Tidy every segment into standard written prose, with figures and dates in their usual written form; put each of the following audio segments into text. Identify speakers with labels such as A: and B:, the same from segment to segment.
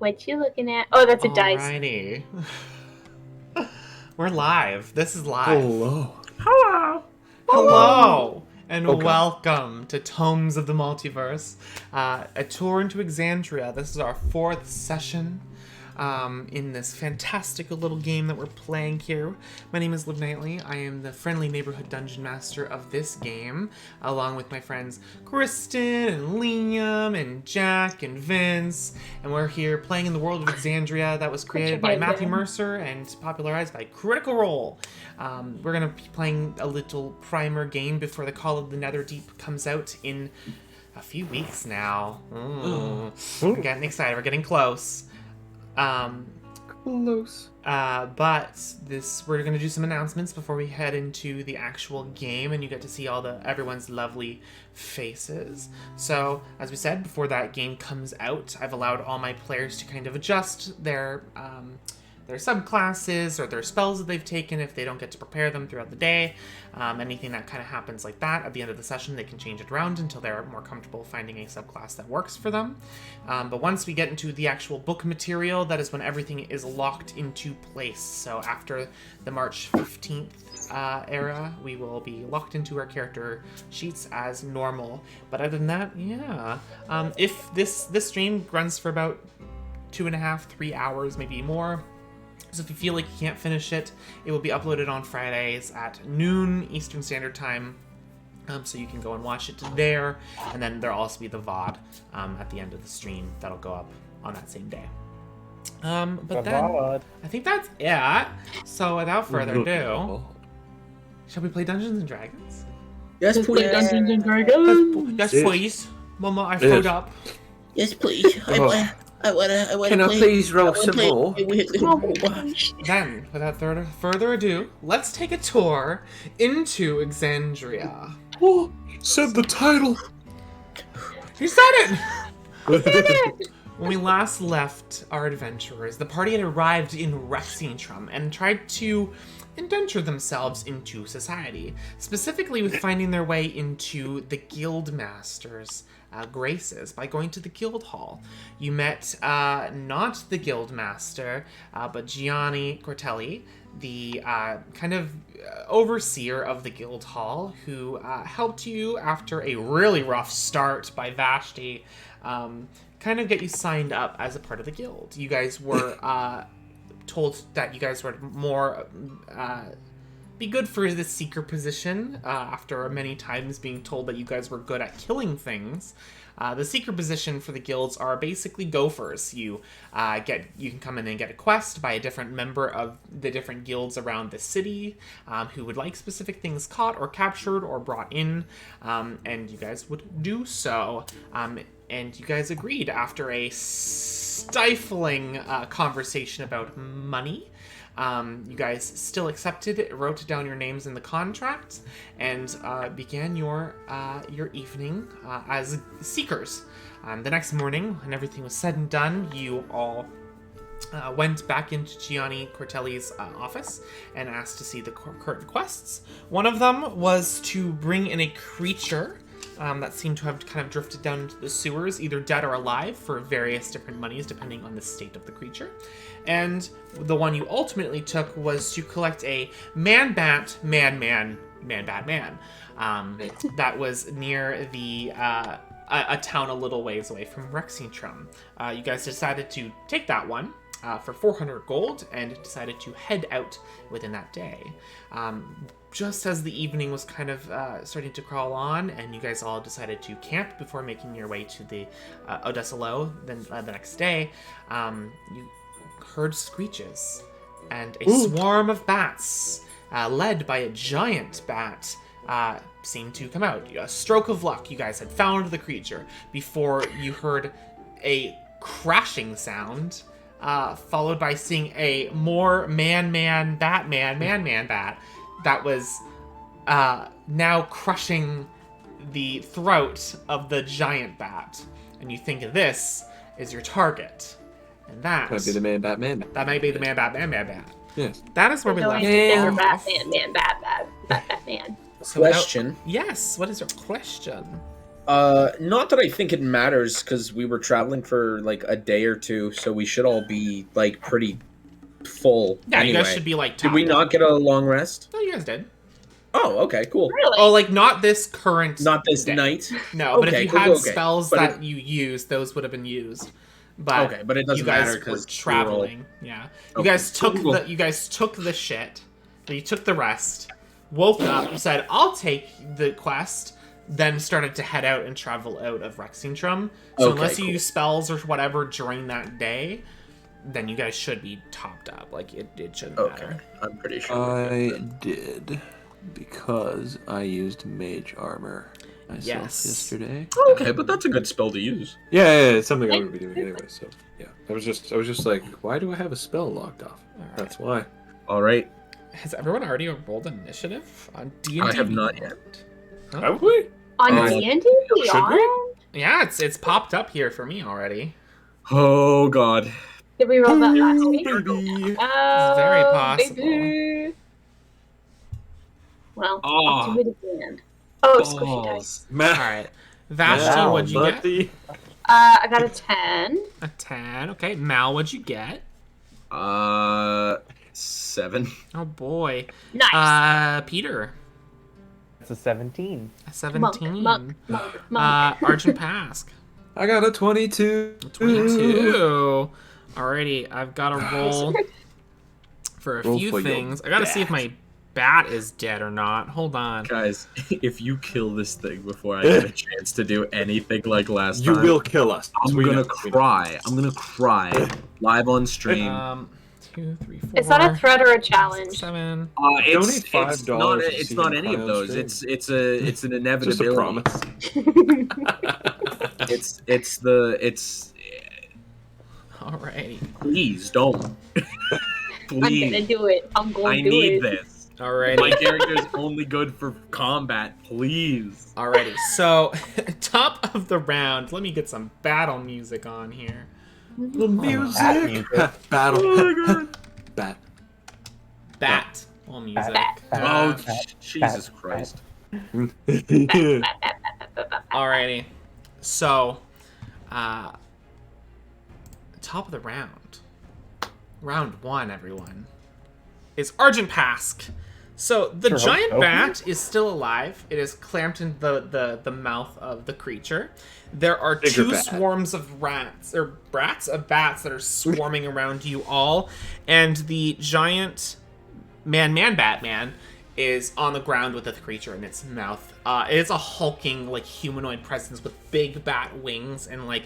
A: What you looking at? Oh, that's a dice.
B: Alrighty. We're live. This is live.
C: Hello.
A: Hello.
B: Hello. And
C: Welcome.
B: welcome to Tomes of the Multiverse. A tour into Exandria. This is our 4th session in this fantastical little game that we're playing here. My name is Liv Knightley. I am the friendly neighborhood dungeon master of this game, along with my friends Kristen and Liam and Jack and Vince. And we're here playing in the world of Exandria that was created by Matthew Mercer and popularized by Critical Role. We're going to be playing a little primer game before the Call of the Netherdeep comes out in a few weeks now. We're getting excited. We're getting close.
C: Close.
B: But we're gonna do some announcements before we head into the actual game, and you get to see everyone's lovely faces. So, as we said, before that game comes out, I've allowed all my players to kind of adjust their subclasses or their spells that they've taken if they don't get to prepare them throughout the day. Anything that kind of happens like that at the end of the session, they can change it around until they're more comfortable finding a subclass that works for them. But once we get into the actual book material, that is when everything is locked into place. So after the March 15th era, we will be locked into our character sheets as normal. But other than that, yeah. If this stream runs for about 2.5, 3 hours, maybe more. So if you feel like you can't finish it, it will be uploaded on Fridays at noon Eastern Standard Time. So you can go and watch it there. And then there'll also be the VOD at the end of the stream that'll go up on that same day. But then, I think that's it. So without further ado, shall we play Dungeons and Dragons?
A: Yes, please. Dungeons and Dragons.
B: Yes, please. Mama, I phoned up.
D: Yes, please. I wanna
C: Can I
D: play.
C: please roll some more?
B: Then, without further ado, let's take a tour into Exandria.
C: Oh, said the title.
B: He said it! When we last left our adventurers, the party had arrived in Rexentrum and tried to indenture themselves into society, specifically with finding their way into the Guildmaster's graces by going to the guild hall. You met not the Guildmaster, but Gianni Cortelli, the kind of overseer of the guild hall, who helped you after a really rough start by Vashti, kind of get you signed up as a part of the guild. You guys were told that you guys were more be good for the seeker position after many times being told that you guys were good at killing things. The seeker position for the guilds are basically gophers. You can come in and get a quest by a different member of the different guilds around the city who would like specific things caught or captured or brought in, and you guys would do so. And you guys agreed after a stifling conversation about money. You guys still accepted it, wrote down your names in the contract, and began your evening as seekers. The next morning, when everything was said and done, you all went back into Gianni Cortelli's office and asked to see the current quests. One of them was to bring in a creature that seemed to have kind of drifted down into the sewers, either dead or alive, for various different monies depending on the state of the creature. And the one you ultimately took was to collect a man-bat, man-bat, man. That was near the a town a little ways away from Rexentrum. You guys decided to take that one for 400 gold and decided to head out within that day. Just as the evening was kind of starting to crawl on, and you guys all decided to camp before making your way to the Odessa Low the next day, you heard screeches, and a swarm of bats, led by a giant bat, seemed to come out. A stroke of luck, you guys had found the creature before you heard a crashing sound, followed by seeing a more man-bat that was now crushing the throat of the giant bat. And you think this is your target. And that
C: might be the man-bat.
B: That might be the man-bat.
C: Yes.
B: That is where we left
A: Batman.
B: So
D: Question.
B: yes, what is your question?
E: Not that I think it matters, because we were traveling for like a day or two, so we should all be like pretty full.
B: Yeah,
E: anyway.
B: you guys should be like.
E: Did we not get a long rest?
B: No, you guys did.
E: Oh, okay, cool.
A: Really?
B: Oh, like not this current.
E: Not this
B: day.
E: night.
B: No, but if
E: Okay,
B: you
E: cool,
B: had
E: okay.
B: spells
E: But
B: that you used, those would have been used. But
E: Okay, but it doesn't
B: you guys
E: matter
B: were
E: 'cause
B: traveling. Yeah, you
E: Okay,
B: guys took
E: cool.
B: the shit. You took the rest. Woke up, said, "I'll take the quest." Then started to head out and travel out of Rexingtrum. So
E: Okay,
B: unless you
E: cool.
B: use spells or whatever during that day, then you guys should be topped up. Like it shouldn't
E: Okay,
B: matter.
E: I'm pretty sure.
C: I did because I used mage armor myself
B: Yes.
C: yesterday.
E: Okay, but that's a good spell to use.
C: Yeah, it's something I would be doing anyway. So yeah, I was just like, why do I have a spell locked off?
B: Alright.
C: That's why.
E: All right.
B: Has everyone already rolled initiative on D&D?
E: I have not yet.
C: Have we?
A: On
E: Uh,
A: D&D?
C: should we?
B: Yeah, it's popped up here for me already.
E: Oh God.
A: Did we roll that last week?
B: Baby.
A: Oh,
B: very possible.
A: baby. Well,
E: Oh.
A: I'll do it again. Oh, squishy dice.
B: All right, Vashti, what'd you get?
A: I got a 10.
B: A 10. Okay, Mal, what'd you get?
E: 7.
B: Oh boy.
A: Nice.
B: Peter,
F: It's a 17.
B: a 17.
A: Monk.
B: Arjun Pask,
C: I got a 22.
B: 22. Alrighty, I've got to roll for a
C: Roll
B: few
C: for your
B: things. I gotta see if my bat is dead or not. Hold on.
E: Guys, if you kill this thing before I get a chance to do anything like last
C: You
E: time,
C: will kill us.
E: I'm
C: We
E: gonna
C: know.
E: cry. I'm gonna cry live on stream.
B: 2, 3, 4.
A: It's not a threat or a challenge.
B: 7.
E: It's
C: Donate $5
E: not.
C: to
E: It's
C: see
E: not
C: him
E: any of
C: cry on
E: those.
C: stream.
E: It's an
C: Just a
E: inevitability.
C: promise.
E: It's.
B: Alrighty.
E: Please don't.
A: I'm
E: Please.
A: gonna do it. I'm going
E: I
A: to do
E: need
A: it.
E: this.
B: Alrighty.
E: My character's only good for combat. Please.
B: Alrighty, so top of the round, let me get some battle music on here.
C: The
F: Bat
C: music.
F: music.
C: Battle.
E: Oh my God.
C: Bat.
B: Bat. Well, music.
E: Oh,
F: Bat,
E: Jesus
F: bat,
E: Christ.
B: Alrighty. So, top of the round. Round 1, everyone. Is Argent Pask. So, the
F: Sure,
B: giant
F: okay.
B: bat is still alive. It is clamped in the mouth of the creature. There are
C: Bigger
B: two
C: bat.
B: swarms of rats, or bats of bats that are swarming around you all. And the giant Batman is on the ground with the creature in its mouth. It is a hulking, like, humanoid presence with big bat wings and, like,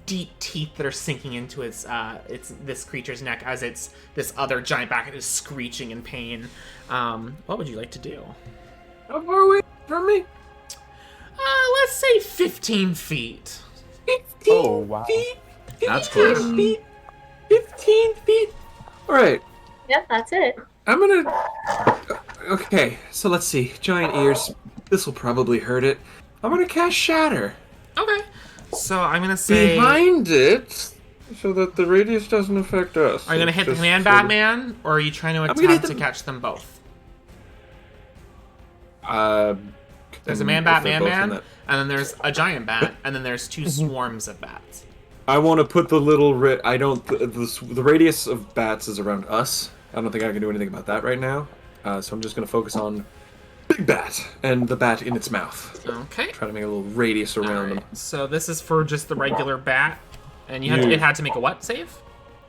B: deep teeth that are sinking into this creature's neck as this other giant bat is screeching in pain. What would you like to do?
C: How far away from me?
B: Let's say 15 feet.
C: 15
F: Oh, wow.
C: feet.
E: That's
C: 15
E: close.
C: feet. 15 feet. All right.
A: Yep, that's it.
C: I'm gonna. Okay, so let's see. Giant ears. This will probably hurt it. I'm gonna cast Shatter
B: Okay. So I'm gonna say...
C: behind it, so that the radius doesn't affect us.
B: Are you gonna hit the
C: Just
B: Man
C: sort of-
B: Batman, or are you trying to
C: gonna hit
B: attempt to
C: the-
B: catch them both? There's a
C: and
B: Man
C: if
B: Bat
C: they're
B: Man
C: both in
B: Man,
C: that-
B: and then there's a giant bat, and then there's two swarms of bats.
C: I want to put the little. I don't. The radius of bats is around us. I don't think I can do anything about that right now. So I'm just gonna focus on Big Bat and the bat in its mouth.
B: Okay.
C: Try to make a little radius around them.
B: Alright, so this is for just the regular bat, and it had to make a what save?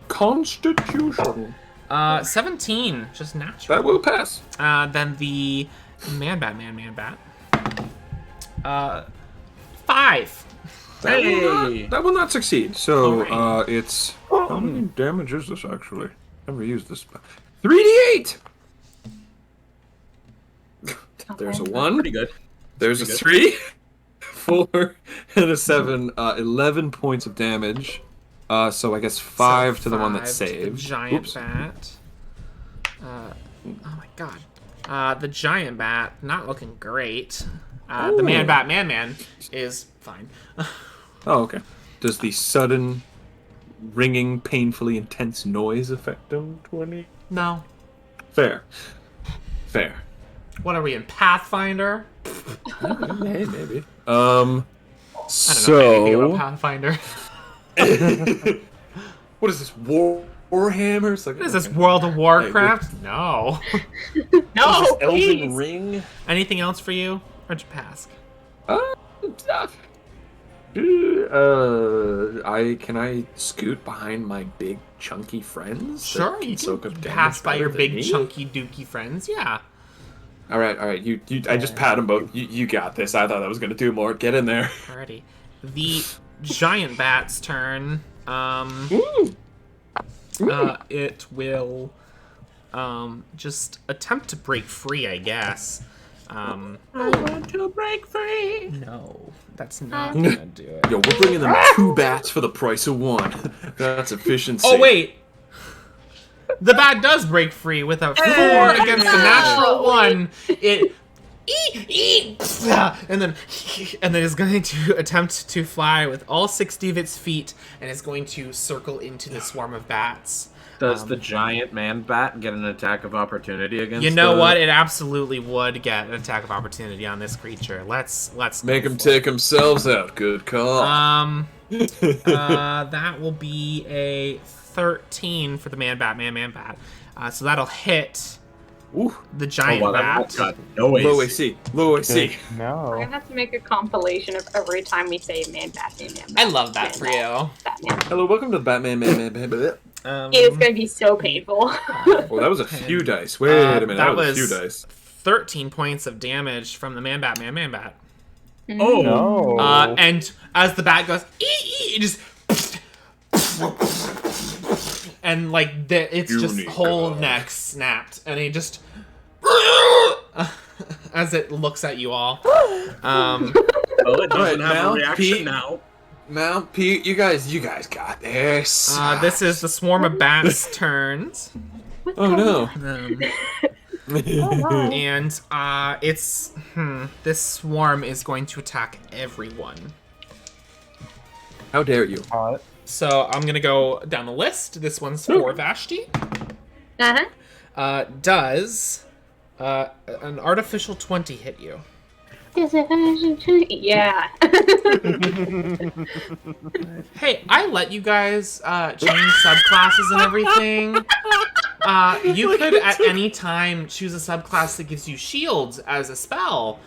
C: Constitution.
B: 17, just natural.
C: That will pass.
B: Then the Man Bat. 5.
C: That will not succeed. So
B: Alright.
C: it's how many damage is this actually? Never used this. 3d8. There's a 1.
E: Pretty good.
C: There's a
E: Pretty
C: 3, 4, and a 7. 11 points of damage. So I guess 5 to the one that
B: So 5 to
C: saved.
B: the giant
C: Oops.
B: bat. Oh my god. The giant bat, not looking great. The Man Bat is fine.
C: Oh, okay. Does the sudden, ringing, painfully intense noise affect him? 20?
B: No.
C: Fair. Fair.
B: What are we in, Pathfinder?
C: Hey, maybe.
B: I don't know anything about
C: So,
B: Pathfinder.
C: what is this, Warhammer? It's like,
B: What is this, World of Warcraft? No.
A: No,
C: Elden
A: please.
C: Ring?
B: Anything else for you? Or just pass?
C: Can I scoot behind my big chunky friends? that
B: Sure,
C: can
B: you
C: soak
B: can
C: up damage
B: pass by
C: better
B: your
C: than
B: big,
C: me?
B: chunky, dookie friends. Yeah.
C: All right. You. I just pat them both. You got this. I thought I was gonna do more. Get in there.
B: Alrighty. The giant bat's turn. It will just attempt to break free, I guess.
E: I want to break free.
B: No, that's not gonna do it.
C: Yo, we're bringing them 2 bats for the price of 1. That's efficiency.
B: Oh wait, the bat does break free with a 4 against the natural 1. It and then is going to attempt to fly with all 60 of its feet and is going to circle into the swarm of bats.
E: Does the giant man bat get an attack of opportunity against?
B: You know what? It absolutely would get an attack of opportunity on this creature. Let's
C: Make
B: go
C: them
B: for it.
C: take themselves out. Good call.
B: That will be a 13 for the man bat. So that'll hit
C: Ooh.
B: the giant bat.
E: Got no AC.
C: Low AC.
A: We're
F: No.
A: gonna have to make a compilation of every time we say man bat, man bat.
B: I love that for you.
A: Batman.
C: Hello, welcome to the Batman.
A: It's gonna be so painful.
C: Well, that was a few dice. Wait a minute. That was a few dice.
B: 13 points of damage from the man bat.
E: Oh
F: No.
B: And as the bat goes, it just and like its just
C: Unique
B: whole
C: God.
B: neck snapped, and it just as it looks at you all.
E: Well, it doesn't
C: Alright,
E: have
C: Mal,
E: a reaction
C: Pete.
E: now.
C: Mount Pete, you guys got this.
B: This is the swarm of bats' turns,
C: Oh no.
B: and it's this swarm is going to attack everyone.
C: How dare you?
B: So I'm gonna go down the list. This one's for Vashti.
A: Uh-huh.
B: Does an artificial 20 hit you?
A: Yeah.
B: Hey, I let you guys change subclasses and everything. You could at any time choose a subclass that gives you shields as a spell.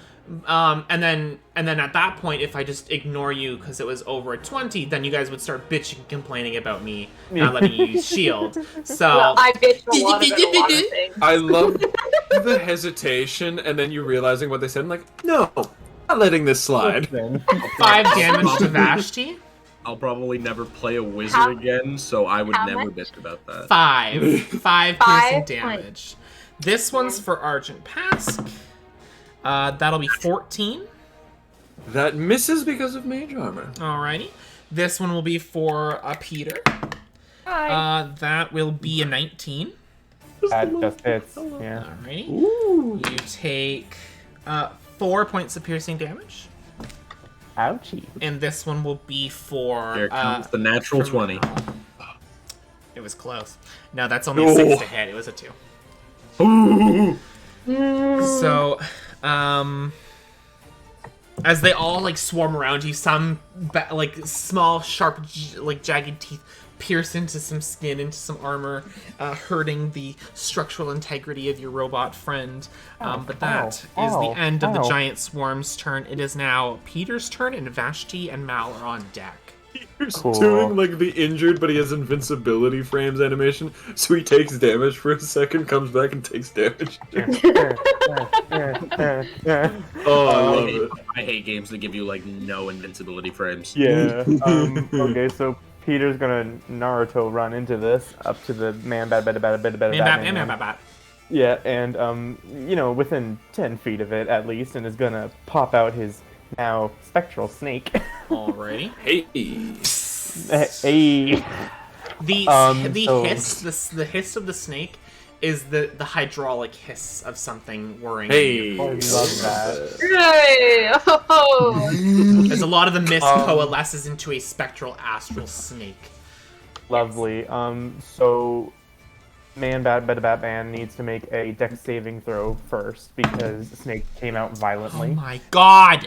B: And then at that point, if I just ignore you because it was over a 20, then you guys would start bitching and complaining about me not letting you use shield. So
A: Well, I bitched a lot about a lot of things.
C: I love the hesitation and then you realizing what they said. I'm like, no, not letting this slide.
B: 5 damage to Vashti.
E: I'll probably never play a wizard
A: How-
E: again, so I would
A: how
E: never
A: much?
E: bitch about that.
B: 5 piercing
A: Five
B: damage. This one's for Argent Pask. That'll be 14.
C: That misses because of mage armor.
B: Alrighty. This one will be for Peter.
A: Hi.
B: That will be a 19.
F: That just hits. Yeah.
B: Alrighty.
C: Ooh.
B: You take 4 points of piercing damage.
F: Ouchie.
B: And this one will be for...
E: Here comes the natural
B: from
E: 20.
B: Mal. It was close. No, that's only a 6
C: No.
B: to hit. It was a 2.
E: Ooh.
B: So, as they all like swarm around you, some like small, sharp, like jagged teeth pierce into some skin, into some armor, hurting the structural integrity of your robot friend. But that is the end of the giant swarm's turn. It is now Peter's turn, and Vashti and Mal are on deck.
C: He's
F: Cool.
C: doing like the injured, but he has invincibility frames animation, so he takes damage for a second, comes back and takes damage. Oh, I love it.
E: I hate games that give you like no invincibility frames.
F: Yeah. Okay, so Peter's gonna Naruto run into this up to the man bat. Yeah, and within 10 feet of it at least, and is gonna pop out his now spectral snake.
B: Alrighty.
C: Hey.
F: Hey.
B: The hiss of the snake is the hydraulic hiss of something worrying
C: Hey.
B: you.
F: I love that.
A: Yay! Oh.
B: As a lot of the mist coalesces into a spectral astral snake.
F: Lovely. So Batman needs to make a dex saving throw first because the snake came out
B: Oh
F: violently.
B: my god!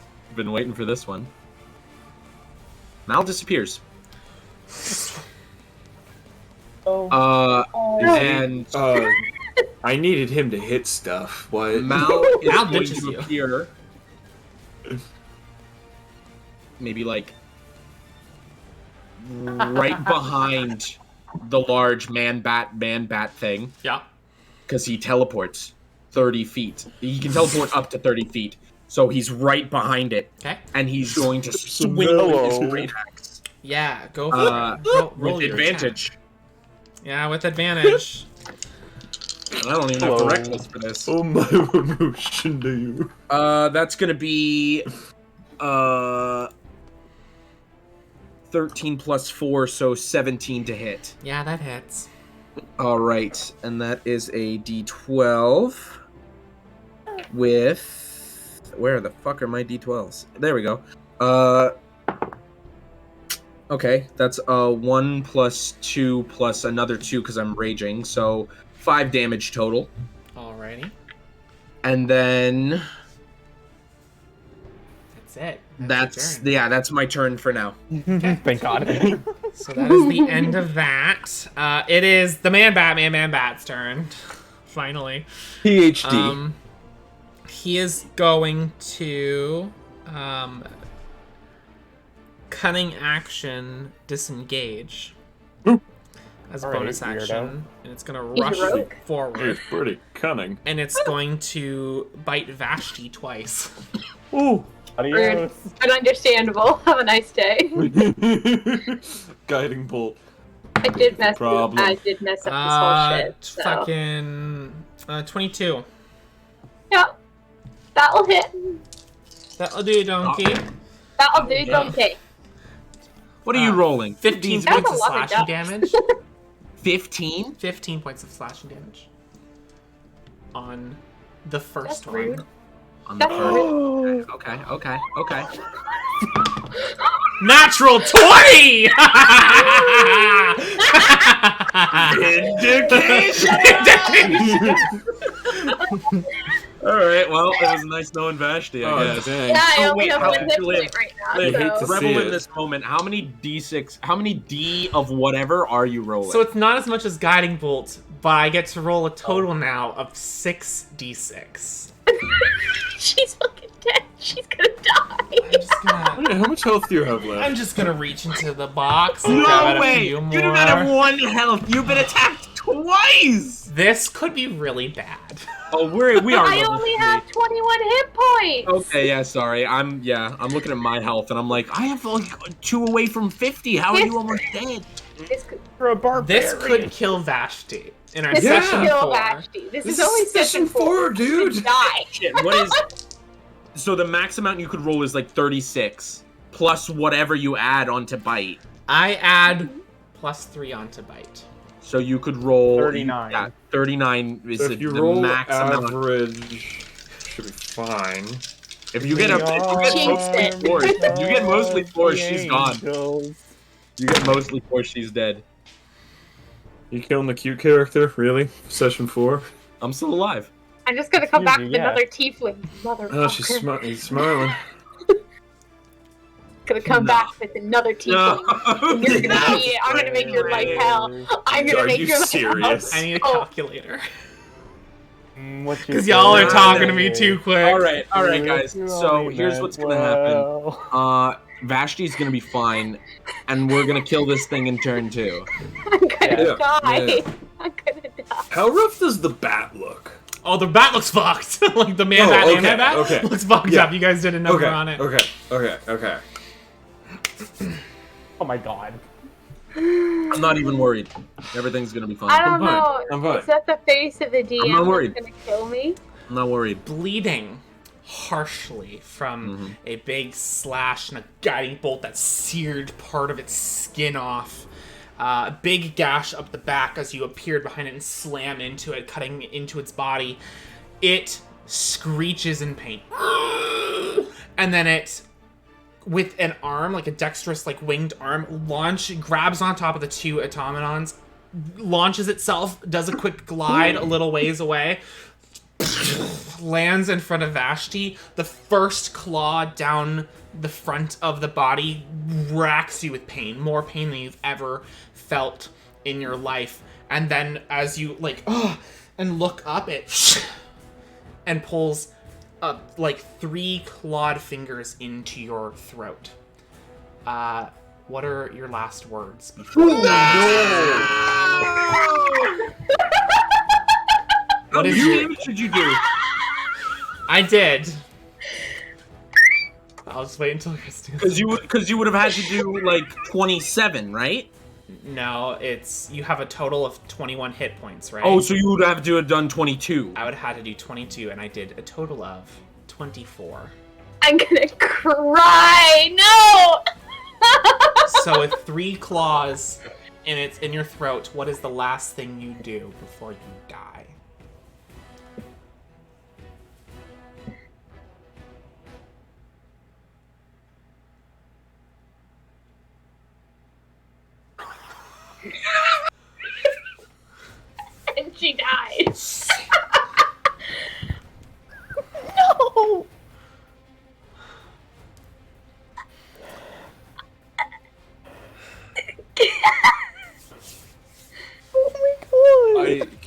E: Been waiting for this one. Mal disappears. And
C: I needed him to hit stuff. What?
E: Mal is
B: Mal
E: going
B: ditches
E: to
B: you.
E: appear. Maybe like right behind the large man bat thing,
B: Yeah.
E: because he teleports 30 feet. He can teleport up to 30 feet. So he's right behind it,
B: Okay.
E: and he's going to swing
F: Hello.
E: with his great axe.
B: Yeah, go for it. Roll
E: With
B: your
E: advantage.
B: attack. Yeah, with advantage.
E: And I don't even have to reckless for this.
C: Oh my emotion to you.
E: That's gonna be 13 plus 4, so 17 to hit.
B: Yeah, that hits.
E: All right, and that is a D12 with where the fuck are my D12s? There we go. Okay, that's 1 plus 2 plus another 2 because I'm raging, so 5 damage total.
B: Alrighty.
E: And then
B: That's it.
E: that's
B: your turn.
E: that's my turn for now.
F: Thank God.
B: So that is the end of that. It is the Bat's turn. Finally.
C: PhD.
B: He is going to cunning action disengage as a
F: Alright,
B: bonus
F: weirdo.
B: action, and it's gonna
A: He's
B: rush
A: rogue.
B: forward,
C: It's pretty cunning.
B: and it's going to bite Vashti twice.
C: Ooh.
F: Adios.
A: But understandable. Have a nice day.
C: Guiding bolt.
A: I did mess
C: Problem.
A: up this whole shit. So.
B: Fucking 22.
A: Yeah. That'll hit.
B: That'll do, donkey.
A: That'll do, donkey.
E: What are you rolling?
B: 15
A: That's
B: points
A: a
B: of
A: lot of
B: slashing
A: dice.
B: damage.
E: 15?
B: 15 points of slashing damage. On the first
A: That's
B: one.
A: rude.
E: On the
A: That's
E: first.
A: rude.
E: Okay.
B: Natural 20!
E: All right. Well, it was nice knowing Vashti, I guess.
C: dang.
A: Yeah, I
E: Oh,
A: only
E: wait,
A: have
E: how
A: one
E: did
A: hit
E: you live?
A: point right now.
C: I hate to
A: So.
C: see
E: Revel in
C: it.
E: this moment. How many D of whatever are you rolling?
B: So it's not as much as Guiding Bolt, but I get to roll a total now of 6d6.
A: She's fucking dead. She's gonna die.
C: How much health do you have left?
B: I'm just gonna reach into the box and grab
E: no
B: a
E: way!
B: few
E: You
B: more.
E: do not have 1 health. You've been attacked twice.
B: This could be really bad.
E: Oh, we are.
A: I
E: level
A: only
E: 3.
A: have 21 hit points.
E: Okay, yeah, sorry. I'm looking at my health and I'm like, I have like 2 away from 50. How are you almost dead?
A: This could
F: For a barbarian.
B: This could kill Vashti in our
A: this
B: session
A: could kill
B: 4.
A: Vashti. This is only
C: session
A: session 4,
C: dude.
A: Should die.
E: Shit, what is? So the max amount you could roll is like 36 plus whatever you add onto bite.
B: I add +3 onto bite.
E: So you could roll
F: 39.
E: Yeah, 39 is
C: So
E: the,
C: if you
E: the
C: roll
E: max amount.
C: average, should be fine.
E: If you get mostly fours, if you get mostly fours, she's gone. You get mostly fours, she's dead.
C: You killing the cute character? Really? Session 4?
E: I'm still alive.
A: I'm just gonna come back with
F: Yeah.
A: another tiefling. Motherfucker.
C: Oh, he's smiling.
A: Gonna come
E: No.
A: back with another tiefling. And you're gonna see it. I'm gonna make your life hell. I'm gonna
C: Are
A: make
C: you
A: your life
C: serious?
B: I need a
A: Oh.
B: calculator.
F: Because
B: Because y'all are talking to me too quick.
E: All right, guys. So here's what's gonna happen. Vashti's gonna be fine, and we're gonna kill this thing in turn 2.
A: I'm gonna
C: Yeah.
A: die.
C: Yeah.
A: I'm gonna die.
C: How rough does the bat look?
B: Oh, the bat looks fucked. Like the
C: Oh,
B: bat
C: okay.
B: looks fucked
C: Yeah.
B: up. You guys did a number
C: Okay,
B: on it.
C: okay.
F: Oh my god.
E: I'm not even worried. Everything's gonna be fine.
A: I don't
C: fine.
A: know.
C: I'm fine.
A: Is that the face of the DM
E: I'm not
A: that's
E: worried.
A: gonna kill me?
E: I'm not worried.
B: Bleeding harshly from a big slash and a guiding bolt that seared part of its skin off. A big gash up the back as you appeared behind it and slam into it, cutting into its body. It screeches in pain. And then it, with an arm, like a dexterous, like winged arm, grabs on top of the 2 automatons, launches itself, does a quick glide a little ways away, lands in front of Vashti. The first claw down the front of the body racks you with pain, more pain than you've ever felt in your life. And then as you and look up, it and pulls like 3 clawed fingers into your throat. What are your last words?
E: What damage did you do?
B: I did. I'll just wait until Christina.
E: Because you would have had to do like 27, right?
B: No, you have a total of 21 hit points, right?
E: Oh, so you would have to have done 22.
B: I would have had to do 22, and I did a total of 24.
A: I'm gonna cry. No.
B: So with 3 claws in your throat, what is the last thing you do before you die?
A: And she died.
F: No!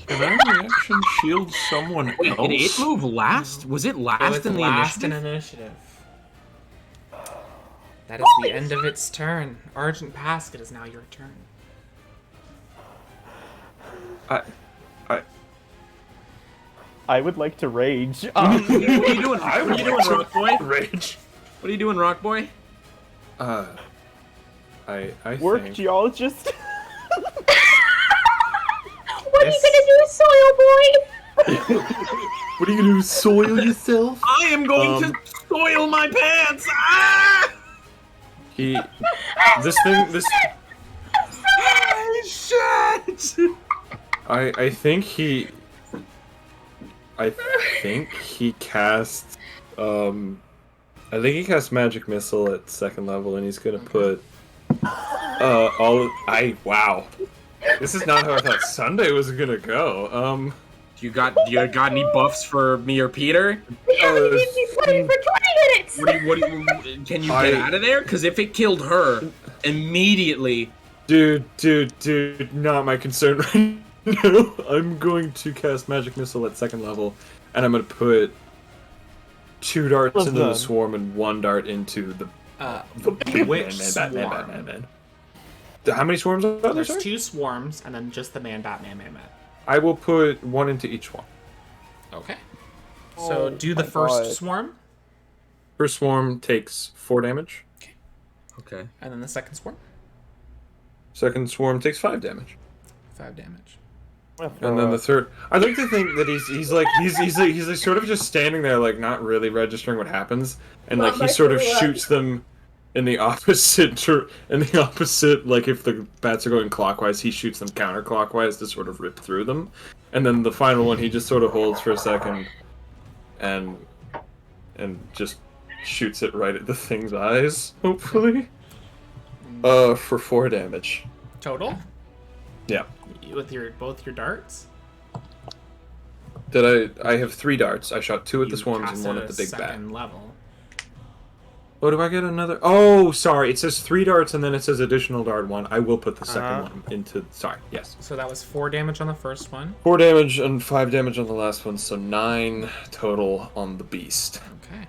C: Can I reaction shield someone else?
E: Did it move last? Was it last
B: It was
E: in the
B: last
E: initiative?
B: in initiative. That is the end of its turn. Argent Pask, it is now your turn.
F: I would like to rage.
E: What are you doing? What are you doing, Rock Boy?
C: Rage.
E: What are you doing, Rock Boy?
C: I
F: Work
C: think...
F: geologist.
A: What are you gonna do, soil boy?
C: What are you gonna do, soil yourself?
E: I am going to soil my pants! Ah!
C: This
E: Shit!
C: I think he casts I think he casts Magic Missile at 2nd level, and he's gonna put wow. This is not how I thought Sunday was gonna go.
E: You got any buffs for me or Peter?
A: We haven't even been playing for 20 minutes!
E: Can you get out of there? Because if it killed her immediately...
C: Dude, not my concern right now. I'm going to cast Magic Missile at 2nd level, and I'm gonna put 2 darts into the swarm and 1 dart into the big
B: which
C: man. How many swarms are there?
B: There's
C: Sorry?
B: 2 swarms, and then just the man.
C: I will put 1 into each one.
B: Okay. So do the first swarm.
C: First swarm takes 4 damage.
E: Okay.
B: And then the second swarm.
C: Second swarm takes 5 damage.
B: 5 damage.
C: And then the third, I'd like to think that he's like sort of just standing there, like not really registering what happens, and like he sort of shoots them in the opposite, like if the bats are going clockwise, he shoots them counterclockwise to sort of rip through them, and then the final one he just sort of holds for a second, and just shoots it right at the thing's eyes, hopefully, for 4 damage.
B: Total?
C: Yeah.
B: With both your darts?
C: I have 3 darts. I shot 2 at the swarms and 1 at the big bat.
B: Second level.
C: Oh, do I get another? Oh, sorry. It says 3 darts and then it says additional dart 1. I will put the second one into... Sorry, yes.
B: So that was 4 damage on the first one.
C: 4 damage and 5 damage on the last one, so 9 total on the beast.
B: Okay.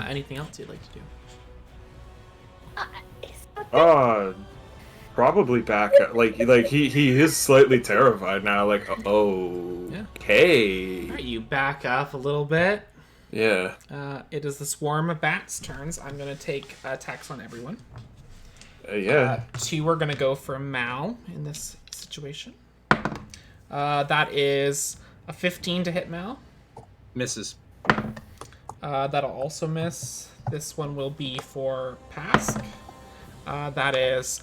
B: Anything else you'd like to do?
C: Probably back. Like he is slightly terrified now. Like, okay.
B: Alright, you back up a little bit.
C: Yeah.
B: It is the swarm of bats' turns. I'm going to take attacks on everyone.
C: Yeah.
B: 2 are going to go for Mal in this situation. That is a 15 to hit Mal.
E: Misses.
B: That'll also miss. This one will be for Pask. That is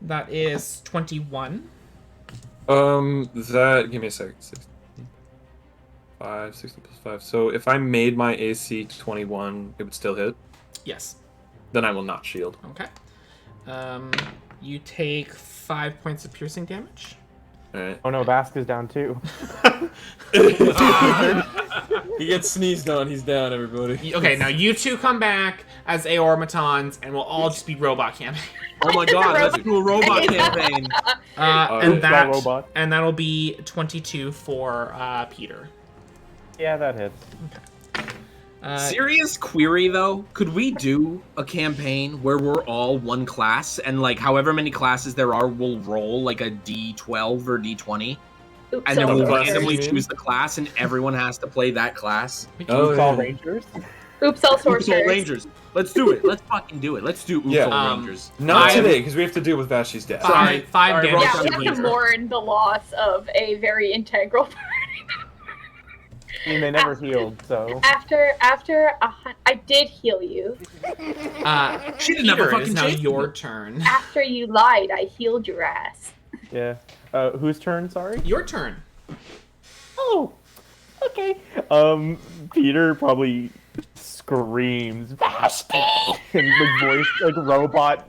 B: that is 21.
C: Give me a second. 60 plus 5. So if I made my AC 21, it would still hit?
B: Yes.
C: Then I will not shield.
B: Okay. You take 5 points of piercing damage.
C: Alright.
F: Oh no, Vasquez down too.
C: He gets sneezed on, he's down, everybody.
B: Okay, now you two come back as Aormatons, and we'll all just be robot camping.
E: Oh my god, let's do a robot campaign.
B: And
F: All robots.
B: that'll be 22 for Peter.
F: Yeah, that hits.
E: Serious query though, could we do a campaign where we're all one class and like however many classes there are, we'll roll like a D12 or D20,
A: Oops,
E: and then we'll
C: Double
E: randomly
F: classes.
E: choose the class, and everyone has to play that class.
C: Oh,
F: Oops, all
C: yeah.
F: Rangers.
A: Oops, all
E: Oops, all
A: sorcerers.
E: Rangers. Let's do it. Let's fucking do it. Let's do Oops,
C: Yeah.
E: all Rangers.
C: Not
B: Five-
C: today, because we have to deal with Vashti's death.
E: Sorry.
B: Five
E: Sorry,
B: damage.
A: Yeah,
E: Roll
A: we
E: some
A: have to
E: laser.
A: mourn the loss of a very integral part.
F: I mean, they never healed, so.
A: I did heal you.
E: She didn't have a
B: Peter, it
E: fucking
B: is now
E: chance.
B: your turn.
A: After you lied, I healed your ass.
F: Yeah. Whose turn, sorry?
B: Your turn.
F: Oh, okay. Peter probably screams, Vashti! And the voice, like, robot,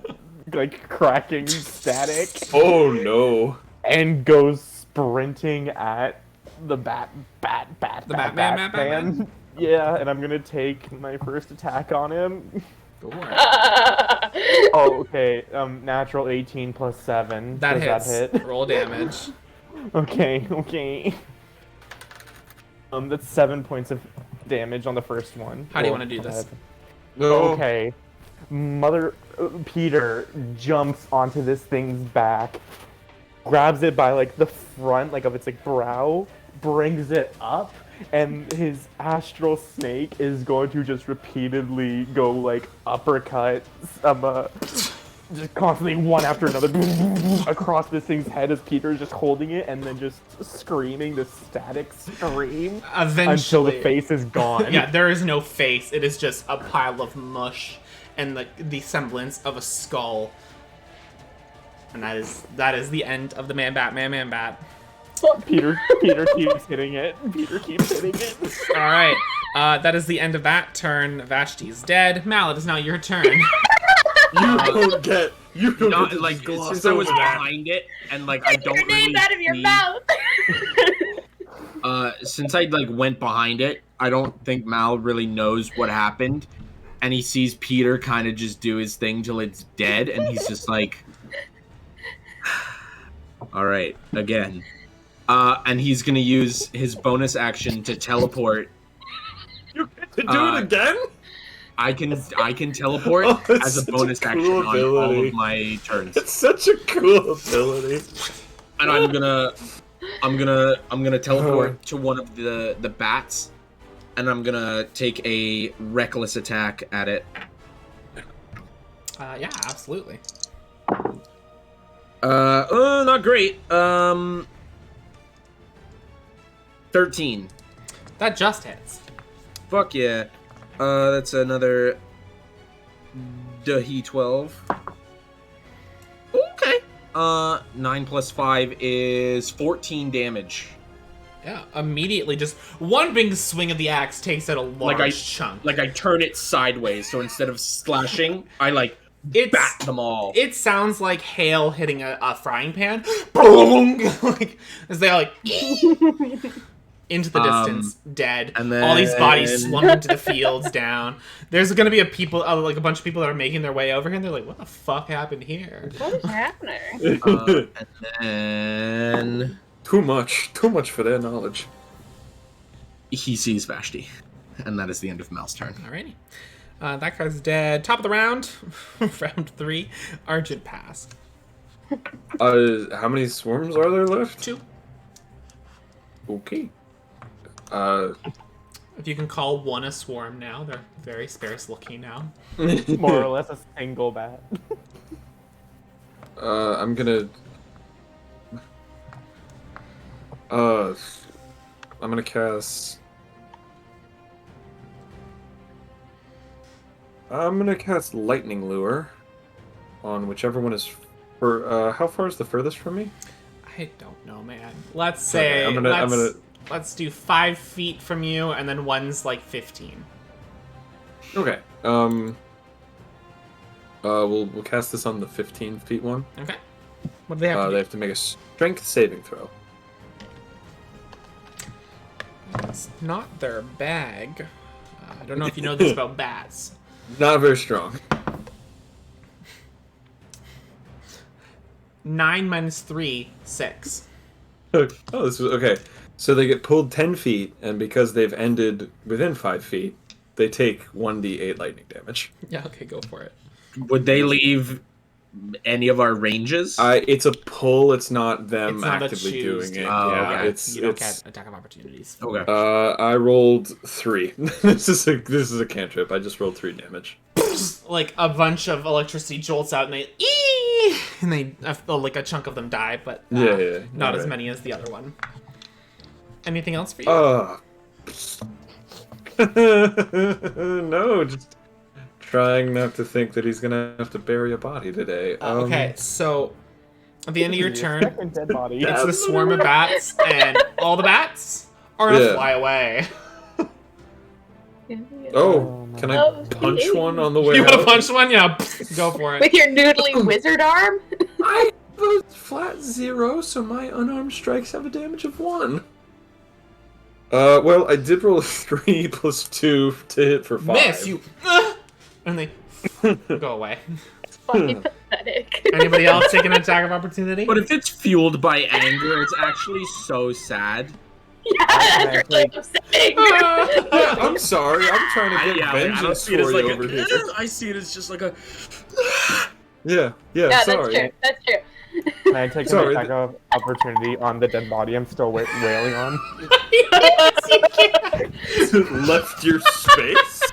F: like, cracking static.
C: Oh no.
F: And goes sprinting at the Batman. Yeah, and I'm gonna take my first attack on him.
B: Go for it.
F: Oh, okay. Natural 18 plus 7.
B: That
F: Does
B: hits.
F: That hit?
B: Roll damage.
F: Okay. That's 7 points of damage on the first one.
B: How do you want to do this?
C: No.
F: Okay. Peter jumps onto this thing's back, grabs it by like the front, like of its like brow, brings it up, and his astral snake is going to just repeatedly go like uppercut, just constantly one after another across this thing's head as Peter's just holding it and then just screaming this static scream
B: Eventually.
F: until the face is gone.
B: Yeah, there is no face. It is just a pile of mush and the semblance of a skull. And that is the end of the Man Bat.
F: Peter keeps hitting it. Peter keeps hitting it.
B: All right, that is the end of that turn. Vashti's dead. Mal, it is now your turn.
C: You don't get. You don't
E: Not
C: get to
E: like
C: just gloss
E: since I was
C: over that.
E: behind it, and like I
A: Get
E: don't
A: your name
E: really
A: out of your
E: see-
A: mouth.
E: Since I like went behind it, I don't think Mal really knows what happened, and he sees Peter kind of just do his thing till it's dead, and he's just like, "All right, again," and he's gonna use his bonus action to teleport.
C: You get to do it again?
E: I can teleport
C: Oh, that's
E: as a
C: such a
E: bonus
C: cool
E: action on all
C: ability.
E: of my turns,
C: It's such a cool ability.
E: and I'm gonna teleport to one of the bats, and I'm gonna take a reckless attack at it.
B: Yeah, absolutely.
E: Not great. 13.
B: That just hits.
E: Fuck yeah. That's another D12. Okay. 9 plus 5 is 14 damage.
B: Yeah, immediately, just one big swing of the axe takes out a large chunk.
E: Like I turn it sideways, so instead of slashing, I like
B: It's
E: bat them all.
B: It sounds like hail hitting a frying pan. Boom! Like, as they all like into the distance, dead.
E: and
B: all these bodies
E: then-
B: slump into the fields down. There's gonna be a bunch of people that are making their way over here, and they're like, "What the fuck happened here?"
A: What is happening?
E: And then
C: Too much for their knowledge.
E: he sees Vashti, and that is the end of Mal's turn.
B: Alrighty, that guy's dead. Top of the round, round 3. Argent pass.
C: How many swarms are there left?
B: 2.
C: Okay.
B: If you can call one a swarm now, they're very sparse looking now.
F: More or less a single bat.
C: I'm gonna cast. I'm gonna cast Lightning Lure on whichever one is. How far is the furthest from me?
B: I don't know, man. Let's say
C: Okay,
B: let's do 5 feet from you, and then one's like 15.
C: Okay. We'll cast this on the 15 feet one.
B: Okay. What do they have to
C: They
B: do?
C: have to make a strength saving throw.
B: It's not their bag. I don't know if you know this about bats.
C: Not very strong.
B: 9 minus 3, 6.
C: Oh, this was okay. So they get pulled 10 feet, and because they've ended within 5 feet, they take 1d8 lightning damage.
B: Yeah, okay, go for it.
E: Would they leave any of our ranges?
C: It's a pull. It's not them
B: It's not a
C: actively
B: choose,
C: doing it.
E: Oh,
C: Yeah,
E: okay.
B: You don't get attack of opportunities.
E: Okay.
C: I rolled 3. This is a cantrip. I just rolled 3 damage.
B: Like a bunch of electricity jolts out, and they like a chunk of them die, but
C: Yeah,
B: not as
C: alright.
B: many as the other one. Anything else for you?
C: No, just trying not to think that he's gonna have to bury a body today.
B: Okay, so at the end of your turn,
F: Second dead body.
B: it's the swarm of bats, and all the bats are gonna
C: Yeah.
B: fly away.
C: Oh, can I
A: Oh,
C: punch
A: yay.
C: one on the way
B: You want to
C: out?
B: punch one? Yeah, go for it.
A: With your noodly wizard arm?
C: I have a flat 0, so my unarmed strikes have a damage of 1. Well, I did roll a 3 plus 2 to hit for 5.
B: Miss you, and they go away.
A: It's fucking pathetic.
B: Anybody else take an attack of opportunity?
E: But if it's fueled by anger, it's actually so sad.
A: Yeah, that's really upsetting.
C: I'm sorry, I'm trying to get
E: I don't
C: vengeance
E: see it as
C: for
E: like
C: you over here.
E: I see it as just like a.
C: Yeah,
A: Yeah,
C: sorry.
A: that's true.
F: Can I take
C: Sorry,
F: an attack of opportunity on the dead body I'm still wailing on?
C: Left your space?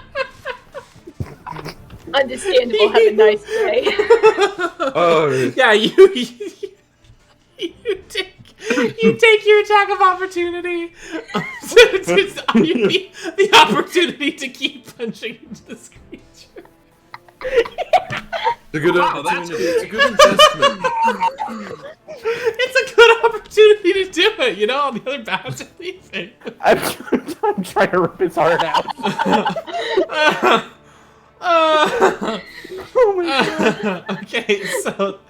A: Understandable. Have a nice day.
C: Oh,
B: Yeah, you take your attack of opportunity. The opportunity to keep punching into this creature.
C: it's a good
E: Wow, that's
C: opportunity. It's a good investment.
B: It's a good opportunity to do it. You know, all the other bats are leaving.
F: I'm trying to rip his heart out. Oh my god.
B: Okay, so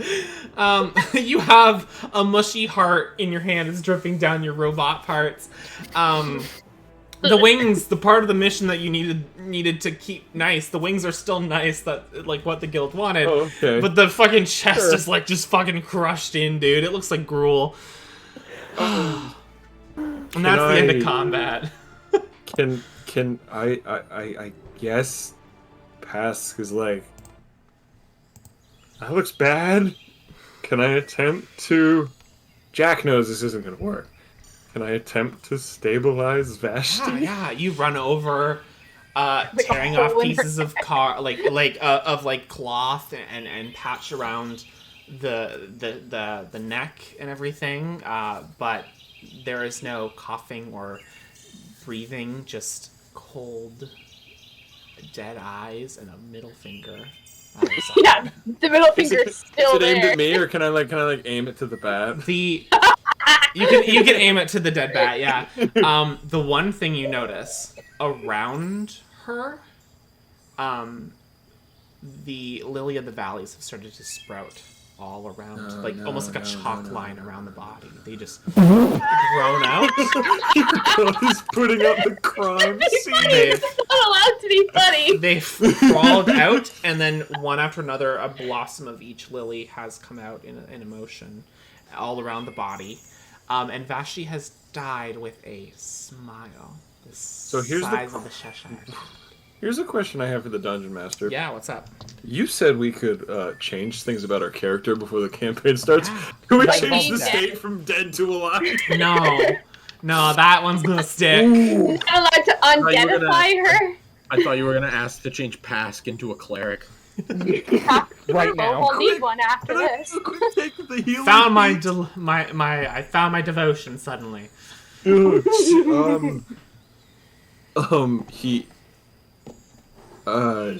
B: you have a mushy heart in your hand. It's dripping down your robot parts. The wings, the part of the mission that you needed to keep nice, the wings are still nice. That like what the guild wanted.
C: Oh, okay.
B: But the fucking chest
F: Sure.
B: is like just fucking crushed in, dude. It looks like gruel. And that's the end of combat.
C: Can I guess pass because like that looks bad. Can I attempt to? Jack knows this isn't gonna work. Can I attempt to stabilize Vashti?
B: Yeah, you run over, tearing
A: a
B: off
A: hole in her
B: pieces of cloth and patch around the neck and everything. But there is no coughing or breathing, just cold, dead eyes and a middle finger.
A: Yeah, the middle
C: Is
A: finger's
C: it
A: still
C: aimed
A: there.
C: at me, or can I like aim it to the bat?
B: You can aim it to the dead bat, yeah. The one thing you notice around her, the lily of the valleys have started to sprout all around, almost like a chalk line around the body. They just grown out.
C: He's putting up the crime scene.
B: They've
A: It's not allowed to be funny.
B: they've crawled out, and then one after another, a blossom of each lily has come out in emotion all around the body. And Vashti has died with a smile. The
C: here's the
B: size of the Cheshire.
C: Here's a question I have for the dungeon master.
B: Yeah, what's up?
C: You said we could change things about our character before the campaign starts. Can we
F: Like
C: change the
A: that.
C: state from dead to alive?
B: No, that one's gonna stick.
A: You're not allowed to
E: you were gonna-
A: undeadify her.
E: I thought you were gonna ask to change Pask into a cleric.
F: Right now.
A: We'll need one after this.
C: Take the healing
B: Found my
C: feat?
B: I found my devotion suddenly.
C: He. I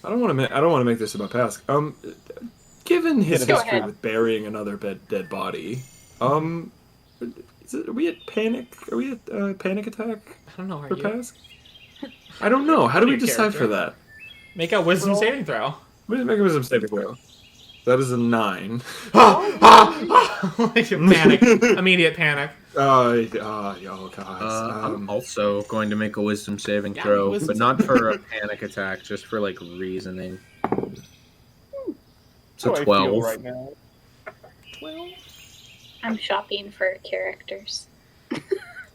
C: don't want to make this about Pask. Given his
A: Go
C: history
A: ahead.
C: with burying another dead body, are we at panic? Are we at panic attack
B: I don't know, are
C: for
B: you?
C: Pask? I don't know. How do we
B: Your
C: decide for
B: character.
C: that?
B: Make a wisdom saving throw.
C: Let me make a wisdom saving throw. That is a 9.
B: Like panic. Immediate panic.
C: Oh God.
E: I'm also going to make a wisdom saving
B: Yeah,
E: throw,
B: wisdom
E: but not for a panic attack, just for like reasoning. So
F: How do I feel
E: 12.
F: right now?
B: 12.
A: I'm shopping for characters.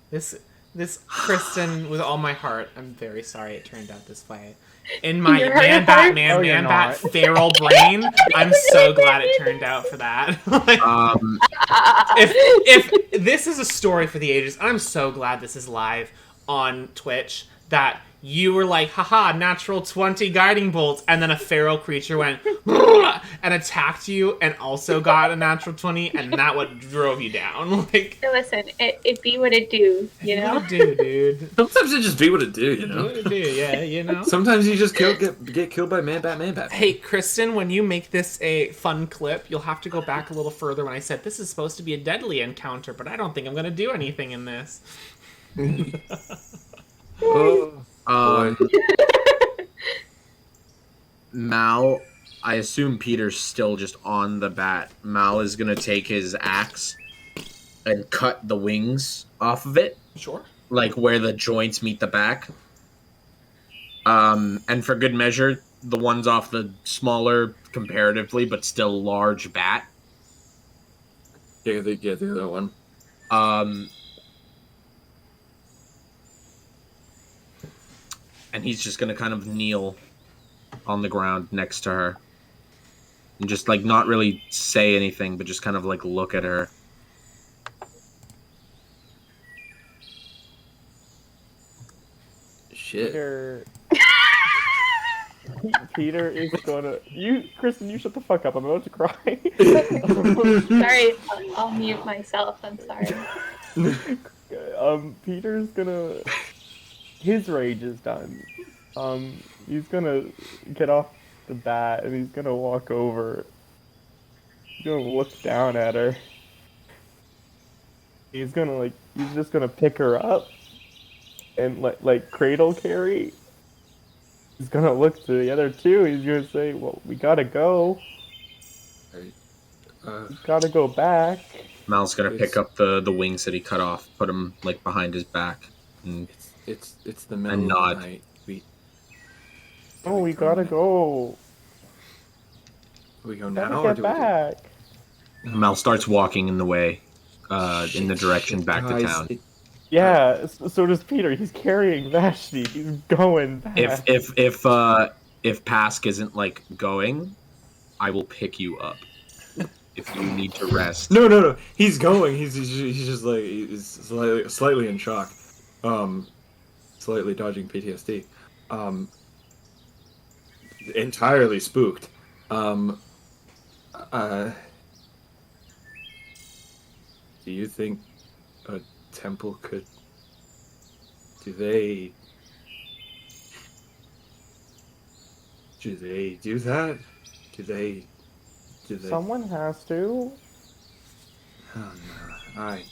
B: This Kristen, with all my heart, I'm very sorry it turned out this way. In my
A: You're
B: man
A: hurt?
B: bat
F: Oh, you're not.
B: feral brain, I'm so glad it turned out for that. Like, if this is a story for the ages, I'm so glad this is live on Twitch. That you were like, haha, natural 20 guiding bolts, and then a feral creature went and attacked you and also got a natural 20, and that what drove you down. Like,
A: Listen, it be what it do, you know?
B: what it do, dude?
C: Sometimes it just be what it do, you know.
B: What it do, yeah, you know.
C: Sometimes you just get killed by man bat.
B: Hey, Kristen, when you make this a fun clip, you'll have to go back a little further when I said this is supposed to be a deadly encounter, but I don't think I'm going to do anything in this.
C: Oh, boy.
E: Mal, I assume Peter's still just on the bat. Mal is going to take his axe and cut the wings off of it,
B: Sure.
E: like where the joints meet the back. And for good measure, the ones off the smaller, comparatively, but still large bat.
C: Yeah, the other one.
E: And he's just gonna kind of kneel on the ground next to her. And just, like, not really say anything, but just kind of, like, look at her.
C: Shit.
F: Peter is gonna. Kristen, you shut the fuck up. I'm about to cry.
A: Sorry, I'll mute myself. I'm sorry.
F: Peter's gonna. His rage is done. He's gonna get off the bat and he's gonna walk over. He's gonna look down at her. He's just gonna pick her up and like cradle carry. He's gonna look to the other two. He's gonna say, "Well, we gotta go. We gotta go back."
E: Mal's gonna pick up the wings that he cut off, put them, like, behind his back, and
C: It's the middle
E: And
C: of
E: nod.
C: the night.
F: Oh, we gotta go.
C: We go
F: Gotta
C: now or
F: get
C: do we?
F: back.
E: Mal starts walking in the way, in the direction back to
C: Guys,
E: town.
F: Yeah, so does Peter. He's carrying Vashti. He's going back.
E: If Pask isn't, like, going, I will pick you up. If you need to rest.
C: No. He's going. He's just like he's slightly in shock. Slightly dodging PTSD. Entirely spooked. Do you think a temple could? Do they do that? Do they?
F: Someone has to.
C: Oh, no. Alright.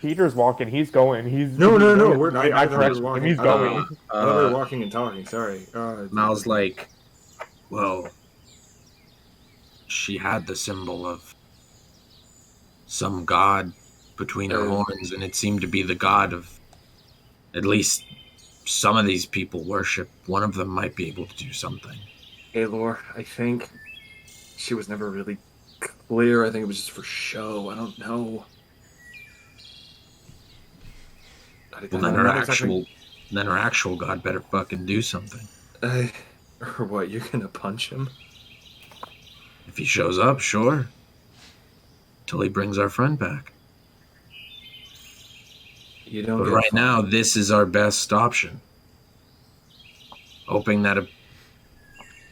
F: Peter's walking. He's going. He's
C: No.
F: going.
C: We're not.
F: I corrected him. He's going.
C: I thought we were walking and talking. Sorry.
E: Mal's like, well, she had the symbol of some god between her horns, and it seemed to be the god of at least some of these people worship. One of them might be able to do something.
C: Hey, Lore, I think she was never really clear. I think it was just for show. I don't know.
E: Well, then her actual god better fucking do something.
C: Or what? You're gonna punch him?
E: If he shows up, sure. Till he brings our friend back.
C: You don't.
E: But
C: get
E: right
C: fun.
E: now, this is our best option. Hoping that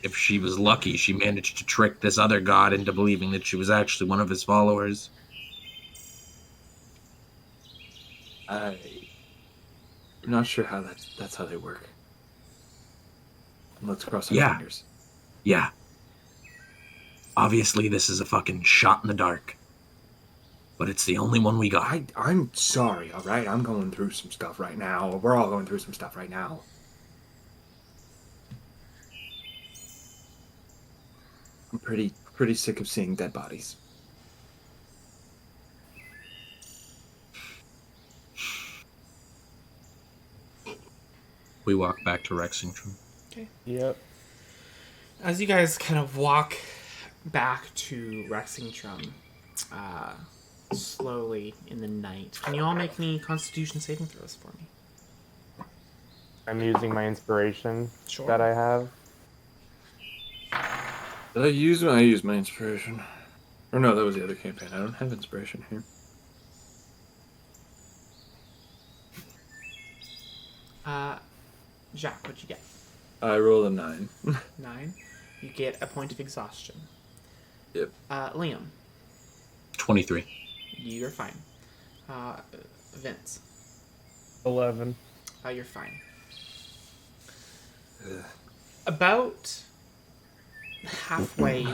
E: if she was lucky, she managed to trick this other god into believing that she was actually one of his followers.
C: I'm not sure how that's how they work. Let's cross our fingers.
E: Yeah. Obviously, this is a fucking shot in the dark. but it's the only one we got.
C: I'm sorry, all right? I'm going through some stuff right now. We're all going through some stuff right now. I'm pretty sick of seeing dead bodies.
E: We walk back to Rexington.
B: Okay.
F: Yep.
B: As you guys kind of walk back to Rexington, slowly in the night, can you all make any Constitution saving throws for me?
F: I'm using my inspiration
B: Sure.
F: that I have.
C: Did I use my inspiration? Or no, that was the other campaign. I don't have inspiration here.
B: Jacques, what'd you get?
C: I rolled a 9.
B: 9. You get a point of exhaustion.
C: Yep.
B: Liam,
E: 23.
B: you're fine. Vince,
F: 11.
B: you're fine.
C: Ugh.
B: About halfway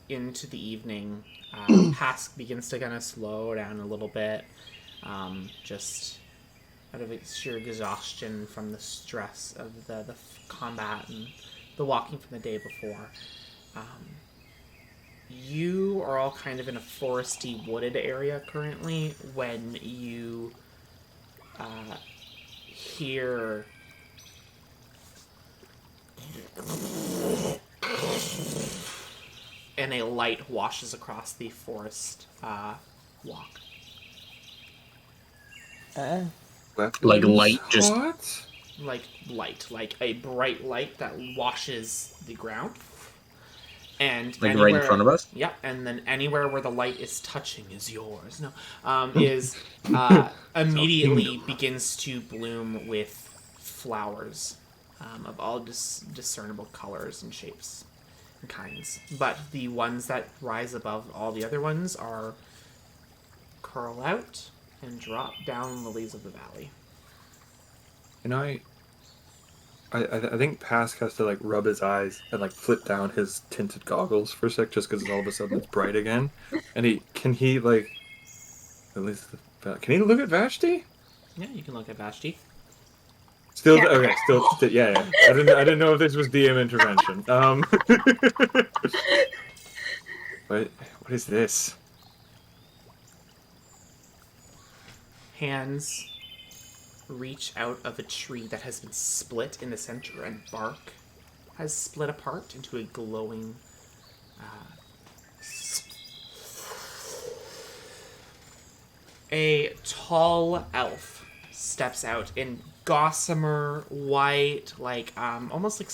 B: into the evening, Pask begins to kind of slow down a little bit, just out of sheer exhaustion from the stress of the combat and the walking from the day before. You are all kind of in a foresty, wooded area currently when you hear and a light washes across the forest walk.
E: Like light just-
C: What?
B: Like a bright light that washes the ground. And
E: Like right in front of us?
B: Yep, and then anywhere where the light is touching is yours. Is immediately begins to bloom with flowers of all discernible colors and shapes and kinds. But the ones that rise above all the other ones are curl out and drop down lilies of the valley.
C: And I think Pask has to like rub his eyes and like flip down his tinted goggles for a sec, just because all of a sudden it's bright again. And can he look at Vashti?
B: Yeah, you can look at Vashti.
C: Still
A: Yeah.
C: okay. Still yeah. I didn't know if this was DM intervention. What is this?
B: Hands reach out of a tree that has been split in the center, and bark has split apart into a glowing a tall elf steps out in gossamer white, like almost like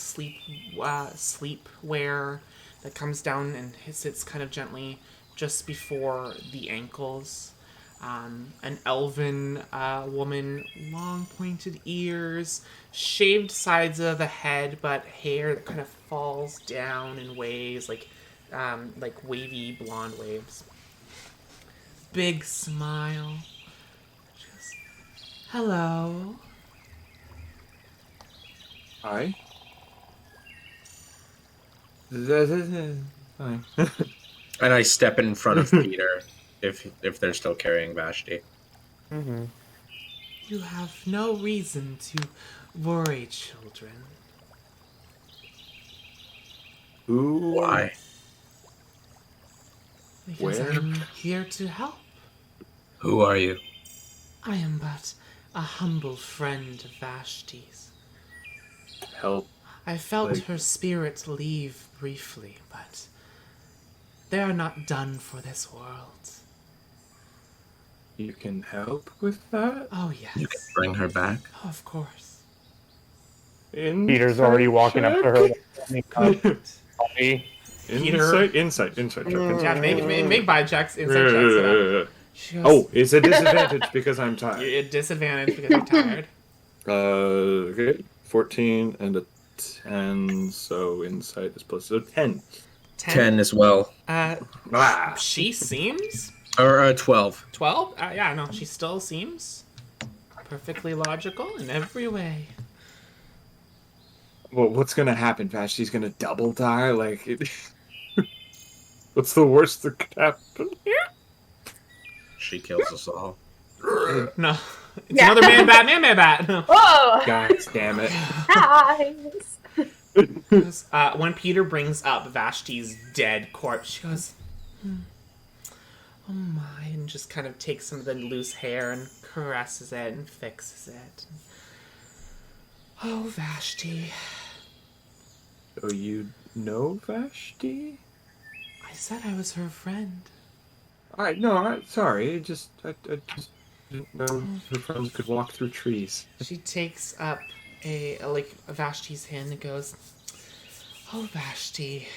B: sleepwear that comes down and sits kind of gently just before the ankles. An elven woman, long pointed ears, shaved sides of the head, but hair that kind of falls down in waves like wavy blonde waves. Big smile. She goes, "Hello."
C: Hi. Fine.
E: And I step in front of Peter if they're still carrying Vashti.
F: Mm-hmm.
B: You have no reason to worry, children.
C: Who?
E: Why?
B: Because
C: Where?
B: I'm here to help.
E: Who are you?
B: I am but a humble friend of Vashti's.
C: Help.
B: I felt
C: Like-
B: her spirit leave briefly, but they are not done for this world.
C: You can help with that?
B: Oh, yes.
E: You can bring her back.
B: Oh, of course.
F: Peter's already walking up to her.
C: Insight check.
B: Yeah, make by checks, inside checks. It up. She goes,
C: Oh, it's a disadvantage because I'm tired.
B: you're at disadvantage because you're tired.
C: Okay. 14 and a 10, so insight is plus, so 10.
E: 10 as well.
C: Ah.
B: She seems...
E: Or 12.
B: 12? Yeah, no, she still seems perfectly logical in every way.
C: Well, what's gonna happen, Vash? She's gonna double die? Like, what's the worst that could happen here?
E: she kills us all.
B: No. It's
A: Yeah.
B: another man bat. No.
A: Whoa!
C: God damn it.
A: Guys!
B: When Peter brings up Vashti's dead corpse, she goes, oh my, and just kind of takes some of the loose hair and caresses it and fixes it. Oh, Vashti.
C: So you know Vashti?
B: I said I was her friend.
C: Sorry. I just didn't know her friends could walk through trees.
B: She takes up a Vashti's hand and goes, oh, Vashti,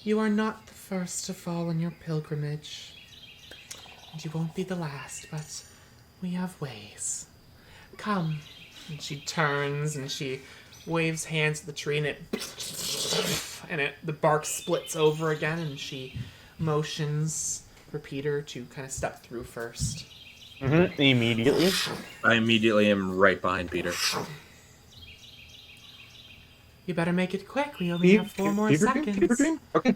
B: you are not the first to fall on your pilgrimage. And you won't be the last, but we have ways. Come. And she turns and she waves hands at the tree, and the bark splits over again, and she motions for Peter to kind of step through first.
F: Mm-hmm. Immediately.
E: I immediately am right behind Peter.
B: You better make it quick. We only have 4 more seconds.
C: Okay.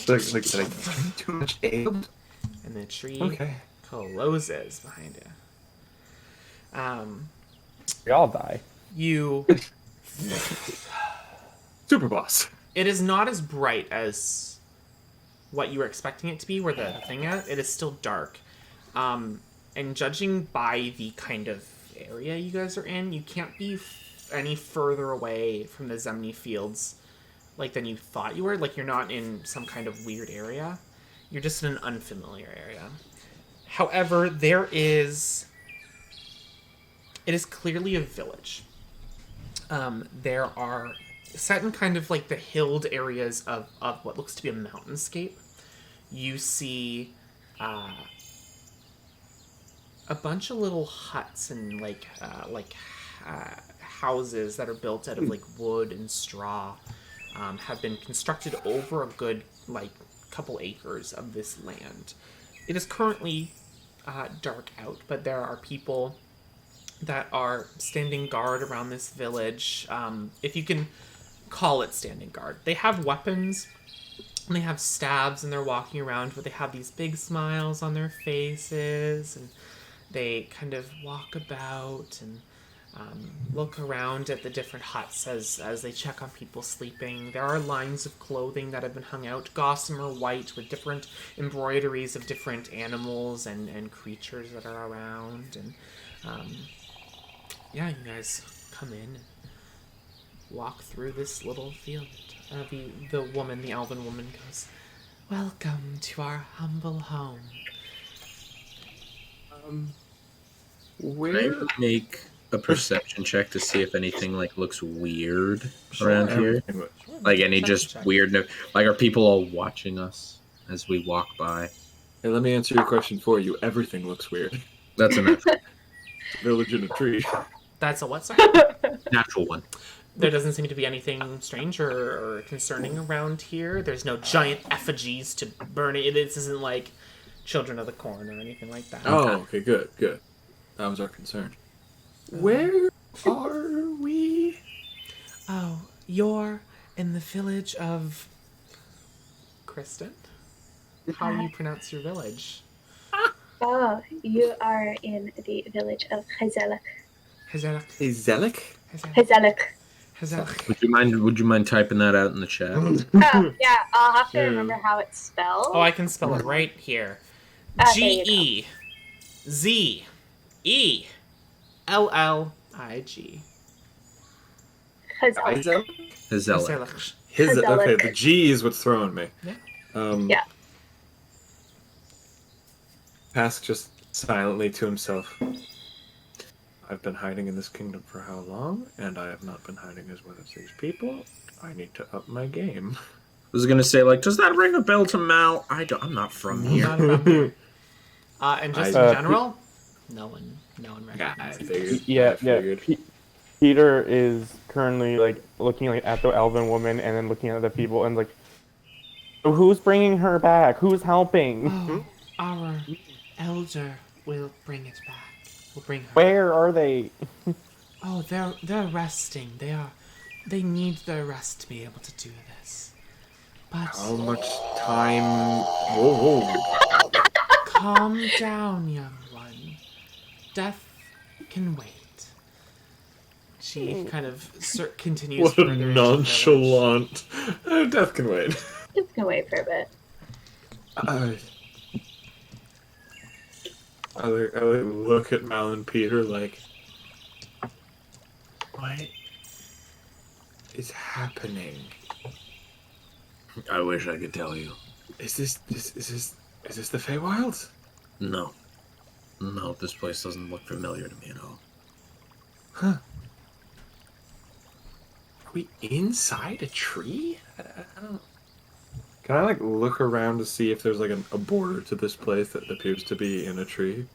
C: Like, did I drink too much ale?
B: And the tree closes behind you.
F: We all die.
B: You.
C: Super boss.
B: It is not as bright as what you were expecting it to be, where the thing at. It is still dark. And judging by the kind of area you guys are in, you can't be any further away from the Zemni fields than you thought you were. Like, you're not in some kind of weird area. You're just in an unfamiliar area. However, it is clearly a village. There are, set in kind of like the hilled areas of what looks to be a mountainscape, you see a bunch of little huts and houses that are built out of wood and straw, have been constructed over a good couple acres of this land. It is currently dark out, but there are people that are standing guard around this village, if you can call it standing guard. They have weapons, and they have stabs, and they're walking around, but they have these big smiles on their faces, and they kind of walk about and look around at the different huts as they check on people sleeping. There are lines of clothing that have been hung out, gossamer white, with different embroideries of different animals and creatures that are around. And you guys come in and walk through this little field. The elven woman goes, welcome to our humble home.
C: Where?
E: Can I make a perception check to see if anything looks weird around here? Like any just
B: Check.
E: weirdness? Like, are people all watching us as we walk by?
C: Hey, let me answer your question for you. Everything looks weird.
E: That's a
C: Village in a tree.
B: That's a what, sorry?
E: natural one.
B: There doesn't seem to be anything strange or concerning around here. There's no giant effigies to burn it. This isn't like Children of the Corn or anything like that.
C: Oh, okay, good. That was our concern. Where are we?
B: Oh, you're in the village of Kristen? How do you pronounce your village?
A: Oh, you are in the village of Hazelak.
B: Hazelak.
C: A Zelik?
A: Hazelak.
E: Would you mind typing that out in the chat?
A: Oh, yeah, I'll have to remember how it's spelled.
B: Oh, I can spell it right here.
A: There you
B: Gezelig.
A: Hazelak.
E: Hazelak.
C: Okay, the G is what's throwing me.
B: Yeah.
A: Yeah.
C: Pask just silently to himself. I've been hiding in this kingdom for how long? And I have not been hiding as well as these people. I need to up my game.
E: I was gonna say, does that ring a bell to Mal? I'm not from here.
B: Not from here. And just in general, no one recognizes it.
F: Yeah.
C: figured.
F: Peter is currently looking at the elven woman and then looking at the people and so who's bringing her back? Who's helping?
B: Oh, our elder will bring it back. We'll bring her.
F: Where are they?
B: Oh, they're resting. They need their rest to be able to do this. But
C: How much time? Whoa.
B: calm down, young one. Death can wait. She kind of continues
C: What a
B: further into the village.
C: nonchalant. Death can wait.
A: Just gonna wait for a bit.
C: I look at Mal and Peter like, what is happening?
E: I wish I could tell you.
C: Is this the Feywilds?
E: No. No, this place doesn't look familiar to me at all.
C: Huh. Are we inside a tree? I don't... Can I like look around to see if there's like a border to this place that appears to be in a tree?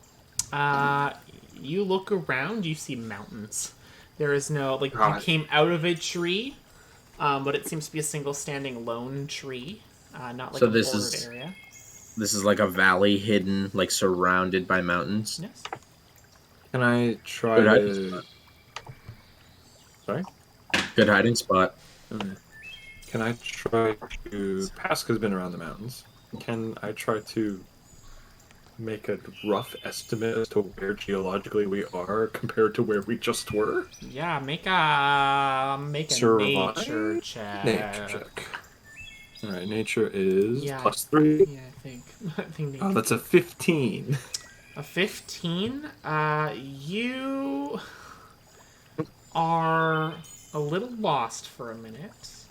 B: You look around, you see mountains. There is no, like, you
C: God.
B: came out of a tree, but it seems to be a single standing lone tree, not like
E: So
B: a
E: this
B: bordered
E: is-
B: area.
E: This is like a valley hidden, like surrounded by mountains.
B: Yes.
C: Can I try
E: Good hiding
C: to...
E: spot.
C: Sorry?
E: Good hiding spot.
C: Okay. Can I try to... Pasca's been around the mountains. Can I try to make a rough estimate as to where geologically we are compared to where we just were?
B: Yeah, make a
C: Survive?
B: nature check.
C: Nature check. Alright, nature is
B: Yeah.
C: +3.
B: Yeah, I think
C: Oh,
B: nature.
C: that's a 15.
B: A 15. You are a little lost for a minute,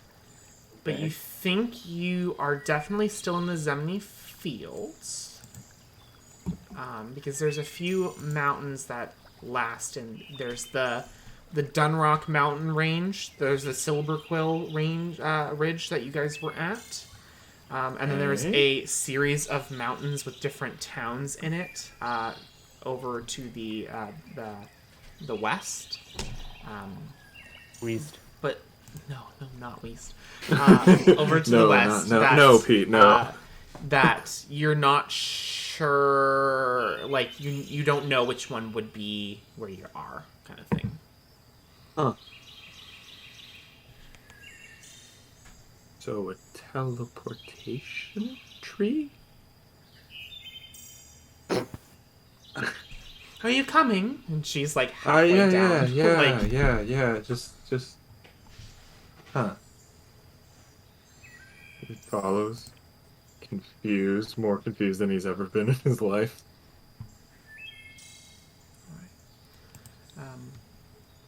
B: but
C: Okay.
B: you think you are definitely still in the Zemni fields, because there's a few mountains that last, and there's the Dunrock mountain range. There's the Silverquill ridge that you guys were at. And then there's a series of mountains with different towns in it over to the west.
F: Weast.
B: But no, not west. Over to the west.
C: No, Pete, no.
B: That you're not sure, like you don't know which one would be where you are, kind of thing.
C: Huh. So a teleportation tree?
B: Are you coming? And she's like halfway down. like,
C: yeah. Just. Huh. He follows, confused, more confused than he's ever been in his life.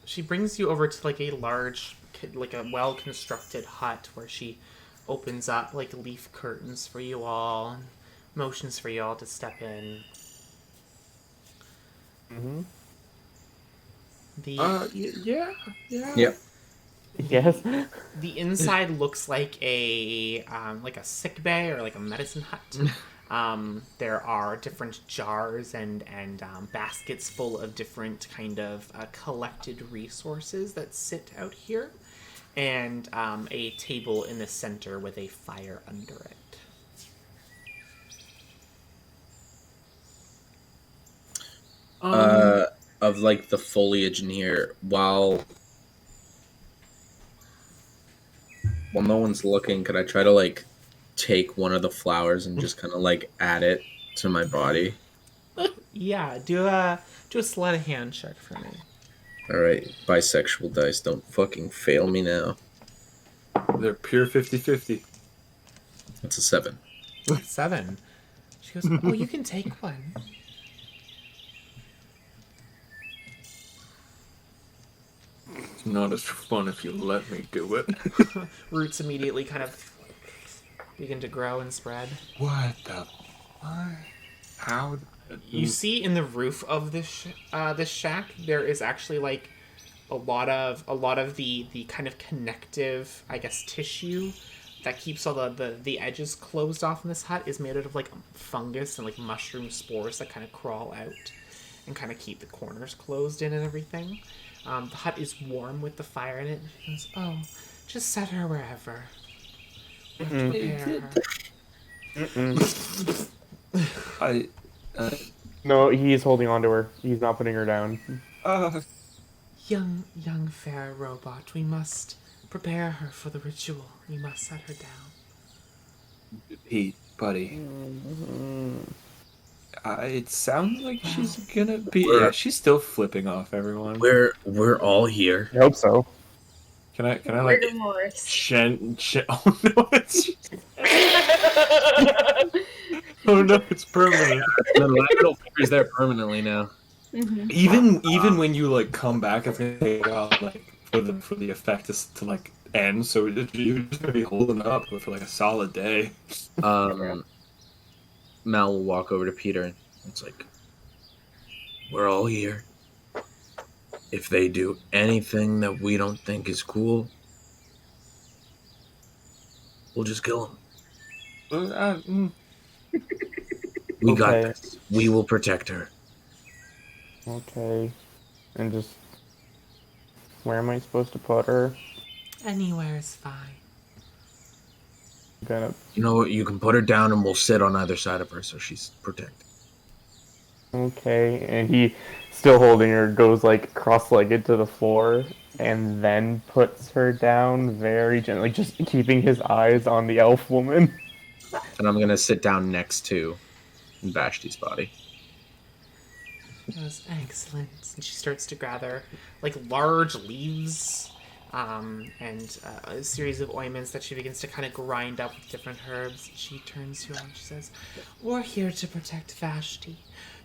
B: She brings you over to like a large, like a well-constructed hut where she opens up like leaf curtains for you all, and motions for you all to step in.
F: Mm-hmm.
C: Yeah.
E: Yep.
F: Yes.
B: The inside looks like a sick bay or like a medicine hut. There are different jars and baskets full of different kind of collected resources that sit out here, and a table in the center with a fire under it.
E: Of like the foliage in here, while no one's looking, could I try to like take one of the flowers and just kind of like add it to my body?
B: Yeah, do a sleight of hand check for me.
E: All right, bisexual dice, don't fucking fail me now.
C: They're pure 50-50.
E: That's a 7.
B: 7. She goes, oh, you can take one.
C: It's not as fun if you let me do it.
B: Roots immediately kind of begin to grow and spread.
C: What the fuck? How?
B: You see in the roof of this this shack, there is actually like a lot of the kind of connective, I guess, tissue that keeps all the edges closed off in this hut is made out of like fungus and like mushroom spores that kind of crawl out and kind of keep the corners closed in and everything. The hut is warm with the fire in it. She goes, oh, just set her wherever. Prepare her.
F: No, he's holding on to her. He's not putting her down.
B: Young fair robot, we must prepare her for the ritual. We must set her down.
C: Pete, buddy. It sounds like she's gonna be. Yeah, she's still flipping off everyone.
E: We're all here.
F: I hope so.
C: Can I like
A: Rigor mortis.
C: Oh no, oh no, it's permanent.
E: The lateral figure's there permanently now.
A: Mhm.
C: Even when you like come back, it's gonna take a while, like for the effect to like end. So you're just gonna be holding up for like a solid day.
E: Mal will walk over to Peter and it's like, we're all here. If they do anything that we don't think is cool, we'll just kill them. We got
F: Okay.
E: this. We will protect her.
F: Okay. And just... Where am I supposed to put her?
B: Anywhere is fine.
F: I'm gonna...
E: You know what? You can put her down and we'll sit on either side of her so she's protected.
F: Okay. And he, still holding her, goes like cross-legged to the floor and then puts her down very gently, just keeping his eyes on the elf woman.
E: And I'm going to sit down next to Vashti's body.
B: That was excellent. And she starts to gather like large leaves and a series of ointments that she begins to kind of grind up with different herbs. She turns to her and she says, "We're here to protect Vashti.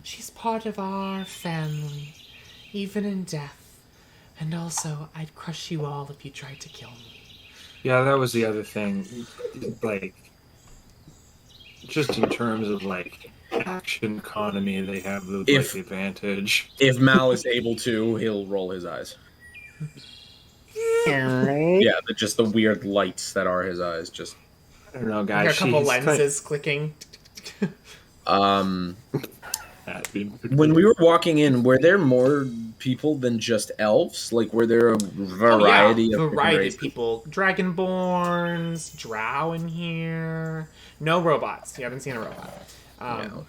B: She's part of our family, even in death. And also, I'd crush you all if you tried to kill me."
C: Yeah, that was the other thing. Like, just in terms of like action economy, they have the
E: If-
C: advantage.
E: If Mal is able to, he'll roll his eyes. Yeah, just the weird lights that are his eyes. Just
C: I don't know,
B: You
C: guys.
B: hear a couple
C: she's
B: lenses clicking.
E: um.
C: kind
E: When we were walking in, were there more people than just elves? Like, were there a variety of
B: variety
E: races?
B: of people. Dragonborns, drow in here. No robots. You haven't seen a robot.
E: Yeah, okay.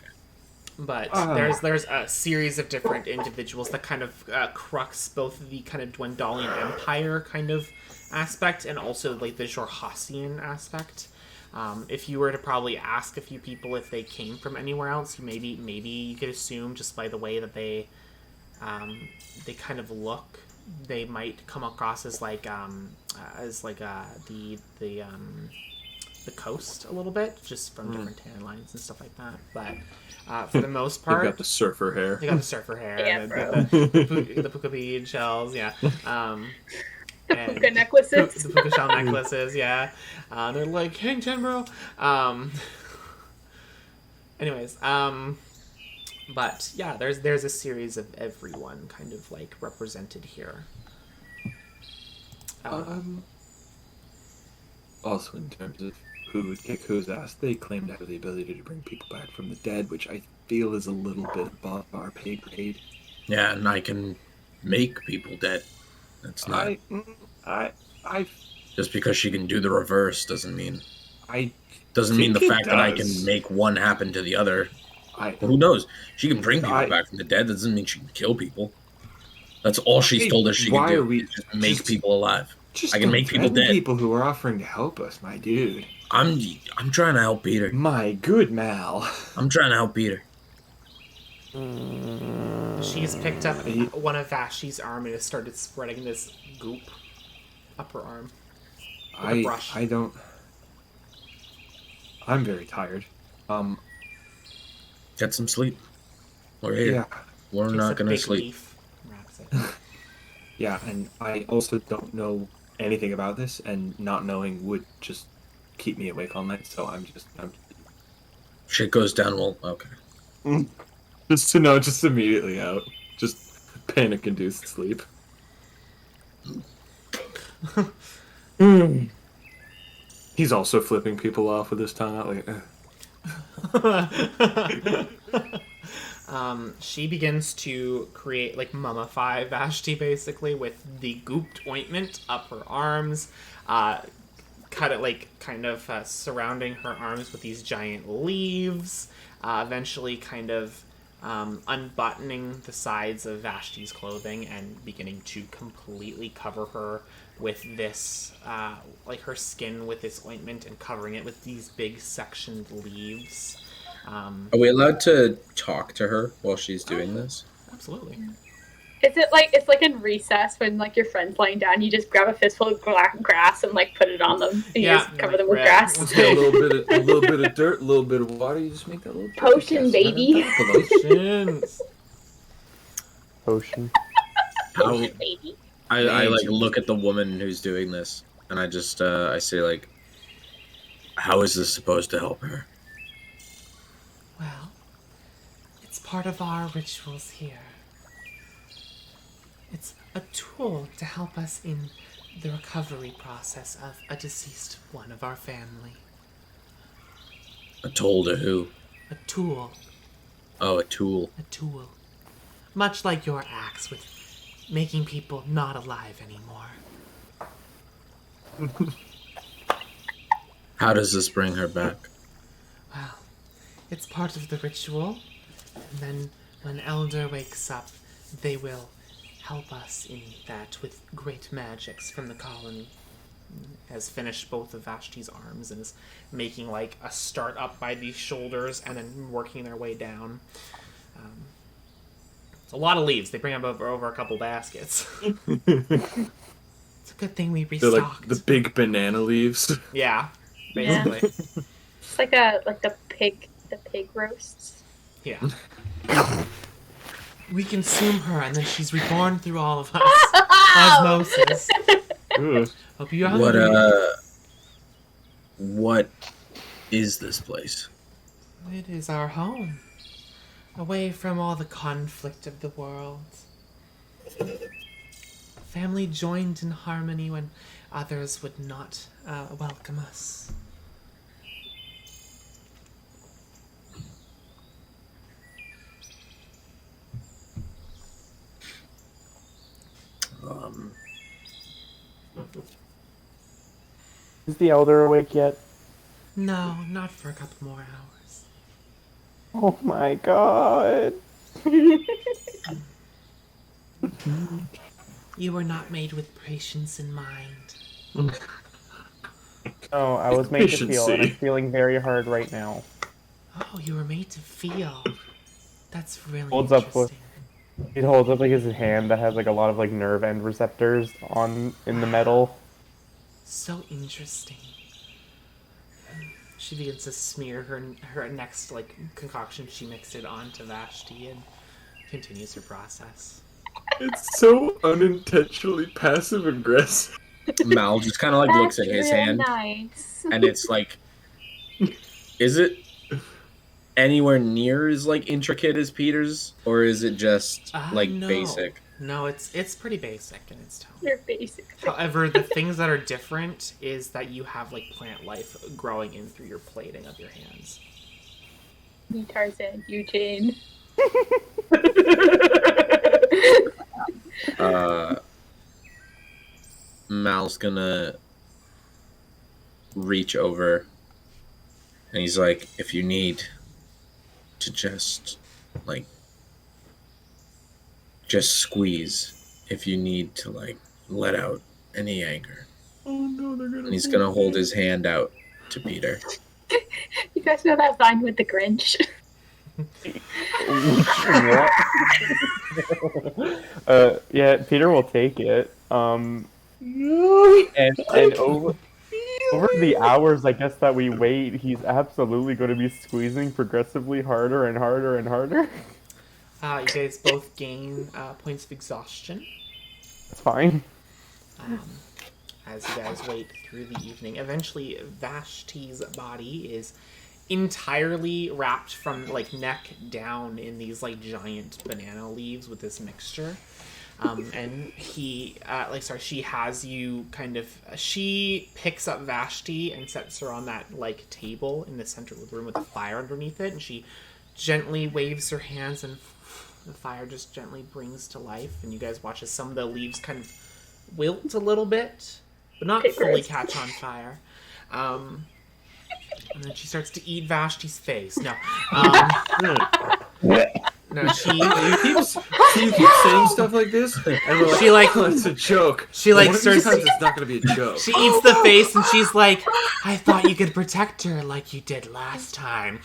B: But
C: Ah.
B: there's a series of different individuals that kind of crux both the kind of Dwendalian Empire kind of aspect and also like the Jorhassian aspect. If you were to probably ask a few people if they came from anywhere else, maybe you could assume just by the way that they kind of look, they might come across as like the coast a little bit, just from different tan lines and stuff like that. But for the most
C: They've
B: part,
C: got the surfer hair.
B: they got the surfer hair,
A: Yeah,
B: and
A: bro.
B: the puka bead shells, yeah. And
A: Puka necklaces.
B: the puka shell necklaces, yeah. They're like, "Hang ten, bro." Anyways, but yeah, there's a series of everyone kind of like represented here.
C: Also, in terms of who would kick whose ass, they claim to have the ability to bring people back from the dead, which I feel is a little bit above our pay grade.
E: Yeah, and I can make people dead. That's not
C: I
E: just because she can do the reverse doesn't mean
C: I
E: the
C: think it
E: fact that I
C: does.
E: can make one happen to the other.
C: I
E: Who knows? She can bring people
C: I-
E: back from the dead. That doesn't mean she can kill people. That's all she's
C: Hey,
E: told us she
C: why
E: can do.
C: are we-
E: is just make
C: just-
E: people alive.
C: just
E: I can
C: don't
E: make people
C: threaten
E: dead.
C: people who are offering to help us, my dude.
E: I'm trying to help Peter.
C: My good Mal.
E: I'm trying to help Peter.
B: She's picked up one of Vashti's arm and has started spreading this goop up her arm. a brush.
C: I don't. I'm very tired.
E: Get some sleep. We're here.
C: Yeah,
E: We're
B: Takes
E: not
B: a
E: gonna
B: big
E: sleep.
B: leaf, wraps it.
C: yeah, and I also don't know anything about this, and not knowing would just keep me awake all night. So I'm
E: Shit goes down. Well, okay.
C: just to know, just immediately out, just panic-induced sleep. He's also flipping people off with his tongue out like.
B: She begins to create, like, mummify Vashti, basically, with the gooped ointment up her arms, cut it, like, kind of surrounding her arms with these giant leaves, eventually kind of unbuttoning the sides of Vashti's clothing and beginning to completely cover her with this, like her skin with this ointment and covering it with these big sectioned leaves.
E: Are we allowed to talk to her while she's doing this?
B: Absolutely.
A: Is it like it's like in recess when like your friend's laying down, you just grab a fistful of grass and like put it on them, and you just cover them with grass.
C: A little bit of dirt, a little bit of water. You just make that little
A: Potion, baby.
B: Potions.
F: Potion.
A: Potion, baby.
E: I like look at the woman who's doing this, and I just I say like, how is this supposed to help her?
B: Well, it's part of our rituals here. It's a tool to help us in the recovery process of a deceased one of our family.
E: A tool to who?
B: A tool.
E: Oh, a tool.
B: A tool. Much like your axe with making people not alive anymore.
E: How does this bring her back?
B: Well, it's part of the ritual. And then when Elder wakes up, they will help us in that with great magics from the colony. Has finished both of Vashti's arms and is making like a start up by these shoulders and then working their way down. It's a lot of leaves. They bring up over a couple baskets. It's a good thing we
C: They're
B: restocked.
C: like the big banana leaves.
B: Yeah, basically.
A: It's like the pig roasts.
B: Yeah. We consume her, and then she's reborn through all of us. Osmosis. Hope you're hungry.
E: What is this place?
B: It is our home. Away from all the conflict of the world. Family joined in harmony when others would not welcome us.
F: Is the elder awake yet?
B: No, not for a couple more hours.
F: Oh my god.
B: You were not made with patience in mind.
F: No, I was made to feel, and I'm
C: Efficiency.
F: feeling very hard right now.
B: Oh, you were made to feel. That's really
F: Holds up
B: interesting.
F: It holds up like his hand that has like a lot of like nerve end receptors in the metal.
B: So interesting. She begins to smear her next like concoction. She mixed it onto Vashti and continues her process.
C: It's so unintentionally passive aggressive.
E: Mal just kind of like looks at his hand,
A: Nice.
E: and it's like, is it anywhere near as like intricate as Peter's, or is it just like
B: No.
E: basic?
B: No, it's pretty basic in its tone.
A: They're basic.
B: However, the things that are different is that you have like plant life growing in through your plating of your hands.
A: You Tarzan, you Jane.
E: Mal's gonna reach over, and he's like, if you need to just squeeze, if you need to like let out any anger.
C: Oh no, they're gonna.
E: And he's gonna hold his hand out to Peter.
A: You guys know that vine with the Grinch?
F: Yeah, Peter will take it. And over the hours, I guess, that we wait, he's absolutely going to be squeezing progressively harder and harder and harder.
B: You guys both gain points of exhaustion.
F: That's fine.
B: As you guys wait through the evening. Eventually, Vashti's body is entirely wrapped from like neck down in these like giant banana leaves with this mixture. And she has you she picks up Vashti and sets her on that like table in the center of the room with a fire underneath it, and she gently waves her hands and the fire just gently brings to life, and you guys watch as some of the leaves kind of wilt a little bit, but not fully catch on fire. And then she starts to eat Vashti's face. No. No, she
C: You keep saying stuff like this, and we're like,
B: She, like-
C: oh, it's a joke.
B: she, like,
C: One of these
B: starts-
C: times it's not going to be a joke.
B: she eats the face and she's like, I thought you could protect her like you did last time.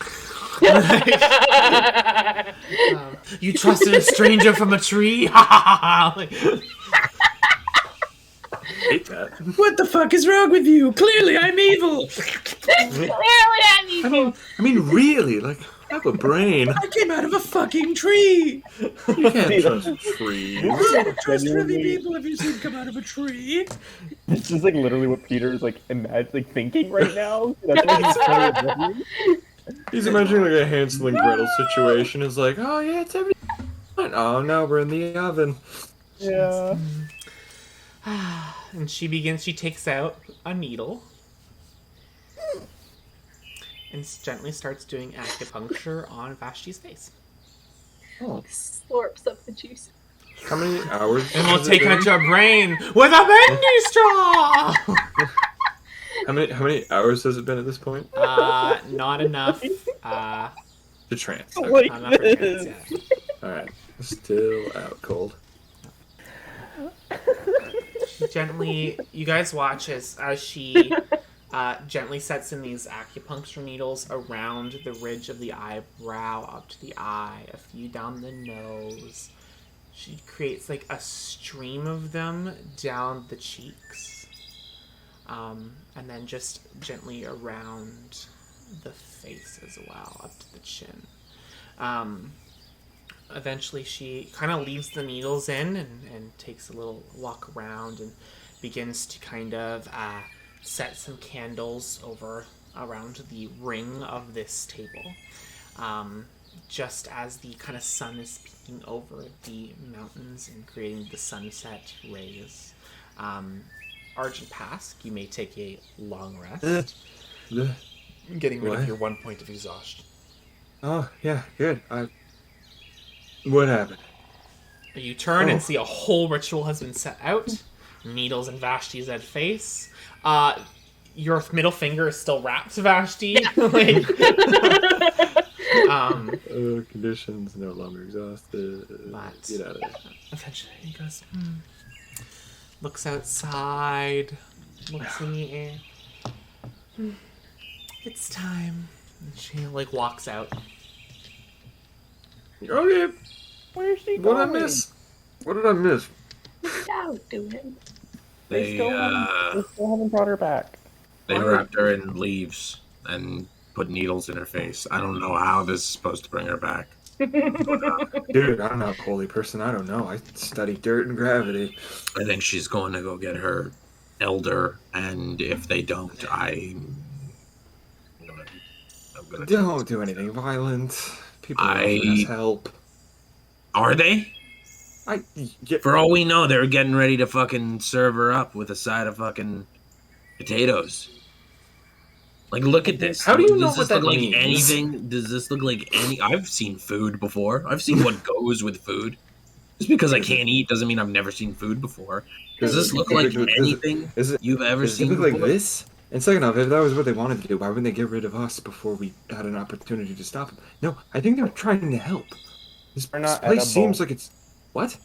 B: You trusted a stranger from a tree? Like,
C: I hate that.
E: What the fuck is wrong with you? Clearly, I'm evil.
A: Clearly, I need you.
C: I mean, really, like, I have a brain.
E: I came out of a fucking tree.
C: You can't trust trees.
E: Trustworthy people have you seen come out of a tree?
F: This is like literally what Peter's like thinking right now. That's what he's trying to do.
C: He's imagining like a Hansel and Gretel situation. It's like, oh yeah, it's everything. Oh no, we're in the oven.
F: Yeah.
B: and she takes out a needle and gently starts doing acupuncture on Vashti's face.
C: Oh,
A: Slurps up the juice.
C: how many hours?
B: And we'll
C: has it
B: take
C: been?
B: out your brain with a bendy straw!
C: How many hours has it been at this point?
B: Not enough.
C: To trance.
F: Like
B: Not enough for
F: this.
B: kids yet.
C: All right, still out cold.
B: You guys watch as she gently sets in these acupuncture needles around the ridge of the eyebrow, up to the eye, a few down the nose. She creates like a stream of them down the cheeks. And then just gently around the face as well, up to the chin. Eventually she kind of leaves the needles in and takes a little walk around and begins to kind of set some candles around the ring of this table. Just as the kind of sun is peeking over the mountains and creating the sunset rays. Argent Pask, you may take a long rest. Getting rid of
C: What?
B: your 1 point of exhaustion.
C: Oh yeah, good. What happened?
B: You turn
C: Oh.
B: and see a whole ritual has been set out. Needles in Vashti's dead face. Your middle finger is still wrapped, Vashti. Like,
C: Conditions no longer exhausted.
B: But-
C: Get out of there.
B: eventually he goes, looks outside, looks in the air. It's time. And she like walks out.
C: Okay,
F: Where's she
C: what
F: going?
C: did I miss? What did I miss?
A: Don't do it.
F: They still haven't brought her back.
E: They wrapped her in leaves and put needles in her face. I don't know how this is supposed to bring her back.
C: Dude, I'm not a holy person. I don't know. I study dirt and gravity.
E: I think she's going to go get her elder, and if they don't, I'm gonna.
C: Don't do anything violent. People are
E: I-
C: offering us help.
E: Are they?
C: I get
E: For all we know, they're getting ready to fucking serve her up with a side of fucking potatoes. Like, look at this.
C: How do you know
E: Does
C: what
E: this
C: that
E: look like
C: means?
E: anything? Does this look like any? I've seen food before. I've seen what goes with food. Just because I can't eat doesn't mean I've never seen food before. Does this look like anything you've ever
C: Does it
E: seen
C: look like
E: before?
C: this? And second off, if that was what they wanted to do, why wouldn't they get rid of us before we had an opportunity to stop them? No, I think they're trying to help. This
F: We're not
C: place
F: edible.
C: seems like it's what?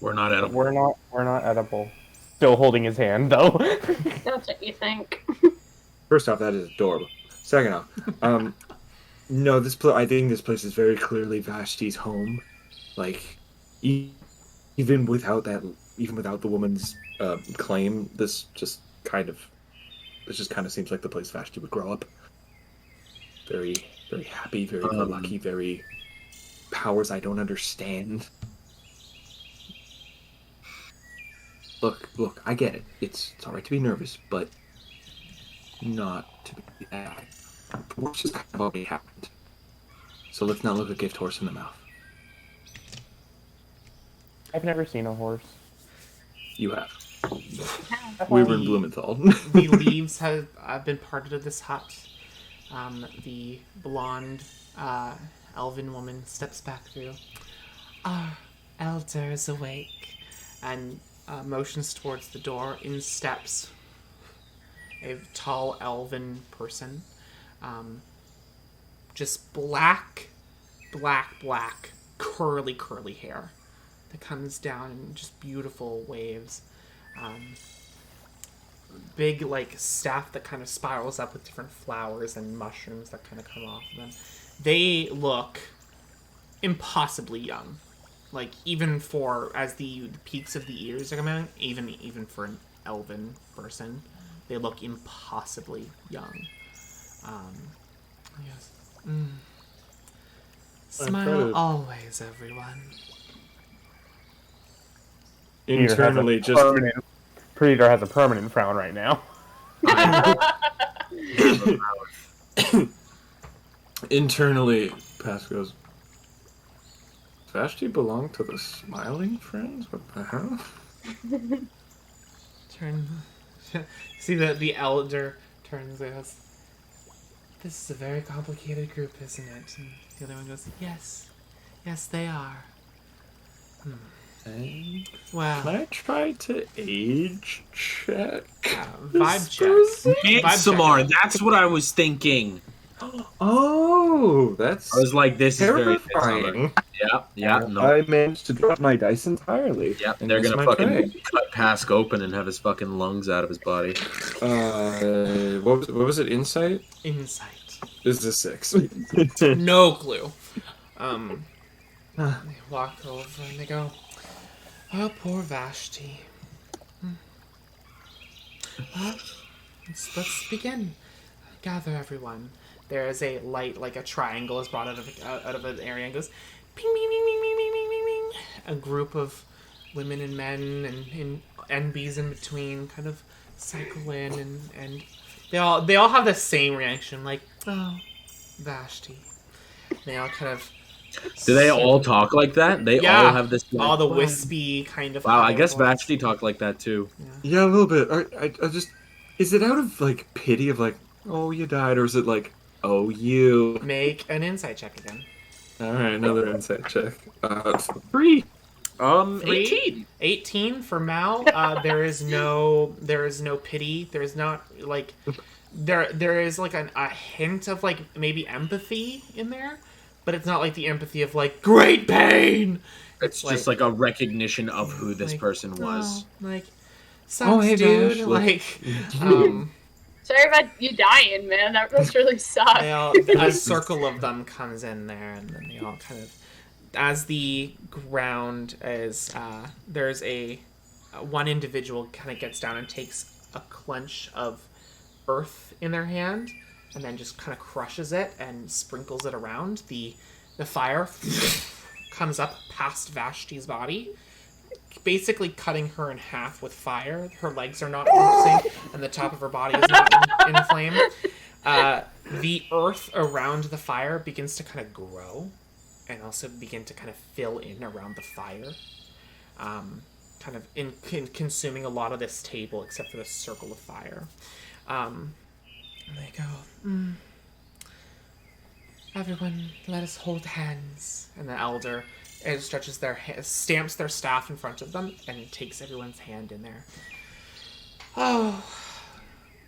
E: We're not edible.
F: We're not edible. Still holding his hand though.
A: That's what you think.
C: First off, that is adorable. Second off, no, I think this place is very clearly Vashti's home. Like, even without the woman's claim, this just kind of seems like the place Vashti would grow up. Very, very happy, very lucky, very powers I don't understand. Look, I get it. It's alright to be nervous, but not to be that. Which just kind of already happened. So let's not look a gift horse in the mouth.
F: I've never seen a horse.
C: You have. We were in Blumenthal.
B: The leaves have been parted of this hut. The blonde elven woman steps back through. Our elder is awake, and motions towards the door. In steps a tall elven person. Just black curly hair that comes down in just beautiful waves. Big, like, staff that kind of spirals up with different flowers and mushrooms that kind of come off of them. They look impossibly young. Like, even for, as the peaks of the ears are coming out, even for an elven person, they look impossibly young. Yes. Smile always, everyone.
C: Internally, just
F: Peter has a permanent frown right now.
C: internally, Pass goes. Does Vashti belong to the smiling friends? What the hell?
B: See the elder turns and goes, "This is a very complicated group, isn't it?" And the other one goes, "Yes, they are." Well,
C: Can I try to age check?
B: Vibe checks.
E: Samar, that's what I was thinking.
C: Oh, that's
E: I was like, this is very
C: terrifying.
E: Yeah, no.
C: I managed to drop my dice entirely.
E: Yeah,
C: and
E: they're
C: miss
E: gonna
C: my
E: fucking
C: tray.
E: cut Pask open and have his fucking lungs out of his body.
C: What was it? Insight?
B: Insight.
C: This is a 6.
B: No clue. They walk over and they go, "Oh, poor Vashti. Let's begin. Gather, everyone." There is a light, like a triangle, is brought out of an area and goes, ping, ping, ping, ping, ping, ping, ping, ping, ping. A group of women and men and NBs in between kind of cycle in, and they all have the same reaction, like, "Oh, Vashti." They all kind of.
E: Do they all talk like that? They all have this. Like,
B: all the wispy kind of.
E: Wow, I guess
B: voice.
E: Vashti talked like that too.
C: Yeah, a little bit. I just. Is it out of, like, pity of, like, oh, you died, or is it like, oh, you?
B: Make an insight check again.
C: Alright, another insight check. 3.
E: 18.
B: 18 for Mal. There is no pity. There's not, like, there is, like, a hint of, like, maybe empathy in there, but it's not like the empathy of, like, great pain.
E: It's just like a recognition of who this
B: like,
E: person was.
B: Like, sucks,
C: hey,
B: dude.
C: Vash.
B: Like,
A: Sorry about you dying, man. That must really suck.
B: a circle of them comes in there, and then they all kind of, as the ground is, there's one individual kind of gets down and takes a clench of earth in their hand, and then just kind of crushes it and sprinkles it around. The fire comes up past Vashti's body, basically cutting her in half with fire. Her legs are not moving, and the top of her body is not in flame. The earth around the fire begins to kind of grow, and also begin to kind of fill in around the fire, kind of in consuming a lot of this table, except for the circle of fire. And they go, "Everyone, let us hold hands." And the elder stretches stamps their staff in front of them, and takes everyone's hand in there. "Oh,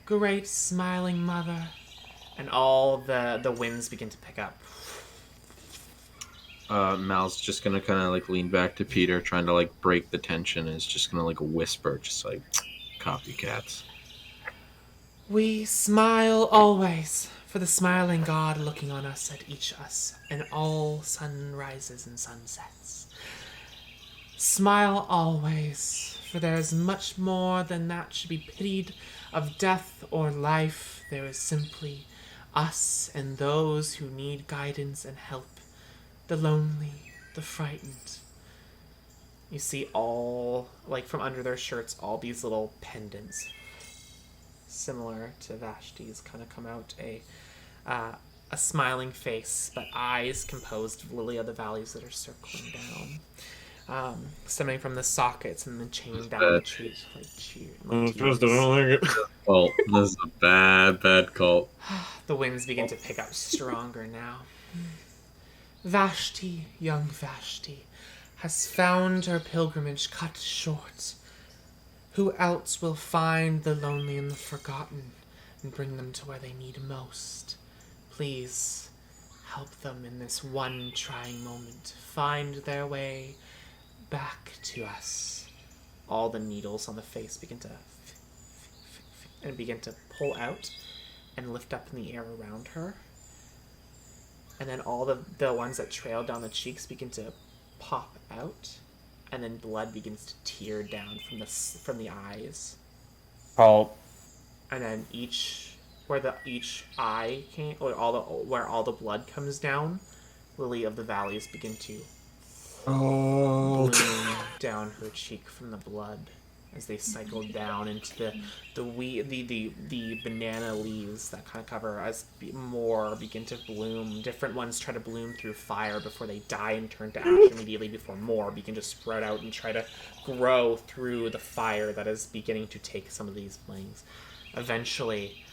B: great smiling mother." And all the winds begin to pick up.
E: Mal's just gonna kind of like lean back to Peter, trying to like break the tension, and is just gonna like whisper, just like, "Copycats."
B: "We smile always, for the smiling God looking on us at each us, and all sunrises and sunsets. Smile always, for there is much more than that should be pitied of death or life. There is simply us and those who need guidance and help, the lonely, the frightened." You see all, like, from under their shirts, all these little pendants, similar to Vashti's, kind of come out. A smiling face, but eyes composed of lily of the valleys that are circling down, stemming from the sockets and then chained down the trees, like
E: Cult. This is a bad cult.
B: The winds begin to pick up stronger now. "Vashti, young Vashti, has found her pilgrimage cut short. Who else will find the lonely and the forgotten and bring them to where they need most? Please, help them in this one trying moment find their way back to us. All the needles on the face begin to pull out and lift up in the air around her. And then all the ones that trail down the cheeks begin to pop out, and then blood begins to tear down from the eyes.
F: Oh,
B: And then each eye came, or where all the blood comes down, Lily of the Valleys begin to bloom down her cheek from the blood as they cycle down into the banana leaves that kind of cover as more begin to bloom. Different ones try to bloom through fire before they die and turn to ash immediately, before more begin to spread out and try to grow through the fire that is beginning to take some of these flames. Eventually,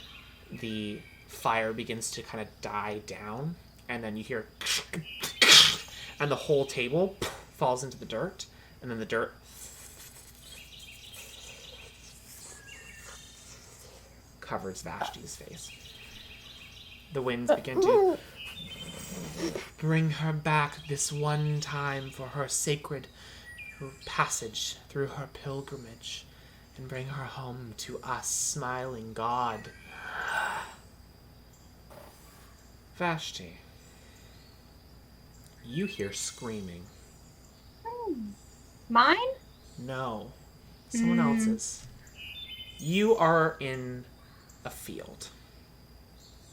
B: the fire begins to kind of die down, and then you hear and the whole table falls into the dirt, and then the dirt covers Vashti's face. The winds begin to bring her back this one time for her sacred passage through her pilgrimage, and bring her home to us, smiling God. Vashti, you hear screaming.
A: Mine?
B: No, someone else's. You are in a field.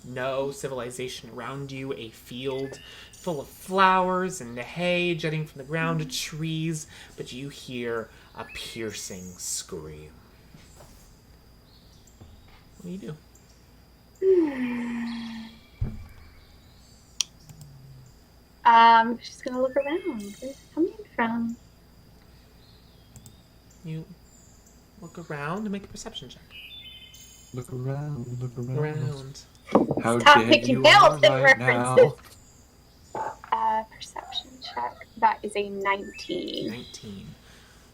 B: No civilization around you, a field full of flowers and hay jutting from the ground, trees, but you hear a piercing scream. What do you do?
A: She's gonna look around. Where's it coming from?
B: You look around and make a perception check.
C: Look around, look around.
B: Around.
C: How
A: Stop
C: dead
A: making
C: you are
A: Hamilton
C: right now.
A: references. Perception check. That is a 19.
B: 19.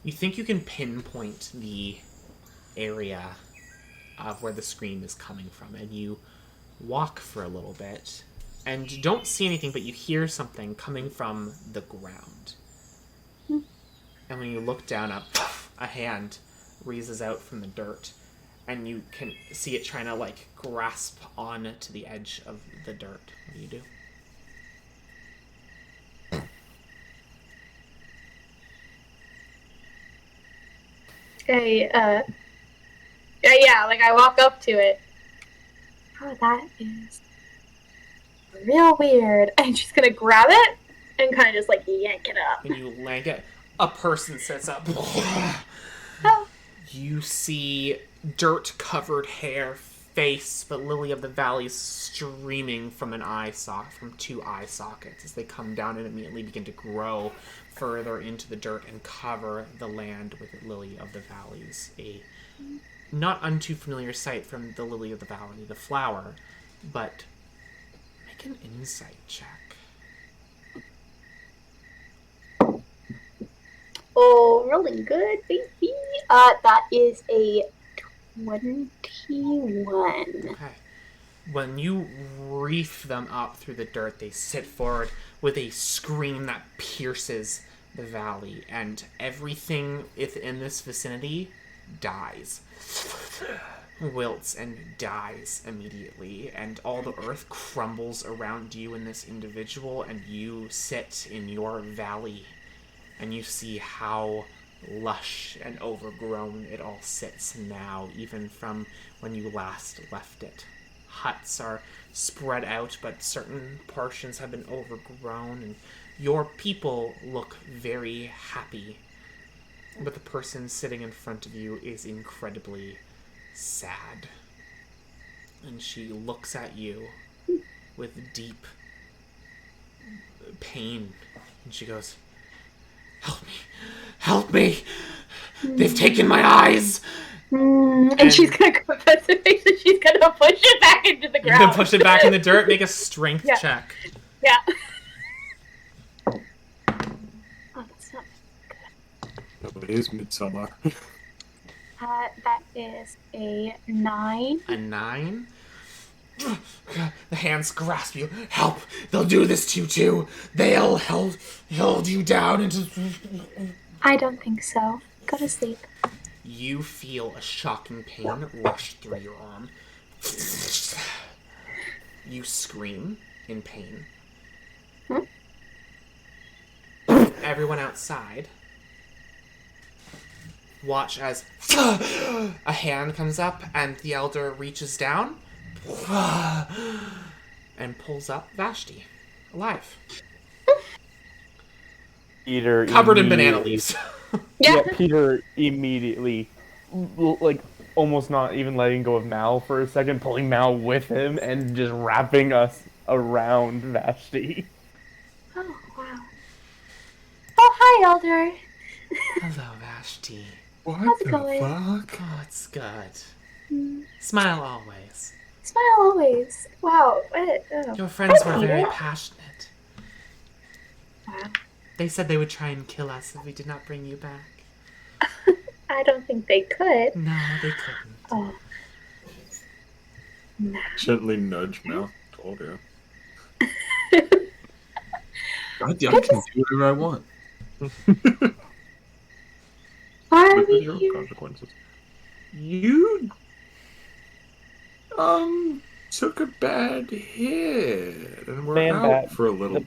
B: You think you can pinpoint the area of where the scream is coming from, and you walk for a little bit, and you don't see anything, but you hear something coming from the ground. And when you look down, a hand raises out from the dirt, and you can see it trying to, like, grasp on to the edge of the dirt. What do you do?
A: Yeah, like I walk up to it. Oh, that is real weird. And she's gonna grab it and kind of just like yank it up.
B: And you yank it. A person sits up.
A: Oh.
B: You see dirt-covered hair, face, but Lily of the Valleys streaming from from two eye sockets as they come down and immediately begin to grow further into the dirt and cover the land with Lily of the Valleys. A not untoo familiar sight from the Lily of the Valley, the flower, but make an insight check.
A: Oh, rolling good, baby. That is a 21.
B: Okay. When you reef them up through the dirt, they sit forward with a scream that pierces the valley, and everything in this vicinity dies. Wilts and dies immediately, and all the earth crumbles around you and this individual, and you sit in your valley, and you see how lush and overgrown it all sits now, even from when you last left it. Huts are spread out, but certain portions have been overgrown, and your people look very happy. But the person sitting in front of you is incredibly sad. And she looks at you with deep pain, and she goes, "Help me! Help me! They've taken my eyes!"
A: And she's gonna confess it, and she's gonna push it back into the
B: You're
A: ground.
B: gonna push it back in the dirt. Make a strength
A: Yeah.
B: check.
A: Yeah. Oh, that's not
C: No, it is midsummer.
A: that is a 9.
B: A 9. The hands grasp you. Help! They'll do this to you too. They'll hold you down into.
A: I don't think so. Go to sleep.
B: You feel a shocking pain rush through your arm. You scream in pain. Everyone outside, watch as a hand comes up and the elder reaches down and pulls up Vashti, alive,
F: Peter
B: covered in banana
F: immediately-
B: leaves.
F: Yeah, Peter immediately, like, almost not even letting go of Mal for a second, pulling Mal with him and just wrapping us around Vashti.
A: Oh, wow. Oh, hi, Elder.
B: Hello, Vashti.
C: What
A: the going?
C: fuck?
B: Oh, it's good. Smile always.
A: Smile always. Wow. What? Oh.
B: Your friends were
A: Peter.
B: very passionate.
A: Wow.
B: They said they would try and kill us if we did not bring you back.
A: I don't think they could.
B: No, they couldn't.
A: Oh. No.
C: Gently nudge Mal. Told you.
E: I can do whatever I want.
A: Why are
C: With
A: we
C: zero
A: here?
C: consequences. You took a bad hit and we're
F: Man
C: out
F: bat.
C: for a little.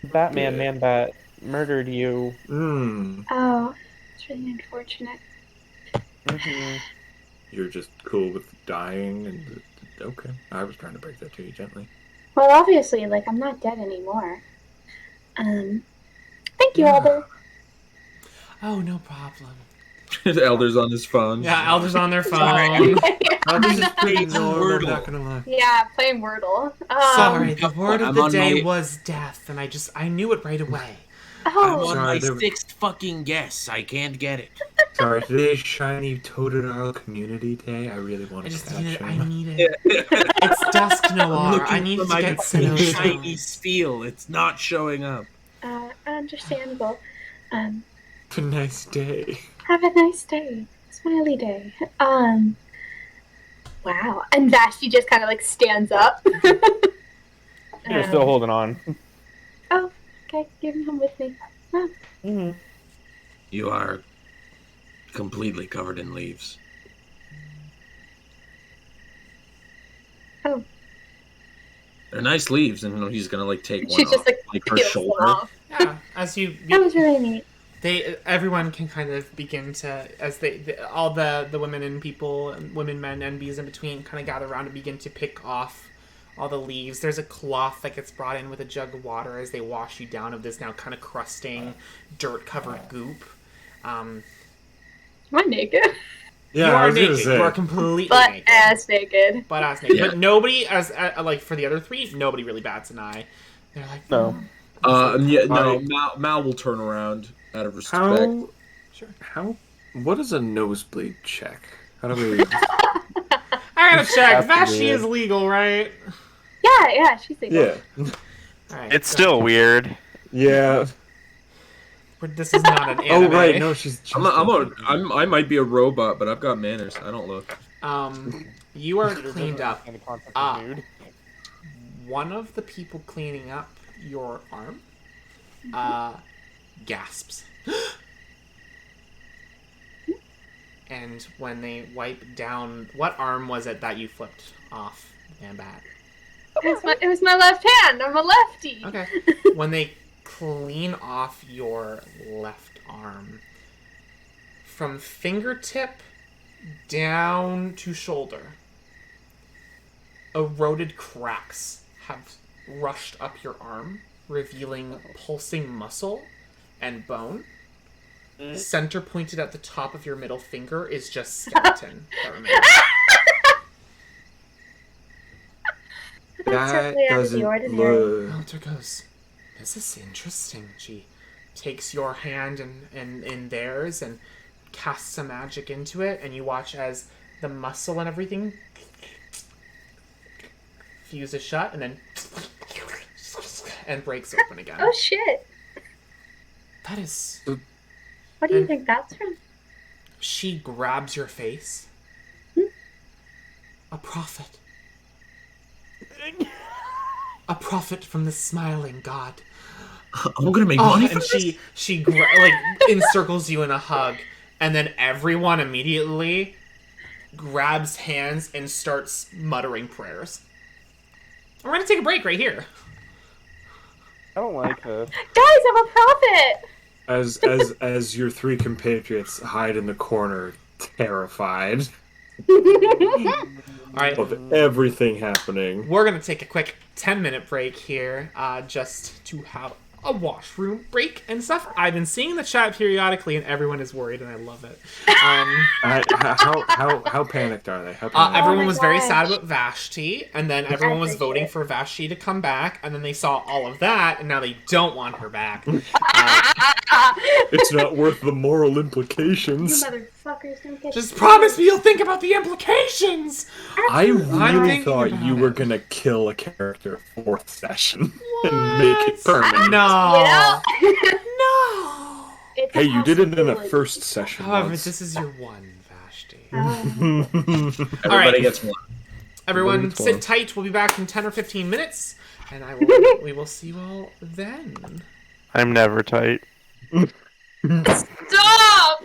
F: Batman,
C: Yeah.
F: Man-Bat murdered you.
A: Oh, it's really unfortunate.
F: Mhm.
C: You're just cool with dying and okay. I was trying to break that to you gently.
A: Well, obviously, like, I'm not dead anymore. Thank you, Elder.
B: Oh, no problem.
E: The elder's on his phone.
B: Yeah, Elder's on their phone.
C: This is pretty
E: It's
C: normal, I'm
E: Wordle.
C: not gonna lie.
A: Yeah, playing Wordle.
B: Sorry, the word of
E: I'm
B: the
E: on
B: day
E: my-
B: was death, and I knew it right away.
D: I'm
A: Oh,
D: on
C: Sorry,
D: my
C: there-
D: sixth fucking guess. I can't get it.
C: Sorry, today's shiny Totodile Community Day. I really
B: I
C: wanted
B: just
C: to catch
B: needed. I
C: him.
B: needed. It's dusk
D: I'm
B: noir.
D: looking
B: I need
D: for
B: to
D: my
B: get
D: shiny
B: Sinnoh.
D: spiel. It's not showing up.
A: understandable.
C: Have a nice day.
A: Have a nice day. Smiley day. Wow. And Vashti just kind of, like, stands up.
F: You're still holding on.
A: Oh, okay. Give him with me. Oh,
F: Mhm.
D: You are completely covered in leaves.
A: Oh.
E: They're nice leaves, and he's gonna like take one
A: she
E: off,
A: just, like,
E: her
A: peels them
E: shoulder.
A: off.
B: Yeah, as you.
A: That was really neat.
B: Everyone can kind of begin to, as all the women and people, women, men, and bees in between kind of gather around and begin to pick off all the leaves. There's a cloth that gets brought in with a jug of water as they wash you down of this now kind of crusting, dirt-covered goop.
A: Am I naked?
C: Yeah,
B: You
C: I
B: are
C: was gonna
B: naked.
C: say.
B: You are completely
A: Butt
B: naked.
A: ass naked.
B: Butt ass naked.
E: Yeah.
B: But nobody, as like for the other three, nobody really bats an eye. They're like,
F: No.
E: Yeah, no.
C: I-
E: Mal will turn around out of respect.
C: How?
B: Sure.
C: How? What is a nosebleed check? How do we?
B: I gotta check.
F: Have to
B: Vashti
F: do it.
B: is legal, right?
A: Yeah, she's single.
C: Yeah.
B: All right,
G: It's
B: so
G: still weird.
C: Yeah.
B: this is not an
C: Oh
B: anime.
C: right, no, she's.
E: I might be a robot, but I've got manners. I don't look.
B: You are
F: Peter
B: cleaned
F: doesn't
B: up.
F: understand the concept
B: Ah.
F: of nude.
B: One of the people cleaning up your arm gasps. And when they wipe down, what arm was it that you flipped off, Bat?
A: It was my left hand. I'm a lefty.
B: Okay. When they clean off your left arm, from fingertip down to shoulder, eroded cracks have rushed up your arm, revealing pulsing muscle and bone. Center pointed at the top of your middle finger is just skeleton that remains.
A: That's
C: That
A: certainly out of the
C: doesn't
A: ordinary.
C: look.
B: Walter goes, "This is interesting." She takes your hand in theirs and casts some magic into it, and you watch as the muscle and everything fuses shut and then and breaks open again.
A: Oh shit!
B: That is.
A: What do you
B: And-
A: think that's from?
B: She grabs your face. A prophet. A prophet from the smiling god.
D: I'm gonna make
B: Oh,
D: money
B: and
D: from this.
B: she like encircles you in a hug, and then everyone immediately grabs hands and starts muttering prayers. We're gonna take a break right here.
F: I don't like this.
A: Guys, I'm a prophet!
C: As your three compatriots hide in the corner, terrified
B: All right,
C: of everything happening.
B: we're gonna take a quick 10-minute break here, just to have a washroom break and stuff. I've been seeing the chat periodically, and everyone is worried, and I love it.
C: How panicked are they? How panicked?
B: Everyone
A: my
B: was very
A: gosh.
B: sad about Vashti, and then everyone was voting
A: appreciate
B: for Vashti to come back, and then they saw all of that, and now they don't want her back.
C: It's not worth the moral
A: You
C: implications.
A: motherfuckers don't get
B: Just promise me you'll think about the implications.
C: I
B: I'm
C: really
B: thinking
C: thought
B: about
C: you were
B: it.
C: gonna kill a character fourth session and make it permanent.
B: No.
A: You know?
B: No.
A: It's
C: Hey, you did it in a
A: possibility.
C: first session
B: However,
C: once.
B: this is your one, Vashti.
D: Everybody
B: Alright.
D: gets one.
B: Everyone,
C: Everybody
B: sit
C: gets
B: tight. We'll be back in 10 or 15 minutes, and we will see you all then.
F: I'm never tight.
A: Stop!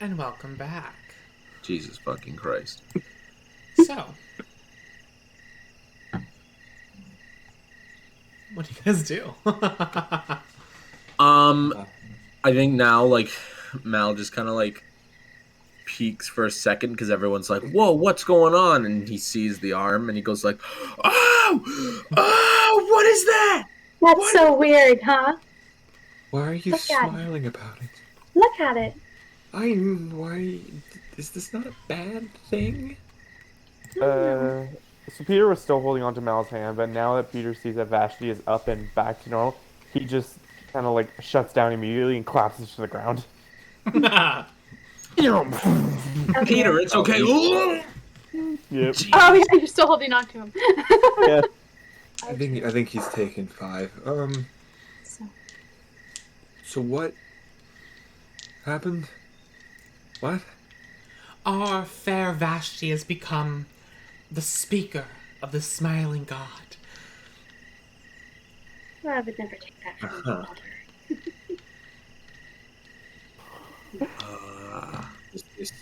B: And welcome back.
E: Jesus fucking Christ.
B: So, what do you guys do?
E: I think now, like, Mal just kind of, like, peeks for a second because everyone's like, whoa, what's going on? And he sees the arm and he goes like, oh, what is that?
A: That's
E: What?
A: so weird, huh?
C: Why are you
A: Look at it.
C: smiling about it?
A: Look at it.
C: Why is this not a bad thing?
F: So Peter was still holding onto Mal's hand, but now that Peter sees that Vashti is up and back to normal, he just kind of like shuts down immediately and collapses to the ground.
E: Peter, it's okay.
F: Yep.
A: Oh yeah, you're still holding on to him.
F: Yeah.
C: I think he's taken 5. So what happened? What?
B: Our fair Vashti has become the speaker of the smiling god.
A: I would never take that from
C: Uh-huh.
A: you.
C: Is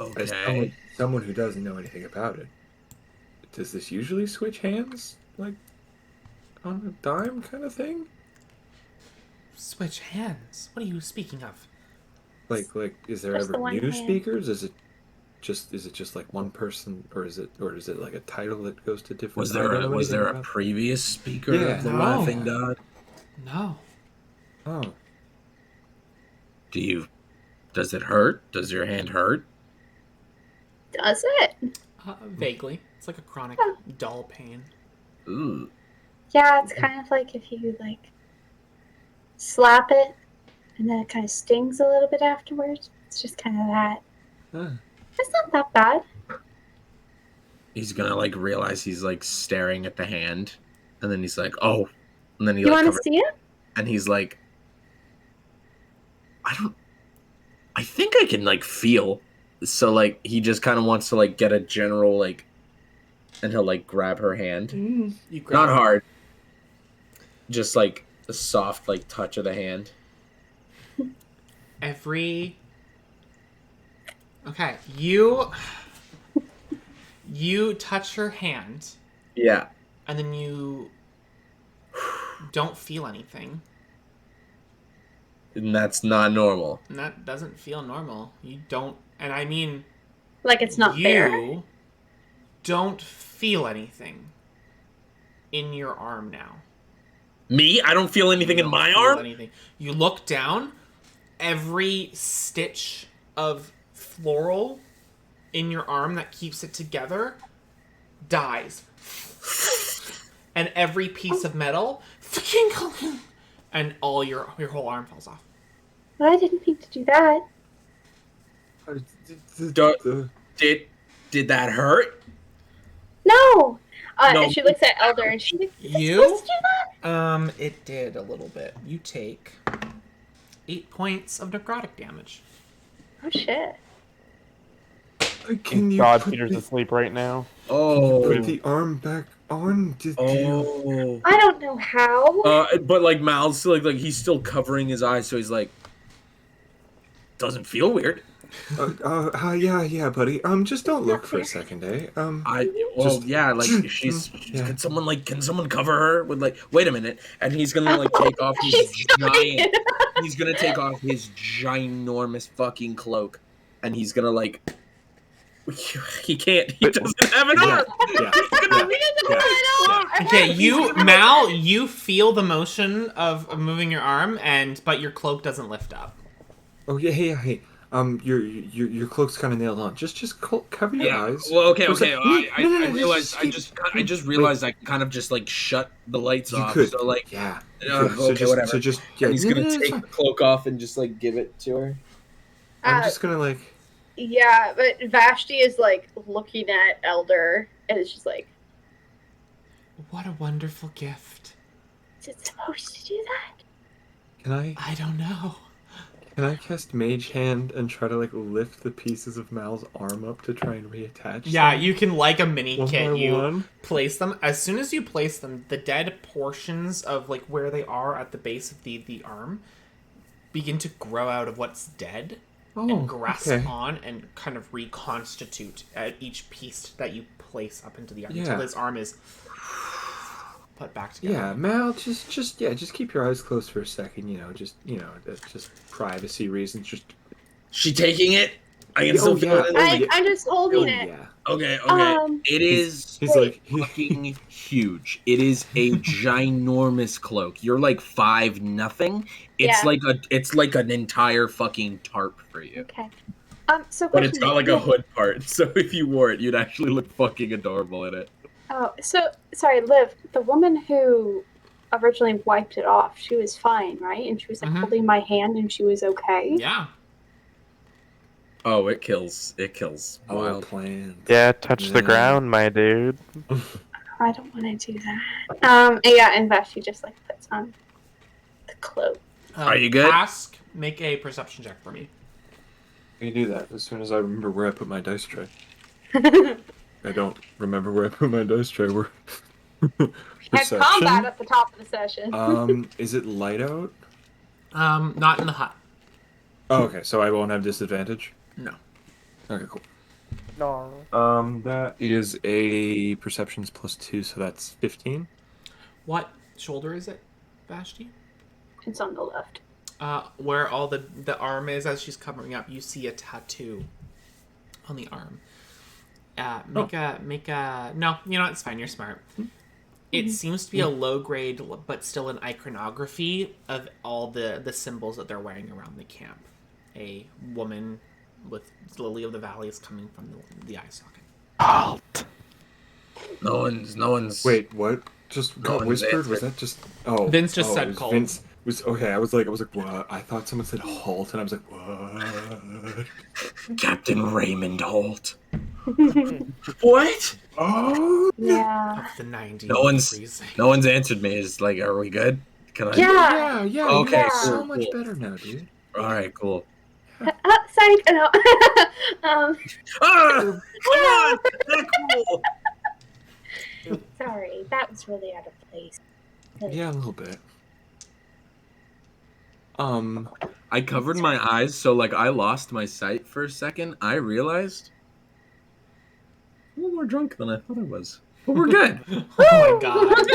E: Okay.
C: someone who doesn't know anything about it. Does this usually switch hands, like on a dime kind of thing?
B: Switch hands? What are you speaking of?
C: Like, is there
A: Just the
C: ever
A: one
C: new
A: hand.
C: speakers? Is it just like one person, or is it like a title that goes to different?
E: Was
C: I don't
E: there
C: know
E: was
C: anything
E: there a
C: about-
E: previous speaker
C: Yeah.
E: of the
B: No.
E: Laughing God?
B: No.
C: Oh,
E: Does it hurt? Does your hand hurt?
A: Does it?
B: Vaguely. It's like a chronic, dull pain.
E: Ooh.
A: Yeah, it's kind of like if you like slap it and then it kind of stings a little bit afterwards. It's just kind of that.
C: huh.
A: It's not that bad.
E: He's gonna like realize he's like staring at the hand, and then he's like, oh, and then he
A: You
E: like
A: want to
E: covers,
A: see it?
E: and he's like, I think I can like feel. So like he just kind of wants to like get a general like, and he'll like grab her hand,
B: You grab
E: not hard, just like a soft like touch of the hand.
B: every. Okay, you touch her hand,
E: Yeah.
B: and then you don't feel anything,
E: And that's not normal.
B: and that doesn't feel normal. You don't, and I mean,
A: Like it's not
B: you
A: there.
B: don't feel anything in your arm now.
E: Me? I don't feel anything in
B: You
E: my
B: don't feel
E: arm?
B: anything. You look down, every stitch of floral in your arm that keeps it together dies. And every piece of metal and all your whole arm falls off.
A: Well, I didn't mean to do that.
E: Did that hurt?
A: No.
E: No.
A: And she looks at Elder and she's like, "Is it
B: You?
A: supposed to do that?"
B: It did a little bit. You take 8 points of necrotic damage.
A: Oh shit.
C: Can you
F: God,
C: put
F: Peter's
C: the,
F: asleep right now.
E: Oh.
C: put the arm back on? Did you?
E: Oh.
A: I don't know how.
E: But like Mal's still like he's still covering his eyes, so he's like, doesn't feel weird.
C: Yeah, buddy. Just don't look for a second, eh?
E: Yeah, like she's.
C: Yeah.
E: Can someone cover her with like? Wait a minute, and he's gonna like take off his
A: She's
E: giant. He's gonna take off his ginormous fucking cloak, and he's gonna like. He can't. He doesn't have an arm.
B: Okay, Mal, you feel the motion of moving your arm, but your cloak doesn't lift up.
C: Oh yeah, hey. Your cloak's kind of nailed on. Just cover your eyes.
E: Well, okay.
C: It's like,
E: I realized. I just realized I can kind of just like shut the lights
C: You
E: off.
C: could.
E: So like,
C: Yeah.
E: okay, whatever.
C: So just
E: and he's gonna
C: it's
E: take
C: fine.
E: the cloak off and just like give it to her.
C: I'm just gonna like.
A: Yeah, but Vashti is like looking at Elder and it's just like,
B: What a wonderful gift.
A: is it supposed to do that?
C: Can
B: I don't know.
C: I cast Mage Hand and try to like lift the pieces of Mal's arm up to try and reattach?
B: Yeah,
C: them?
B: you can, like a mini
C: One
B: kit,
C: by
B: you
C: one?
B: place them. As soon as you place them, the dead portions of like where they are at the base of the arm begin to grow out of what's dead
C: Oh,
B: and grasp
C: okay.
B: on and kind of reconstitute at each piece that you place up into the arm
C: Yeah.
B: until his arm is put back together.
C: Yeah, Mal, just keep your eyes closed for a second. Just privacy reasons. Just
E: She taking it? I can still feel it in the
A: I'm just holding it.
C: yeah.
E: Okay.
A: Um,
E: It is
C: He's like
E: fucking huge. It is a ginormous cloak. You're like 5'0". It's
A: Yeah.
E: like an entire fucking tarp for you.
A: Okay. So
E: But it's
A: question,
E: got like a
A: Liv.
E: hood part, so if you wore it, you'd actually look fucking adorable in it.
A: Oh, so sorry, Liv. The woman who originally wiped it off, she was fine, right? And she was like
B: Mhm.
A: holding my hand, and she was okay.
B: Yeah.
E: Oh, it kills. It kills.
C: oh,
E: Wild.
C: plans.
F: Yeah, touch the
C: Yeah.
F: ground, my dude.
A: I don't want to do that. Yeah, and Vashti just like puts on the cloak.
E: Are you good?
B: Ask, make a perception check for me.
C: I can do that as soon as I remember where I put my dice tray. I don't remember where I put my dice tray. Where
A: Had combat at the top of the session.
C: Is it light out?
B: Not in the hut.
C: Oh, okay. So I won't have disadvantage.
B: No.
C: Okay, cool.
F: No.
C: That is a perceptions +2, so that's 15.
B: What shoulder is it, Vashti?
A: It's on the left.
B: Where all the arm is as she's covering up, you see a tattoo on the arm. Make a no, you know, it's fine, you're smart. It seems to be a low grade but still an iconography of all the symbols that they're wearing around the camp. A woman with lily of the valley is coming from the eye socket.
F: Halt.
E: No one's.
C: Wait, what? Just
E: No
C: got
E: one's
C: whispered?
E: answered.
C: Was that just? Oh,
B: Vince just
C: oh,
B: said
C: it was
B: cult.
C: Vince was okay. I was like, what? I thought someone said halt, and I was like, what?
E: Captain Raymond Holt. What?
C: Oh,
A: Yeah.
B: Of the 90
E: No one's-
B: freezing.
E: No one's answered me. It's like, are we good? Can I?
A: Yeah.
C: yeah.
E: Okay,
C: you're
A: cool,
C: so much
E: cool.
C: better now, dude.
E: All right, cool.
A: Sorry. No.
E: Ah, come on, that's cool.
A: Sorry, that was really out of place.
C: Yeah, a little bit.
E: I covered my eyes, so like I lost my sight for a second. I realized I'm a little more drunk than I thought I was, but we're good.
B: Oh my god.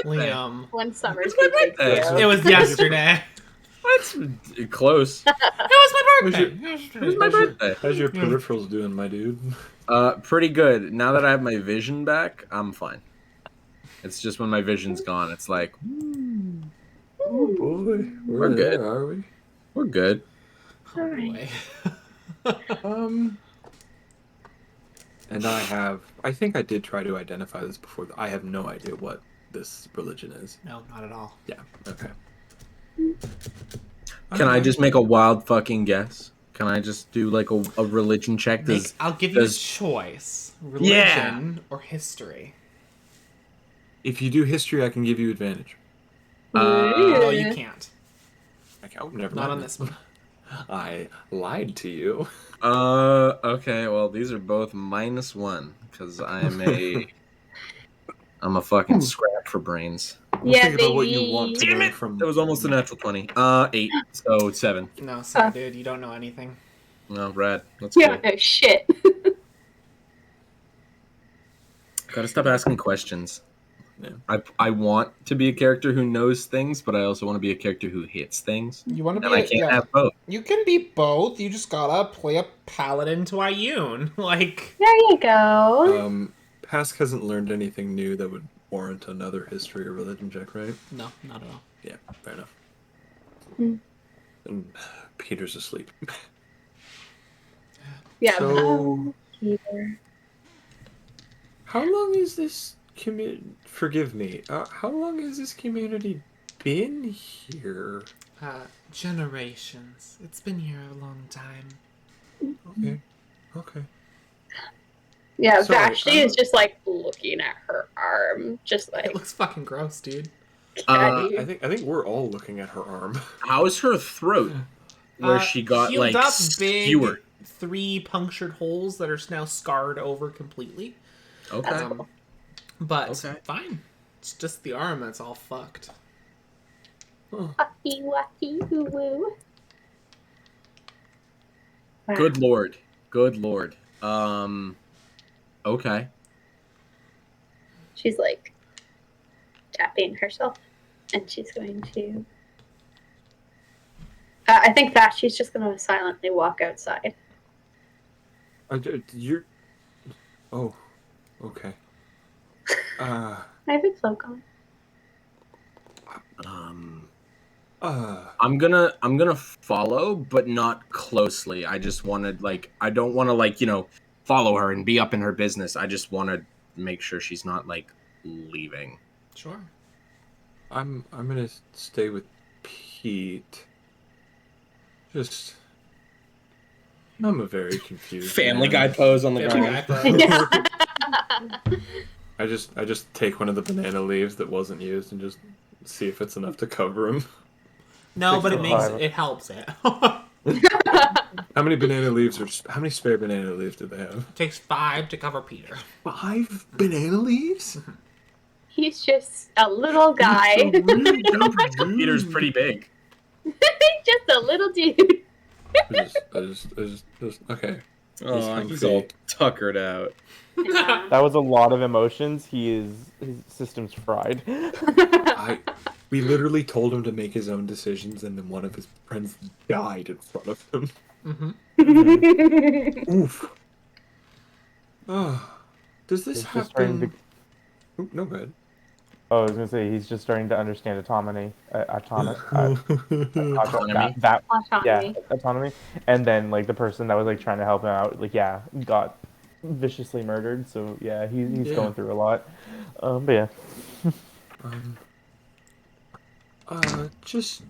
B: Liam.
A: When summer's
E: It's my
A: good
E: birthday.
A: takes you.
B: It was yesterday.
E: That's close.
B: It was my birthday.
E: It was my birthday.
C: How's your peripherals doing, my dude?
E: Pretty good. Now that I have my vision back, I'm fine. It's just when my vision's gone, it's like
C: Oh boy,
E: We're good.
C: Are we?
E: we're good.
B: Oh, boy.
C: And I think I did try to identify this before. I have no idea what this religion is.
B: No, not at all.
C: Yeah. Okay.
E: Can I just make a wild fucking guess? Can I just do like a religion check?
B: I'll give you a
E: does-
B: choice. Religion or history.
C: If you do history, I can give you advantage.
B: Oh, you can't.
C: Okay, oh, never
B: Not
C: mind.
B: on this one.
C: I lied to you.
E: Okay, well these are both -1 because I'm a fucking scrap for brains.
A: Yeah,
C: Think about what you want to
A: baby.
C: know from.
E: That was almost a natural 20. 8, so 7.
B: No, sorry, dude. You don't know anything.
E: No, rad. That's
A: Yeah,
E: cool.
A: no shit.
E: Gotta stop asking questions.
C: Yeah.
E: I want to be a character who knows things, but I also want to be a character who hits things.
B: You want to
E: And I can't have both.
B: You can be both. You just gotta play a paladin to Ioun. Like,
A: There you go.
C: Pask hasn't learned anything new that would warrant another history or religion check, right?
B: no, not at all.
C: Yeah, fair enough.
A: Hmm.
C: And Peter's asleep.
A: Yeah.
C: So,
A: Peter.
C: how long is this Forgive me. How long has this community been here?
B: Generations. It's been here a long time.
C: Okay. Okay.
A: Yeah,
C: Sorry,
A: Vashti is just like looking at her arm, just like
B: It looks fucking gross, dude.
C: I think we're all looking at her arm.
E: How's her throat? Where she got
B: healed
E: like
B: up, big
E: skewered.
B: 3 punctured holes that are now scarred over completely.
E: Okay.
B: But
E: Okay.
B: fine. It's just the arm that's all fucked.
A: wacky wacky woo woo. Wow.
E: Good lord. Good lord. Okay.
A: She's like tapping herself, and she's going to. I think that she's just going to silently walk outside.
C: You're. Oh, okay.
A: I have a cloak on.
E: I'm gonna follow, but not closely. I just wanted like I don't want to like follow her and be up in her business. I just want to make sure she's not like leaving.
B: Sure.
C: I'm gonna stay with Pete. Just. I'm a very confused
E: Family
C: man.
E: Guy pose on the
B: Family
E: ground.
B: Guy pose.
C: I just take one of the banana leaves that wasn't used and just see if it's enough to cover him.
B: No, but it makes
F: Survival.
B: it helps it.
C: How many banana leaves how many spare banana leaves do they have?
B: Takes 5 to cover Peter.
C: 5 banana leaves?
A: He's just a little guy.
E: Peter's pretty big.
A: He's just a little dude.
C: I just okay.
E: Oh, he's all tuckered out.
F: That was a lot of emotions. His system's fried.
C: We literally told him to make his own decisions, and then one of his friends died in front of him.
B: Mm-hmm.
C: Oof. Oh, does this
F: He's just starting
C: happen?
F: to.
C: Oop, no good.
F: Oh, I was gonna say he's just starting to understand autonomy.
E: Autonomy?
F: That yeah,
A: Autonomy.
F: autonomy. And then like the person that was like trying to help him out, like got viciously murdered. So yeah, he's
C: Yeah.
F: going through a lot. But yeah.
C: Just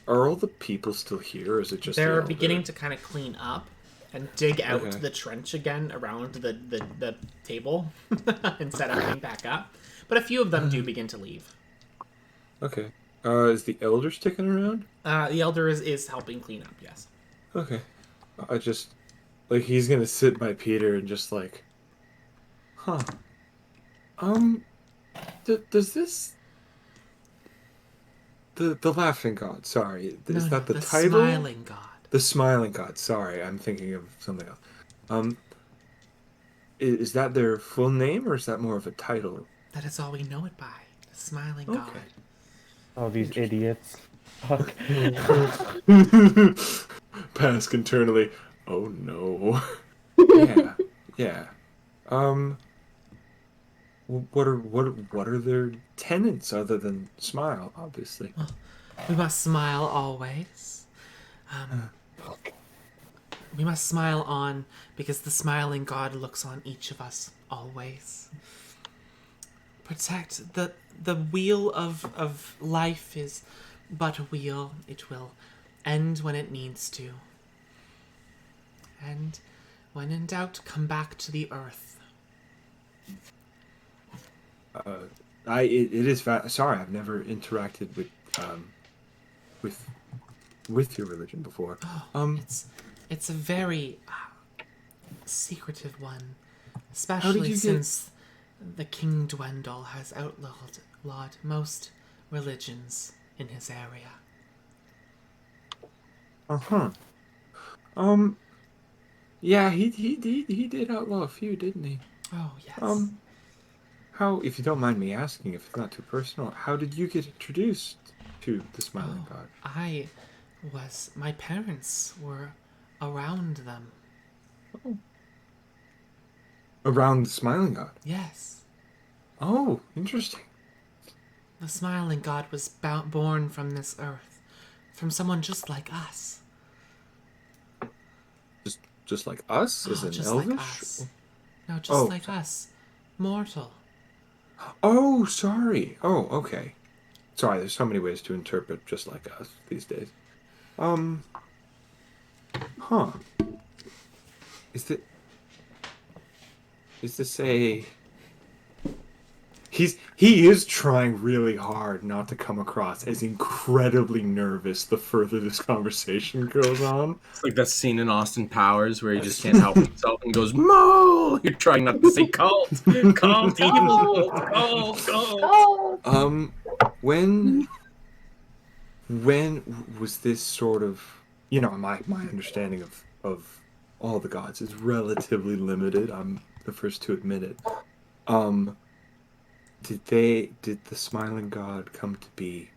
C: are all the people still here, or is it just
B: They're
C: the elder?
B: beginning to kind of clean up and dig out
C: Okay.
B: the trench again around the table and set everything back up. But a few of them do begin to leave.
C: Okay. Is the elder sticking around?
B: The elder is helping clean up, yes.
C: Okay. I just like he's gonna sit by Peter and just like, huh? Does this the laughing god? Sorry, is that the title?
B: Smiling God.
C: The smiling god. Sorry, I'm thinking of something else. Is that their full name, or is that more of a title?
B: That is all we know it by. The smiling
C: Okay.
B: God.
F: Oh, these idiots. Fuck.
C: Pask internally. Oh no. Yeah. Yeah. What are their tenets other than smile? Obviously.
B: We must smile always. We must smile on because the smiling God looks on each of us always. Protect the wheel of life is but a wheel. It will end when it needs to. And when in doubt, come back to the earth.
C: It is sorry, I've never interacted with your religion before.
B: It's a very secretive one,
C: How did
B: especially
C: you get-
B: since the King Dwendal has outlawed most religions in his area.
C: Yeah, he did outlaw a few, didn't he?
B: Oh yes.
C: How, if you don't mind me asking, if it's not too personal, how did you get introduced to the Smiling God?
B: My parents were around them.
C: Around the Smiling God?
B: Yes.
C: Oh, interesting.
B: The smiling God was born from this earth, from someone just like us.
C: Just like us, as
B: Oh,
C: an
B: just
C: elvish?
B: like us. No, just
C: Oh.
B: like us. Mortal.
C: Oh, sorry. Oh, okay. Sorry, there's so many ways to interpret just like us these days. Huh. Is this a... He is trying really hard not to come across as incredibly nervous the further this conversation goes on.
E: It's like that scene in Austin Powers where he just can't help himself and goes, "Mo!" You're trying not to say cult, cult, evil, cult, cult.
A: Oh,
C: When was this sort of, my understanding of of all the gods is relatively limited. I'm the first to admit it. Did the smiling god come to be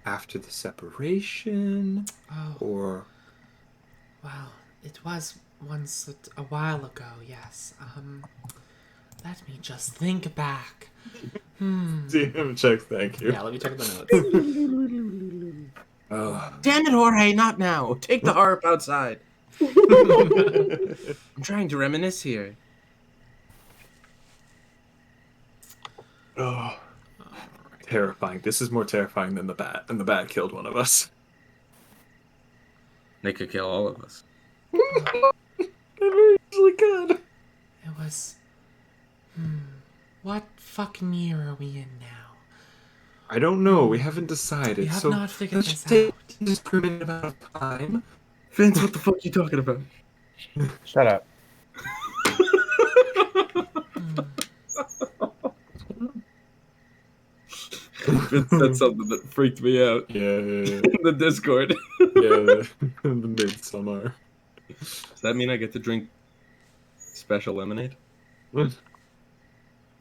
C: after the separation,
B: Oh,
C: or
B: well, it was once a while ago, yes. Let me just think back.
C: DM checks? Thank you.
B: Yeah, let me check the notes.
E: Damn it, Jorge, not now. Take the harp outside. I'm trying to reminisce here.
C: Oh, terrifying. This is more terrifying than the bat, and the bat killed one of us.
E: They could kill all of us.
C: It very easily could.
B: It was. What fucking year are we in now?
C: I don't know. We haven't decided.
B: We have
C: so
B: not figured
C: let's
B: this
C: just take
B: out.
C: this permanent amount of time.
E: Vince, what the fuck are you talking about?
F: Shut up.
E: Vince said something that freaked me out
C: Yeah,
E: in the Discord.
C: the midsummer.
E: Does that mean I get to drink special lemonade?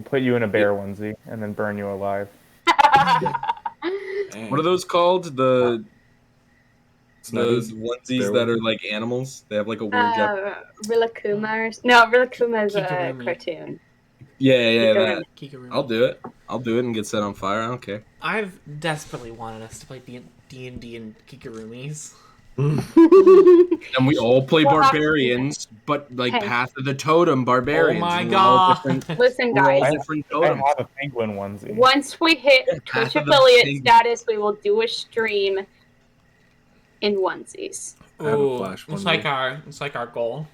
F: Put you in a bear onesie and then burn you alive.
E: What are those called? The
C: Snuggies?
E: onesies
C: Bear
E: that are
C: onesie?
E: like animals. They have like a weird Jap-
A: Rillakumas. No, Rillakkuma is a
B: Kigurumi.
A: cartoon.
E: Yeah, that.
B: Kigurumi.
E: I'll do it. I'll do it and get set on fire. I don't care.
B: I've desperately wanted us to play D&D and Kigurumis.
E: And we all play
A: Well,
E: barbarians, but like
A: Hey.
E: Path of the Totem barbarians.
B: Oh my
E: and we're all
B: God.
E: different-
A: Listen,
E: We're all
A: guys.
E: different
F: I
E: totems.
F: have a penguin onesie.
A: Once we hit
E: Yeah,
A: Twitch
E: Path of the
A: affiliate
E: Penguin.
A: status, we will do a stream in onesies.
C: I have a
B: Ooh,
C: flash
B: it's
C: one
B: like our goal.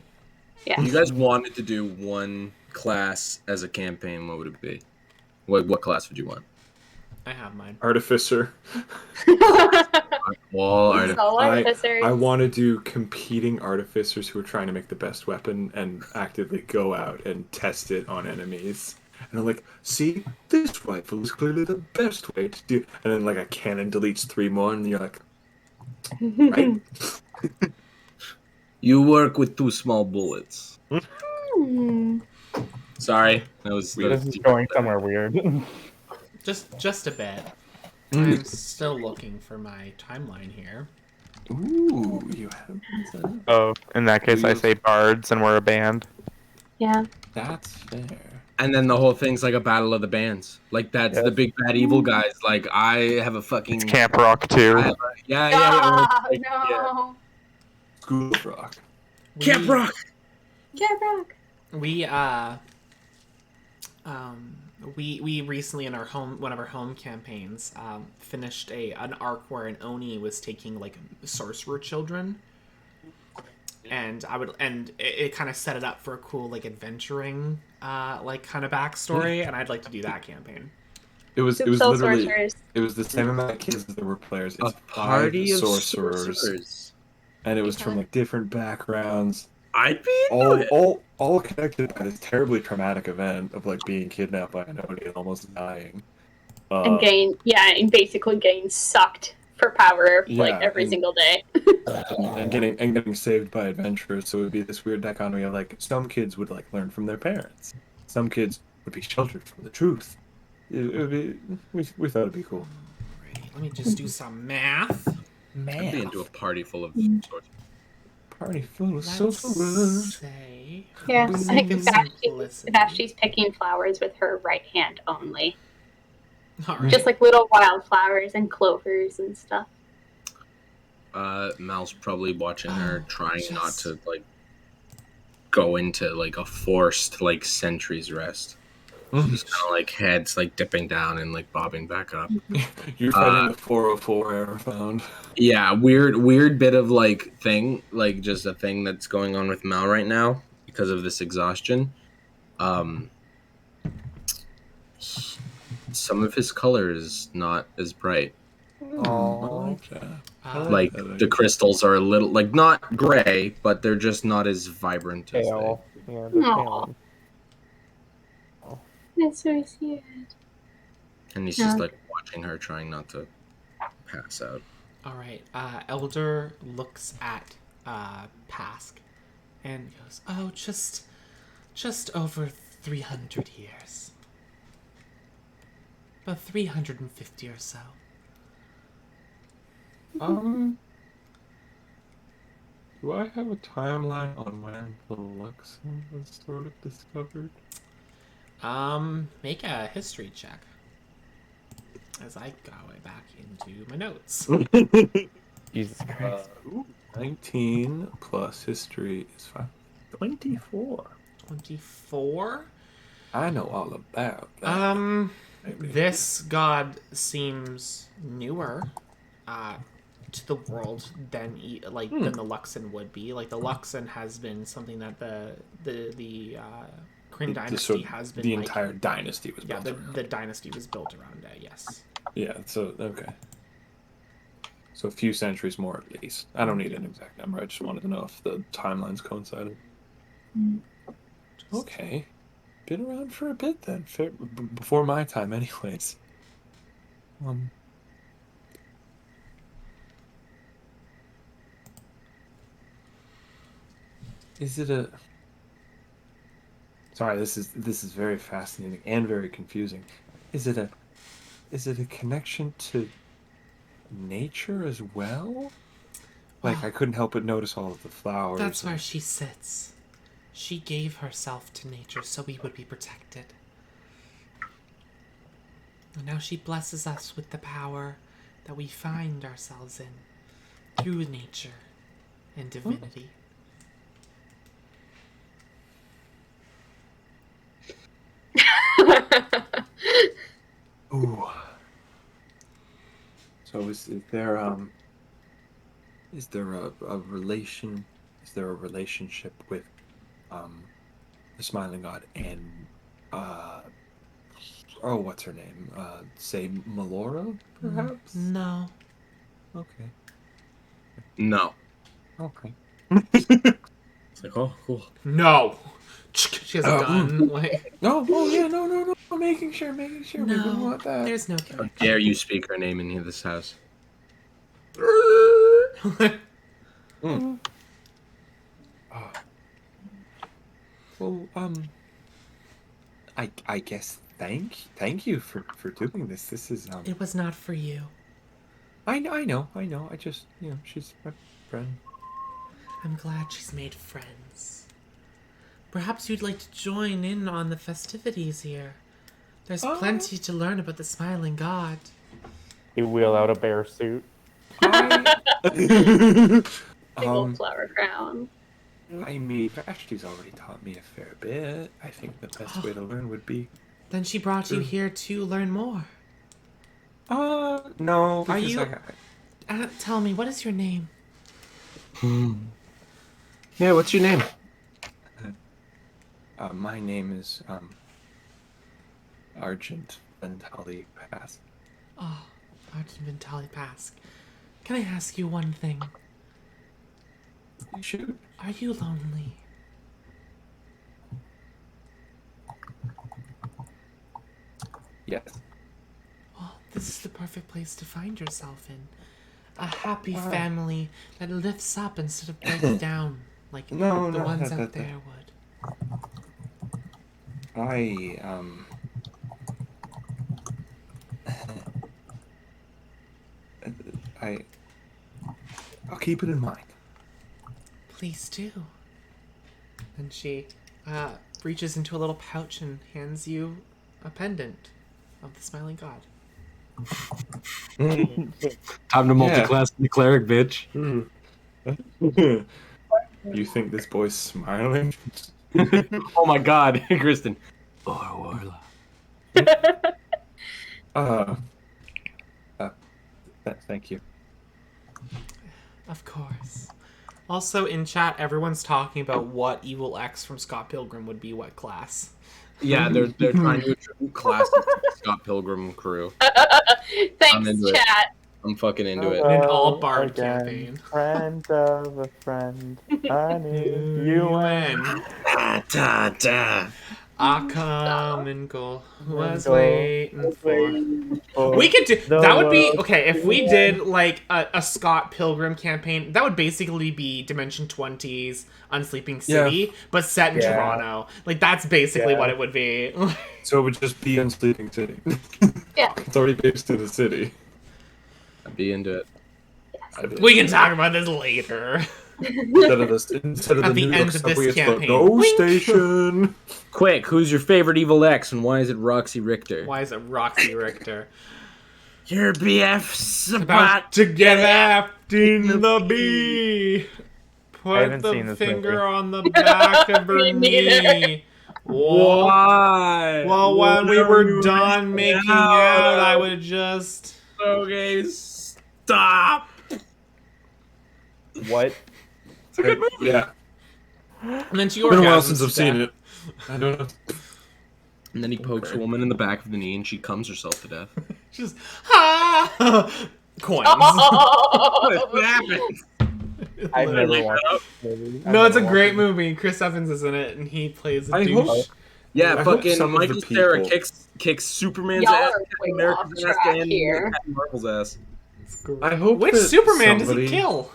A: Yeah.
E: You guys wanted to do one class as a campaign. What would it be? What class would you want?
B: I have mine.
C: Artificer.
E: Wall art.
A: Soul Artificers.
C: I want to do competing artificers who are trying to make the best weapon and actively go out and test it on enemies. And I'm like, see, this rifle is clearly the best way to do. And then like a cannon deletes 3 more, and you're like, right?
E: You work with 2 small bullets.
A: Hmm.
E: Sorry, that was.
F: This is going somewhere weird.
B: Just a bit. I'm still looking for my timeline here.
C: Ooh, you have
F: Oh, in that case, I say bards and we're a band.
A: Yeah.
C: That's fair.
E: And then the whole thing's like a battle of the bands. Like that's
F: Yes.
E: the big bad evil guys. Like I have a fucking
F: It's Camp Rock too.
E: I have a, yeah.
A: Ah,
E: like,
A: no.
E: yeah.
C: School of Rock.
E: Camp Rock.
A: Camp Rock.
B: We recently in one of our home campaigns finished an arc where an Oni was taking like sorcerer children, and it kind of set it up for a cool like adventuring like kind of backstory, and I'd like to do that campaign.
C: It was
A: Soup Soul
C: literally
A: Sorcerers.
C: it was the same amount of kids as there were players. It's
E: A party
C: 5
E: of
C: sorcerers,
E: sorcerers.
C: and it was from like different backgrounds,
E: I'd be into it.
C: all connected by this terribly traumatic event of like being kidnapped by an Oni and almost dying.
A: And basically getting sucked for power like
C: Yeah,
A: every
C: and-
A: single day.
C: and getting saved by adventurers. So it would be this weird dichotomy of like some kids would like learn from their parents, some kids would be sheltered from the truth. It would be we thought it'd be cool.
B: Right, let me just do some math.
E: I'd be into a party full of sorcerers.
C: Party full of
B: Let's
C: sorcerers.
B: say.
A: Yeah,
B: for
A: I
B: the
A: think
B: sake of simplicity.
A: Vashti's picking flowers with her right hand only.
B: All right.
A: Just like little wildflowers and clovers and stuff.
E: Mal's probably watching her, trying not
B: just-
E: to like go into like a forced like sentry's rest. Just kind of like heads like dipping down and like bobbing back up.
C: You're fighting the 404 error found.
E: Yeah, weird bit of like thing, like just a thing that's going on with Mal right now because of this exhaustion. Some of his color is not as bright.
C: I like that.
E: Like the crystals are a little like not gray, but they're just not as vibrant as they.
F: Pale. Yeah, they're
A: Aw.
F: pale.
A: That's so sweet.
E: And he's
A: Yeah.
E: just like watching her, trying not to pass out.
B: All right. Elder looks at Pask and goes, "Oh, just over 300 years. About 350 or so."
C: Do I have a timeline on when the Luxon was sort of discovered?
B: Make a history check. As I go back into my notes.
F: Jesus Christ.
C: 19 plus history is 5. 24.
B: 24?
C: I know all about that. Maybe.
B: This god seems newer to the world than than the Luxon would be. Like the Luxon has been something that the Kryn dynasty has been.
C: The entire dynasty was built around.
B: The dynasty was built around it. Yes.
C: Yeah. So okay. So a few centuries more at least. I don't need an exact number. I just wanted to know if the timelines coincided. Okay. Been around for a bit then. Before my time, anyways. Is it a... Sorry, this is very fascinating and very confusing. Is it a connection to nature as well? Like, I couldn't help but notice all of the flowers.
B: That's where she sits. She gave herself to nature so we would be protected. And now she blesses us with the power that we find ourselves in through nature and divinity.
C: Ooh. So is there a relationship with the Smiling God and what's her name? Say Melora, perhaps?
B: No.
C: Okay.
E: No.
C: Okay.
E: It's like, oh, cool.
B: No. She has a gun. Like,
C: No. No. Making sure. We wouldn't
B: no,
C: want that.
B: there's no
E: How dare you speak her name in this house?
C: Well, I guess thank you for doing this. This is
B: It was not for you.
C: I know. I just she's my friend.
B: I'm glad she's made friends. Perhaps you'd like to join in on the festivities here. There's plenty to learn about the Smiling God.
F: He wheel out a bear suit.
A: Big old flower crown.
C: I mean, Vashti's already taught me a fair bit. I think the best way to learn would be...
B: Then she brought you here to learn more.
C: No.
B: Are you... tell me, what is your name?
E: Yeah, what's your name?
C: My name is, Argent Ventali Pass.
B: Oh, Arjun Ventali Pask. Can I ask you one thing?
C: Shoot.
B: Are you lonely?
C: Yes.
B: Well, this is the perfect place to find yourself in. A happy family that lifts up instead of breaks down like the ones out there would.
C: I'll keep it in mind.
B: Please do. And she reaches into a little pouch and hands you a pendant of the Smiling God.
E: Time to multi-class the cleric, bitch.
C: You think this boy's smiling?
E: Oh my god, Kristen.
C: Thank you.
B: Of course. Also, in chat, everyone's talking about what Evil X from Scott Pilgrim would be what class.
E: Yeah, they're trying to attribute classes to the Scott Pilgrim crew.
A: Thanks,
E: into
A: chat.
E: I'm fucking into it.
B: An all-bard
F: Again,
B: campaign.
F: Friend of a friend, I knew you when.
B: I come and go, was
F: Go.
B: waiting for. We could do
F: The
B: that. Would be
F: world.
B: okay if we did like a Scott Pilgrim campaign. That would basically be Dimension 20's Unsleeping City, but set in
F: Yeah.
B: Toronto. Like that's basically
F: Yeah.
B: what it would be.
C: So it would just be in Sleeping City.
A: Yeah.
C: It's already based in the city.
E: I'd be into it.
B: We can talk about this later.
C: Instead of
B: At
C: the
B: the
C: New
B: end
C: York
B: of this
C: subway, it's the
B: campaign.
C: GO
B: Wink.
C: station.
E: Quick, who's your favorite Evil X and why is it Roxy Richter?
B: Why is it Roxy Richter?
E: Your BF's
B: About to get after the bee. Put
F: haven't
B: the
F: seen this
B: finger
F: movie.
B: on the back of her
A: Me neither.
B: knee. Whoa.
E: Why?
B: Well, when we were done making out, I would just.
E: Okay, stop.
F: What?
C: Yeah.
B: And then to
C: It's been a while
B: orgasms
C: since
B: to
C: I've seen
B: death.
C: it. I don't know.
E: And then he pokes a woman in the back of the knee and she comes herself to death.
B: Just ha! Coins.
E: What happened?
F: I've
B: Literally.
F: never watched this movie.
B: No, it's a
F: I've never
B: great
F: watched
B: movie. Chris Evans is in it, and he plays a
C: I
B: douche.
C: hope-
E: Yeah,
C: I hope
E: fucking
C: some of the
E: Michael Cera
C: people-
E: kicks Superman's
A: Y'all
E: ass,
A: are
E: Captain
A: way off
E: America's ass,
A: track
E: and
A: here.
E: Captain Marvel's ass.
B: It's great.
C: I hope
B: Which
C: that
B: Superman does
C: somebody-
B: he kill?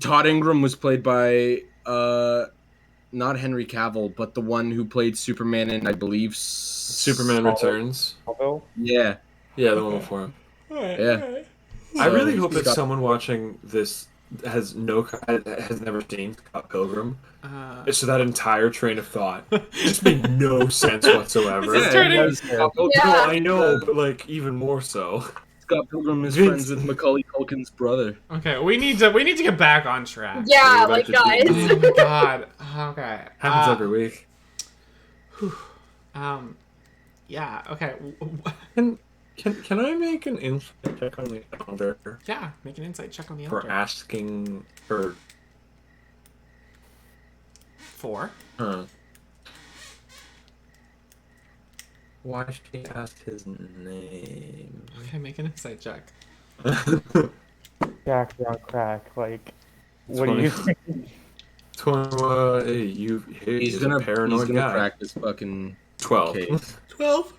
E: Todd Ingram was played by not Henry Cavill, but the one who played Superman in, I believe,
C: Superman
F: Oh.
C: Returns.
F: Smallville.
E: Yeah,
C: Yeah, the one before him.
E: yeah.
C: I really
E: So,
C: hope that
E: Scott-
C: someone watching this has never seen Scott Pilgrim. So that entire train of thought just made no sense whatsoever.
B: This is turning-
E: Yeah, Scott Pilgrim,
A: Yeah.
C: No, I know, but like even more so.
E: Scott Pilgrim is
C: Vince.
E: friends with Macaulay Culkin's brother.
B: Okay, we need to get back on track.
A: Yeah,
C: Go
A: like
C: back to
A: guys.
B: Oh my god. Okay.
C: Happens every week.
B: Yeah. Okay.
C: Can I make an insight check on the elder
B: Yeah. Make an insight check on the
C: for
B: elder.
C: asking her?
B: 4.
C: Why she asked his name?
B: Okay, make an insight check.
F: Jack on crack. Like, what do
C: 20.
F: you think?
C: He's a paranoid guy.
E: crack this fucking
C: 12.
E: case.
B: 12.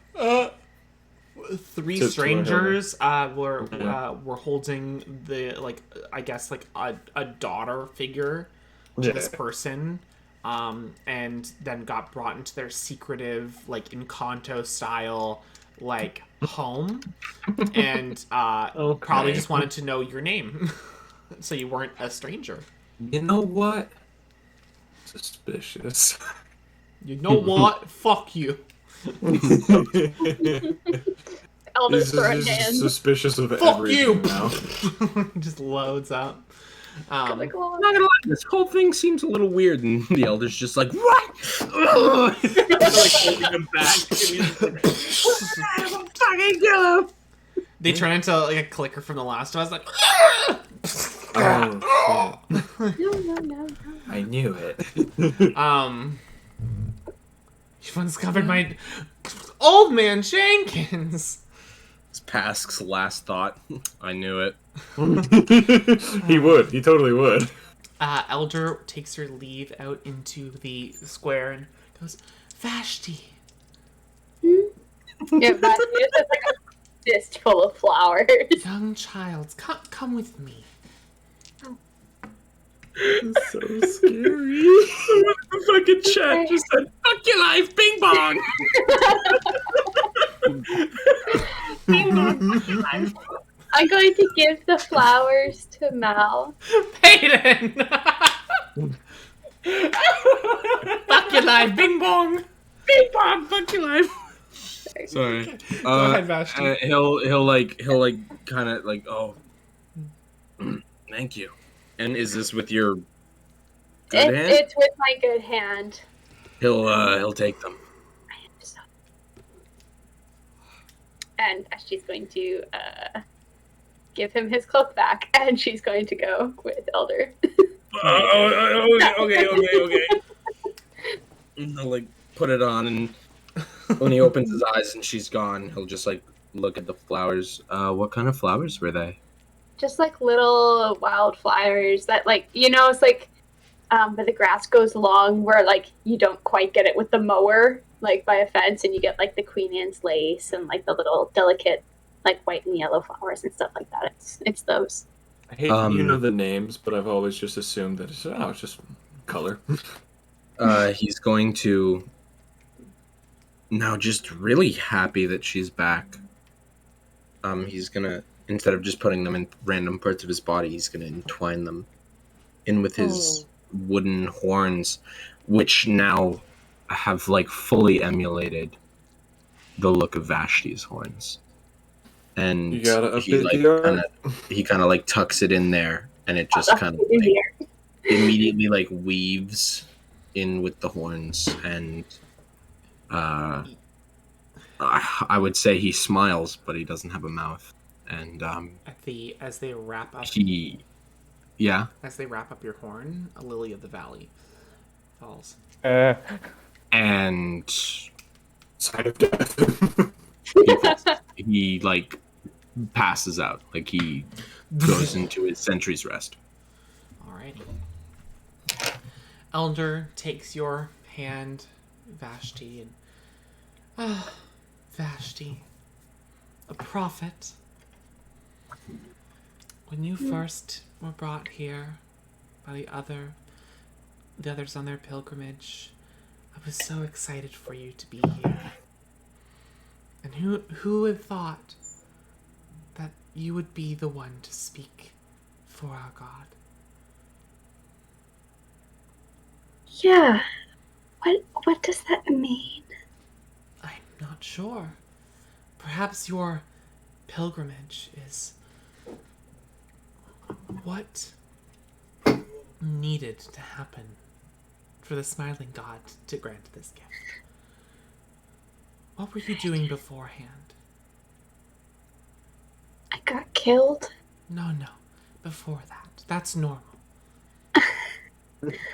B: Three
C: To
B: strangers were
C: Yeah.
B: were holding the I guess a daughter figure to
C: Yeah.
B: this person, and then got brought into their secretive Encanto style home, and probably just wanted to know your name, so you weren't a stranger.
C: You know what? Suspicious.
B: You know what? Fuck you.
A: Elders
C: He's
A: for a
C: just
A: hand.
C: suspicious of
B: Fuck
C: everything
B: you.
C: now.
B: Just loads up.
A: Like,
E: I'm not gonna lie, this whole thing seems a little weird, and the elder's just like, what? Ugh. Like holding him back. And he's like, "I'm fucking kill him."
B: They turn into a clicker from The Last of Us, like.
C: Oh,
A: no.
C: I knew it.
B: You've uncovered my old man Jenkins.
E: It's Pask's last thought. I knew it.
C: He would. He totally would.
B: Elder takes her leave out into the square and goes, Vashti.
A: Yeah, but it's just like a fist full of flowers.
B: Young child, come with me.
C: It's so scary.
E: The fucking chat just said, fuck your life, bing bong!
A: I'm going to give the flowers to Mal.
B: Peyton! Fuck your life, bing bong!
E: Bing bong, fuck your life! Sorry.
B: Go ahead, Vashti.
E: He'll kind of oh, thank you. And is this with your good hand?
A: It's with my good hand.
E: He'll take them.
A: And she's going to give him his cloak back, and she's going to go with Elder.
E: Okay. And he'll put it on, and when he opens his eyes and she's gone, he'll just look at the flowers. What kind of flowers were they?
A: Just little wildflowers that it's but the grass goes long where like you don't quite get it with the mower, like by a fence, and you get like the Queen Anne's lace and like the little delicate like white and yellow flowers and stuff like that. It's those.
C: I hate that you know the names, but I've always just assumed that it's just color.
E: He's going to now just really happy that she's back. He's gonna, instead of just putting them in random parts of his body, he's gonna entwine them in with his wooden horns, which now have like fully emulated the look of Vashti's horns. And
C: You gotta
E: he
C: update
E: like
C: the art.
E: kind of like tucks it in there, and it just kind of like, immediately like weaves in with the horns, and I would say he smiles, but he doesn't have a mouth. And
B: as they wrap up
E: as
B: they wrap up your horn, a lily of the valley falls.
E: and
C: Sign of death.
E: he like passes out, like he goes into his sentry's rest.
B: Alrighty. Elder takes your hand, Vashti, and Vashti, a prophet. When you first were brought here by the others on their pilgrimage, I was so excited for you to be here. And who had thought that you would be the one to speak for our God?
A: Yeah. What does that mean?
B: I'm not sure. Perhaps your pilgrimage is what needed to happen for the smiling God to grant this gift. What were you doing beforehand?
A: I got killed.
B: No. Before that. That's normal.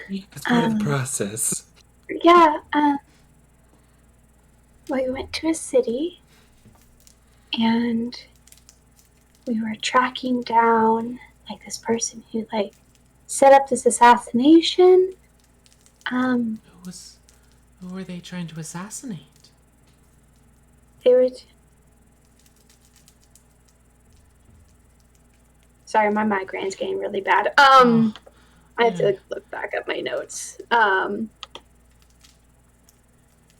C: It's part of the process.
A: Yeah, we went to a city and we were tracking down like this person who like set up this assassination.
B: Who were they trying to assassinate?
A: They were Sorry, my migraine's getting really bad. I have to look back at my notes.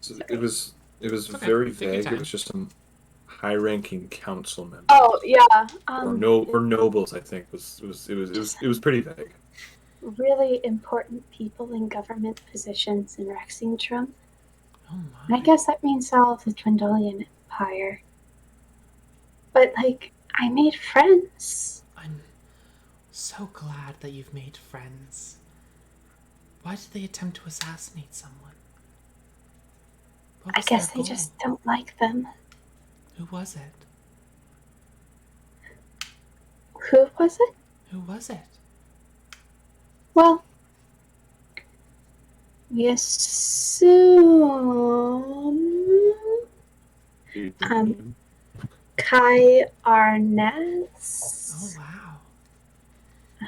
C: So it was
B: Okay,
C: very
B: take your
C: vague.
B: time.
C: It was just some high-ranking council members.
A: Oh yeah.
C: or nobles. I think it was pretty vague.
A: Really important people in government positions in Rexingtrum.
B: Oh
A: And I
B: my.
A: guess that means all of the Twindolian Empire. But like, I made friends.
B: I'm so glad that you've made friends. Why did they attempt to assassinate someone? What
A: I
B: was
A: guess
B: their
A: they
B: goal?
A: just don't like them.
B: Who was it?
A: Who was it?
B: Who was it?
A: Well, we assume Kai Arnaz.
B: Oh wow.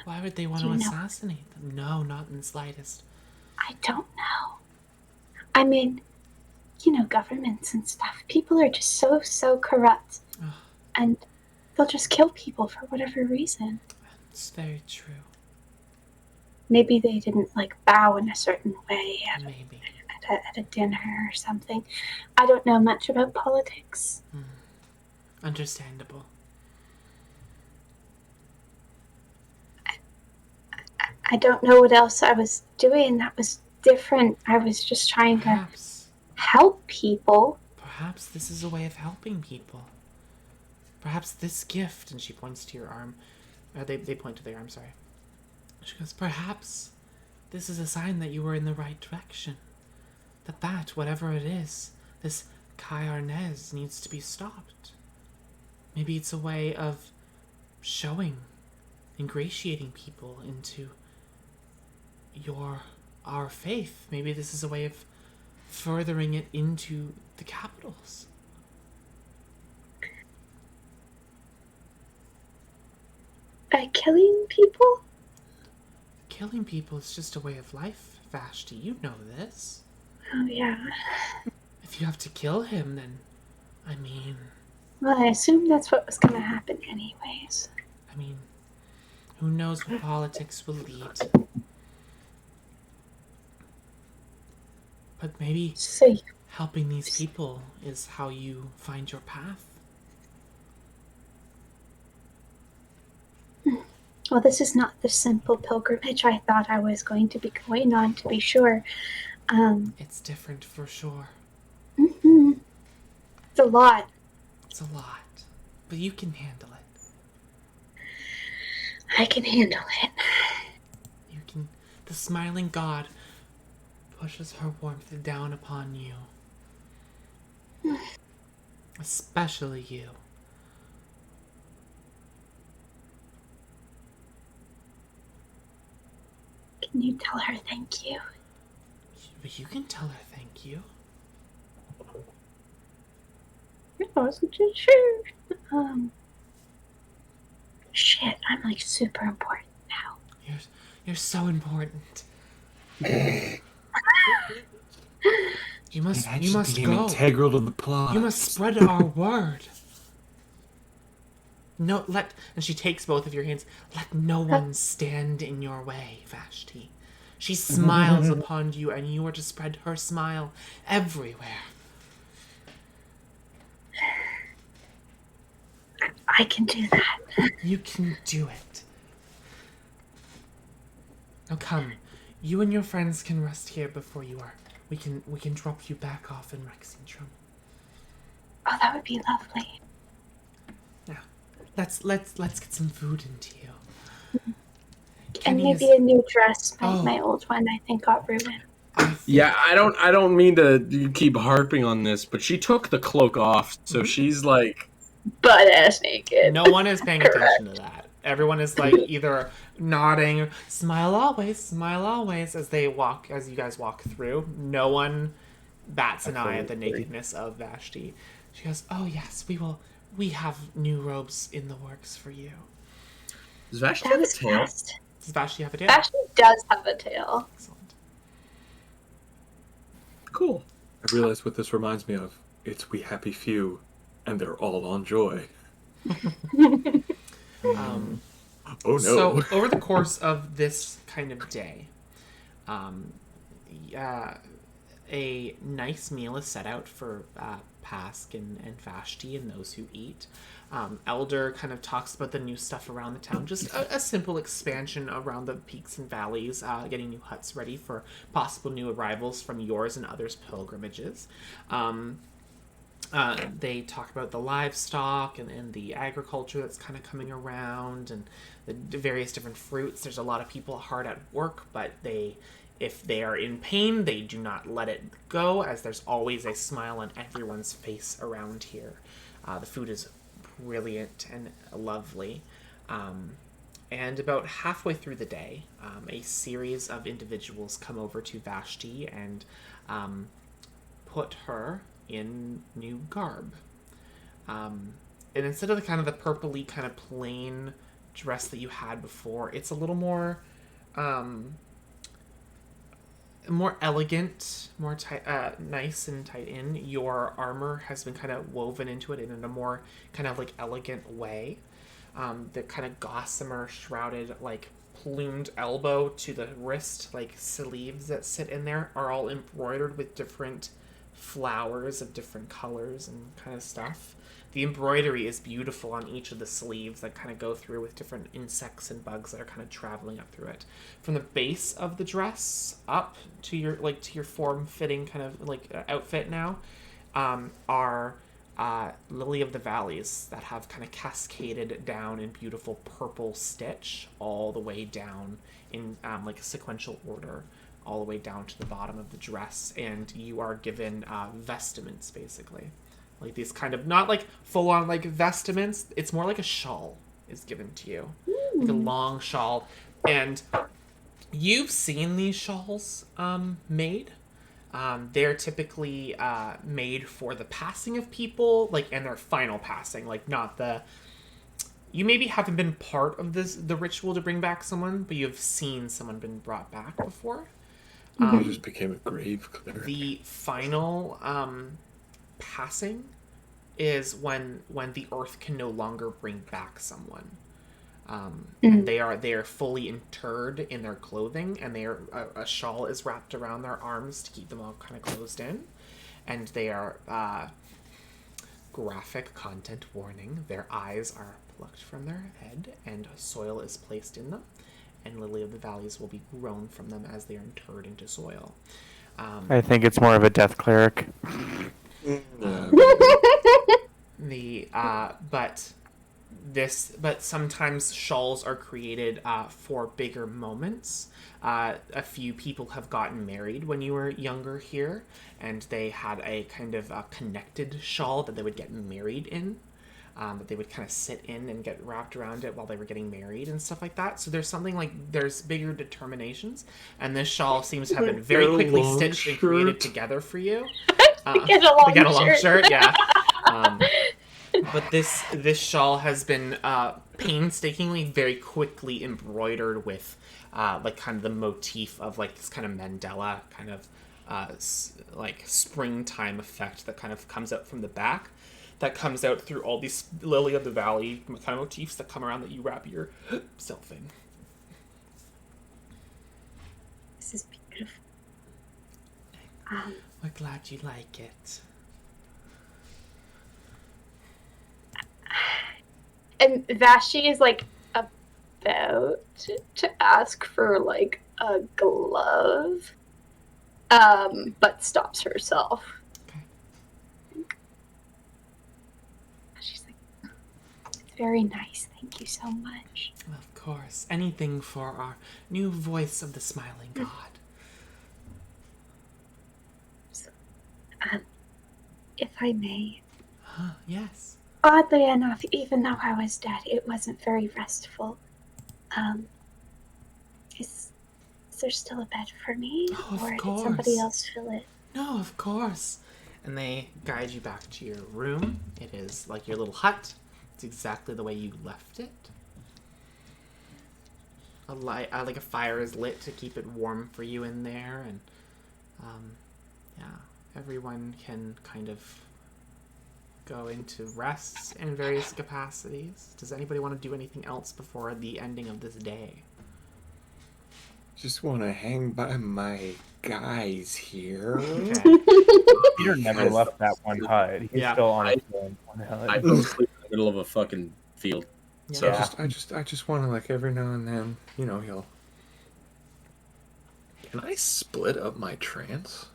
B: Why would they want
A: Do
B: to
A: you know?
B: assassinate them? No, not in the slightest.
A: I don't know. I mean, you know, governments and stuff. People are just so corrupt.
B: Ugh.
A: And they'll just kill people for whatever reason.
B: It's very true.
A: Maybe they didn't like bow in a certain way
B: Maybe.
A: at a dinner or something. I don't know much about politics.
B: Understandable.
A: I don't know what else I was doing that was different. I was just trying to help people.
B: Perhaps this is a way of helping people. Perhaps this gift, and she points to your arm. They point to their arm, sorry. She goes, perhaps this is a sign that you were in the right direction. That, whatever it is, this Kai Arnez needs to be stopped. Maybe it's a way of showing, ingratiating people into our faith. Maybe this is a way of furthering it into the capitals.
A: By killing people?
B: killing people is just a way of life, Vashti. You know this.
A: Oh, yeah.
B: If you have to kill him, then, I mean,
A: Well, I assumed that's what was going to happen anyways.
B: who knows where politics will lead. But maybe
A: So,
B: helping these people is how you find your path.
A: well, this is not the simple pilgrimage I thought I was going to be going on, to be sure.
B: It's different for sure.
A: Mhm. It's a lot.
B: It's a lot. But you can handle it.
A: I can handle it.
B: You can. The smiling god pushes her warmth down upon you. Especially you.
A: Can you tell her thank you?
B: But you can tell her thank you.
A: I wasn't too sure. Shit, I'm like super important now.
B: You're so important. You must
C: became
B: go.
C: integral to the plot.
B: You must spread our word. And she takes both of your hands. Let no one stand in your way, Vashti. She smiles upon you, and you are to spread her smile everywhere.
A: I can do that.
B: You can do it. Now come, you and your friends can rest here before you are. We can drop you back off in Rexentrum.
A: Oh, that would be lovely.
B: Now, let's get some food into you.
A: And
B: Kenny
A: maybe
B: is-
A: a new dress.
B: Oh.
A: My old one, I think, got ruined.
E: Yeah, I don't mean to keep harping on this, but she took the cloak off, so she's like,
A: Butt ass naked.
B: No one is paying attention to that. Everyone is like either nodding, smile always as you guys walk through. No one bats an eye at the nakedness of Vashti. She goes, "Oh yes, we have new robes in the works for you."
E: does Vashti
A: That
E: have a
A: was
E: tail?
A: fast.
B: Does Vashti have a tail?
A: Vashti does have a tail.
B: Excellent.
E: Cool.
C: I realize what this reminds me of. It's We Happy Few, and they're all on joy. Oh no.
B: So over the course of this kind of day, a nice meal is set out for Pask and Vashti and those who eat. Elder kind of talks about the new stuff around the town, just a simple expansion around the peaks and valleys, getting new huts ready for possible new arrivals from yours and others' pilgrimages. They talk about the livestock and the agriculture that's kind of coming around and the various different fruits. There's a lot of people hard at work, but if they are in pain, they do not let it go, as there's always a smile on everyone's face around here. The food is brilliant and lovely. And about halfway through the day, a series of individuals come over to Vashti and put her in new garb. And instead of the purpley kind of plain dress that you had before, it's a little more more elegant, more nice and tight in. Your armor has been kind of woven into it in a more kind of elegant way. The kind of gossamer shrouded plumed elbow to the wrist sleeves that sit in there are all embroidered with different flowers of different colors and kind of stuff. The embroidery is beautiful on each of the sleeves that kind of go through with different insects and bugs that are kind of traveling up through it. From the base of the dress up to your form-fitting kind of outfit now, are lily of the valleys that have kind of cascaded down in beautiful purple stitch all the way down in a sequential order, all the way down to the bottom of the dress, and you are given vestments basically. These kind of not full on vestments, it's more like a shawl is given to you. A long shawl. And you've seen these shawls made. They're typically made for the passing of people, and their final passing, not the You maybe haven't been part of the ritual to bring back someone, but you've seen someone been brought back before.
C: I just became a grave cleric.
B: The final passing is when the earth can no longer bring back someone. And they are fully interred in their clothing, and they are a shawl is wrapped around their arms to keep them all kind of closed in, and they are graphic content warning. Their eyes are plucked from their head, and soil is placed in them, and lily of the valleys will be grown from them as they are interred into soil.
F: I think it's more of a death cleric.
B: But sometimes shawls are created for bigger moments. A few people have gotten married when you were younger here, and they had a kind of connected shawl that they would get married in, that they would kind of sit in and get wrapped around it while they were getting married and stuff like that. So there's bigger determinations, and this shawl seems to have been very quickly stitched and created together for you.
A: To get a long shirt.
B: Yeah. But this shawl has been painstakingly, very quickly embroidered with like kind of the motif of like this kind of Mandela kind of like springtime effect that kind of comes out from the back, that comes out through all these lily of the valley kind of motifs that come around that you wrap yourself in.
A: This is beautiful.
B: We're glad you like it.
A: And Vashti is like about to ask for like a glove, but stops herself.
B: Okay.
A: She's like, "It's very nice. Thank you so much."
B: Of course, anything for our new voice of the smiling god.
A: So, if I may.
B: Yes.
A: Oddly enough, even though I was dead, it wasn't very restful. Is there still a bed for me?
B: Oh,
A: or
B: of
A: did somebody
B: course.
A: else fill it?
B: No, of course. And they guide you back to your room. It is like your little hut. It's exactly the way you left it. Like a fire is lit to keep it warm for you in there, and yeah, everyone can kind of go into rests in various capacities. Does anybody want to do anything else before the ending of this day?
C: Just want to hang by my guys here.
B: Okay.
F: Peter never left that one hut. He's
B: Yeah.
F: still on his own one hut.
E: I fell asleep in the middle of a fucking field. So
B: Yeah.
C: I just want to, like, every now and then, he'll. Can I split up my trance?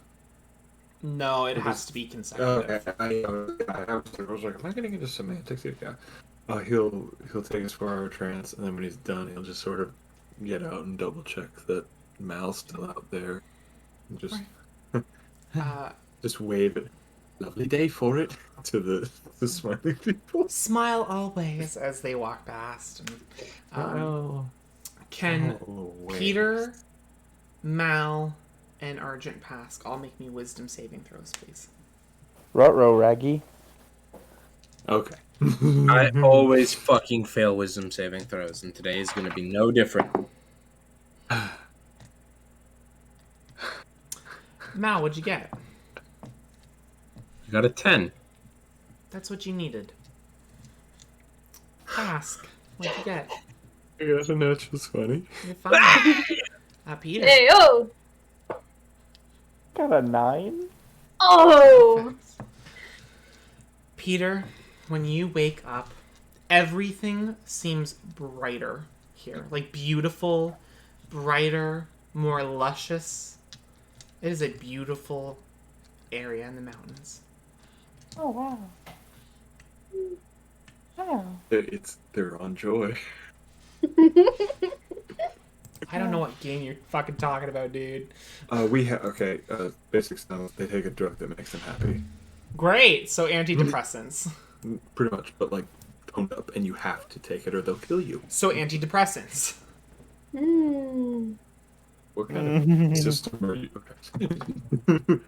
B: No, it has to be consecutive.
C: Okay, I was like, am I getting into semantics here? Yeah. He'll take a 4-hour trance, and then when he's done, he'll just sort of get out and double check that Mal's still out there, and just just wave it. Lovely day for it to the smiling people.
B: Smile always as they walk past. And, can Peter, Mal, and Argent Pask all make me wisdom saving throws, please?
F: Ruh-roh, Raggy.
C: Okay.
E: I always fucking fail wisdom saving throws, and today is going to be no different.
B: Mal, what'd you get?
E: You got a 10.
B: That's what you needed. Pask, what'd you get?
C: I got a natural 20.
B: You're fine. Peter.
A: Hey, oh!
F: Got a 9?
A: Oh!
B: Perfect. Peter, when you wake up, everything seems brighter here. Like beautiful, brighter, more luscious. It is a beautiful area in the mountains.
F: Oh, wow. Wow.
C: They're on joy.
B: I don't know what game you're fucking talking about, dude.
C: Basic stuff. They take a drug that makes them happy.
B: Great. So antidepressants.
C: Pretty much, but like toned up, and you have to take it or they'll kill you.
B: So antidepressants.
A: Hmm.
C: What kind of system are you? Okay.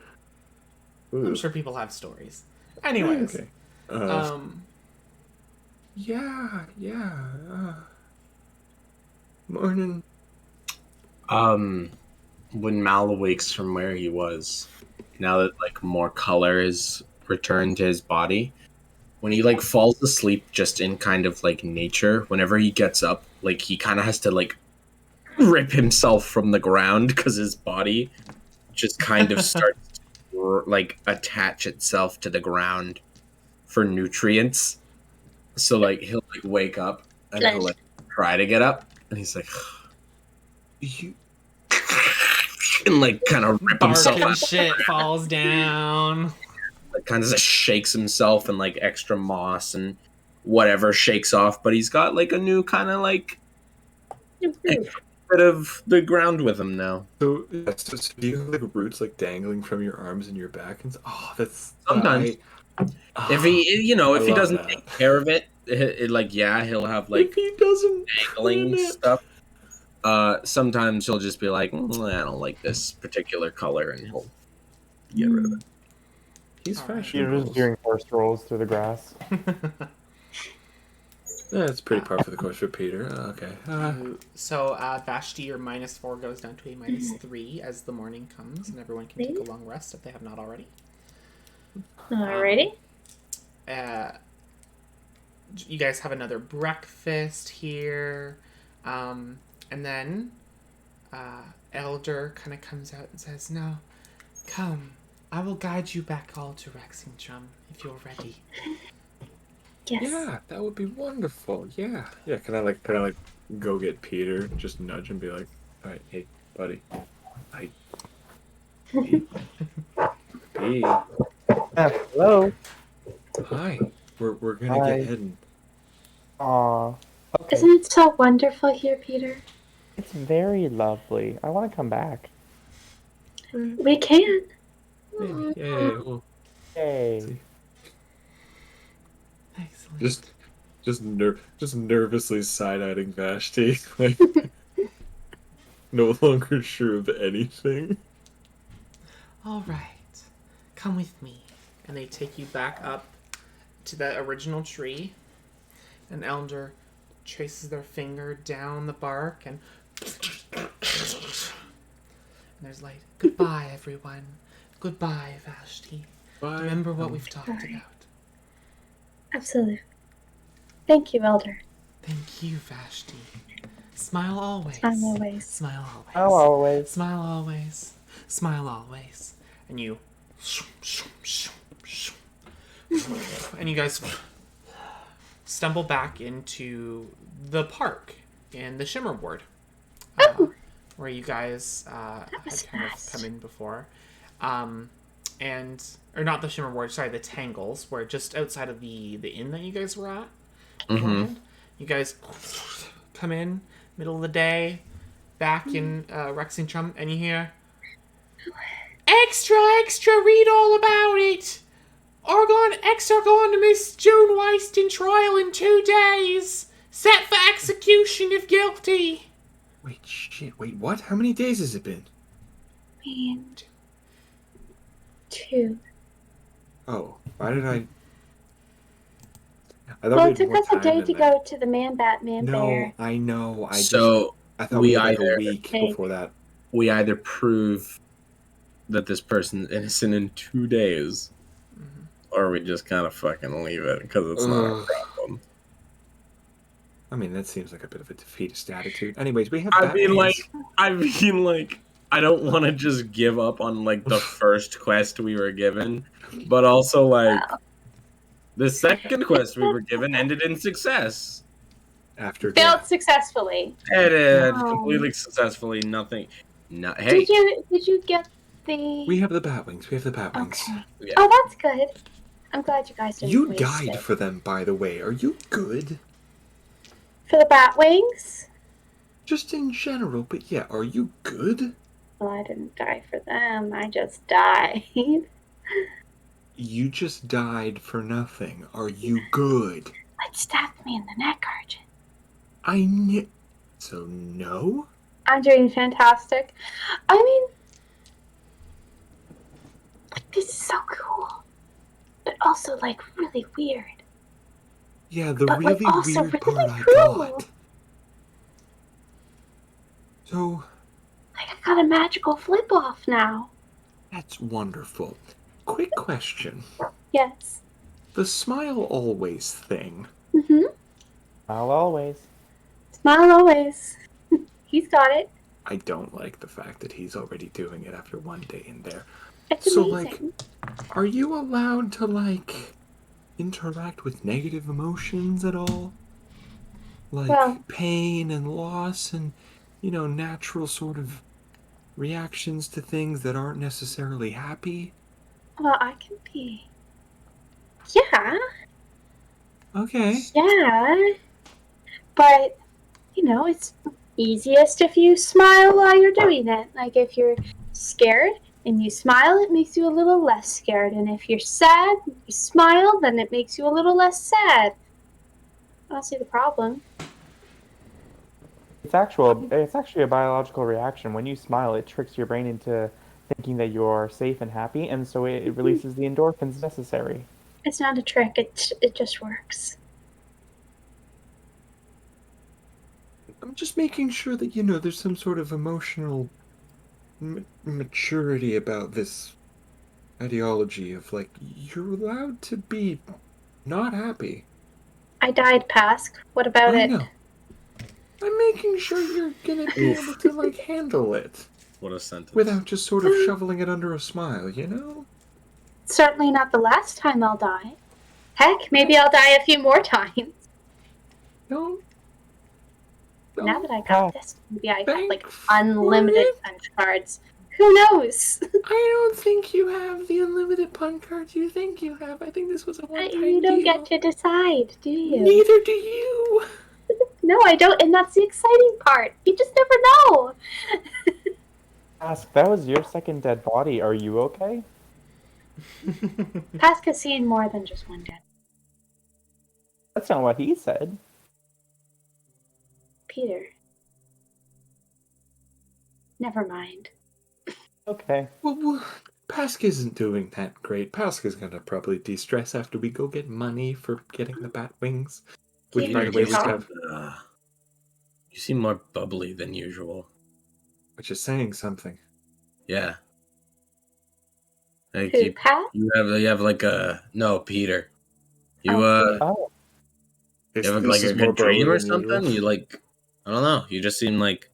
B: I'm sure people have stories. Anyways.
C: Okay. Yeah. Morning.
E: When Mal awakes from where he was, now that like more color is returned to his body, when he like falls asleep just in kind of like nature, whenever he gets up, like he kind of has to like rip himself from the ground because his body just kind of starts to like attach itself to the ground for nutrients. So like he'll like wake up and he'll like try to get up, and he's like,
C: You.
E: and like kind of rip
B: Bark
E: himself
B: and
E: out,
B: shit falls down.
E: like kind of just shakes himself, and like extra moss and whatever shakes off. But he's got like a new kind of like bit of the ground with him now.
C: So, so do you have like roots like dangling from your arms and your back? And that's
E: Sometimes. If he,
C: I
E: if he
C: love
E: doesn't
C: that.
E: take care of it, like yeah, he'll have
C: If
E: like
C: he doesn't
E: dangling
C: trim it.
E: stuff. Sometimes he'll just be like, I don't like this particular color, and he'll get rid of it.
C: He's
B: All right.
F: You're
C: fashionable.
F: just doing horse rolls through the grass.
C: Yeah, it's pretty par for the course for Peter. Okay.
B: So Vashti, your -4 goes down to a -3 as the morning comes, and everyone can take a long rest if they have not already.
A: Alrighty.
B: You guys have another breakfast here, and then Elder kind of comes out and says, "No, come, I will guide you back all to Rexingtrum if you're ready."
A: Yes.
C: Yeah, that would be wonderful. Yeah. Yeah. Can I like go get Peter, just nudge and be like, all right, hey, buddy, Pete.
F: Hello.
C: Hi. We're gonna
F: Hi.
C: get heading.
F: Aw. Okay.
A: Isn't it so wonderful here, Peter?
F: It's very lovely. I want to come back.
A: We can.
C: Yeah. Well,
F: Yay.
B: Excellent.
C: just nervously side-eyeing Vashti, like no longer sure of anything.
B: All right, come with me. And they take you back up to that original tree. An elder traces their finger down the bark, and there's light. Goodbye, everyone. Goodbye, Vashti.
C: Bye.
B: Remember what we've talked
A: Bye.
B: about.
A: Absolutely. Thank you, Elder.
B: Thank you, Vashti. Smile always.
A: Smile always.
B: Smile always.
F: Oh, always.
B: Smile always. Smile always. And you. And you guys stumble back into the park in the Shimmer Ward, where you guys had
A: was
B: kind of
A: fast.
B: come in before. Or not the Shimmer Ward, sorry, the Tangles, where just outside of the inn that you guys were at. beforehand. You guys come in, middle of the day, back in Rexingtrum, and you hear, "Extra, extra, read all about it! Argon extra going to Miss June Weist in trial in 2 days. Set for execution if guilty."
C: Wait, shit. Wait, what? How many days has it been?
A: And 2.
C: Oh, why did I thought
A: Well,
C: we
A: it
C: had
A: took
C: more
A: us a
C: time
A: day
C: than
A: to
C: that.
A: go to the Man-Bat-Man
C: No,
A: Bear.
C: I know. I
E: So
C: thought
E: we
C: we had like
E: either-
C: a week
A: Hey.
C: before that.
E: we either prove that this person's innocent in 2 days, or we just kind of fucking leave it because it's not a
C: Ugh.
E: problem.
C: I mean, that seems like a bit of a defeatist attitude. Anyways, we have.
E: I mean,
C: Batmans.
E: like, I don't want to just give up on like the first quest we were given, but also like the second quest we were given ended in success.
C: After
A: Failed
C: death.
A: successfully.
E: It ended
A: Wow.
E: completely successfully. Nothing. No, hey,
A: Did you get the?
C: We have the Batwings. We have the Batwings.
A: Okay.
E: Yeah.
A: Oh, that's good. I'm glad you guys didn't
C: You
A: waste
C: died
A: it.
C: for them, by the way. Are you good?
A: For the Batwings?
C: Just in general, but yeah, are you good?
A: Well, I didn't die for them. I just died.
C: You just died for nothing. Are you good?
A: What stabbed me in the neck, Arjun?
C: I knew. So no?
A: I'm doing fantastic. I mean, like, this is so cool, but also like really weird.
C: Yeah, the
A: but like
C: really
A: also
C: weird
A: really
C: part I
A: cruel.
C: got. So,
A: Like I got a magical flip off now.
C: that's wonderful. Quick question.
A: Yes.
C: The smile always thing.
A: Mm-hmm.
F: I'll always.
A: Smile always. He's got it.
C: I don't like the fact that he's already doing it after one day in there.
A: It's
C: So,
A: amazing.
C: are you allowed to, interact with negative emotions at all? Like
A: Well,
C: pain and loss and, natural sort of reactions to things that aren't necessarily happy?
A: I can be. Yeah,
C: Okay.
A: yeah. But it's easiest if you smile while you're doing it. Like if you're scared and you smile, it makes you a little less scared. And if you're sad, you smile, then it makes you a little less sad. I don't see the problem.
F: It's actually a biological reaction. When you smile, it tricks your brain into thinking that you're safe and happy, and so it releases the endorphins necessary.
A: It's not a trick. It just works.
C: I'm just making sure that, there's some sort of emotional maturity about this ideology of, you're allowed to be not happy.
A: I died, Pask. What about
C: I
A: it?
C: know. I'm making sure you're gonna be able to, handle it.
E: What a sentence.
C: Without just sort of shoveling it under a smile, you know?
A: Certainly not the last time I'll die. Heck, maybe I'll die a few more times.
C: Don't.
A: Now that I got this, maybe I have
C: Thank
A: unlimited
C: for it.
A: punch cards. Who knows?
C: I don't think you have the unlimited punch cards you think you have. I think this was a one-time
A: You don't
C: deal.
A: get to decide, do you?
C: Neither do you.
A: No, I don't, and that's the exciting part. You just never know.
F: Ask, that was your second dead body. Are you okay?
A: Pask has seen more than just one dead.
F: That's not what he said.
A: Peter. Never mind.
F: Okay.
C: Well, Pask isn't doing that great. Pask is gonna probably de-stress after we go get money for getting the bat wings. Which,
A: You
C: by the way,
A: just-
E: You seem more bubbly than usual.
C: which is saying something.
E: Yeah. Like
A: Who, Pat?
E: you have like a no, Peter. You
F: Oh,
E: you have
C: This
E: like a
C: is more
E: good dream
C: bubbly
E: or
C: than
E: something?
C: usual.
E: You I don't know. You just seem like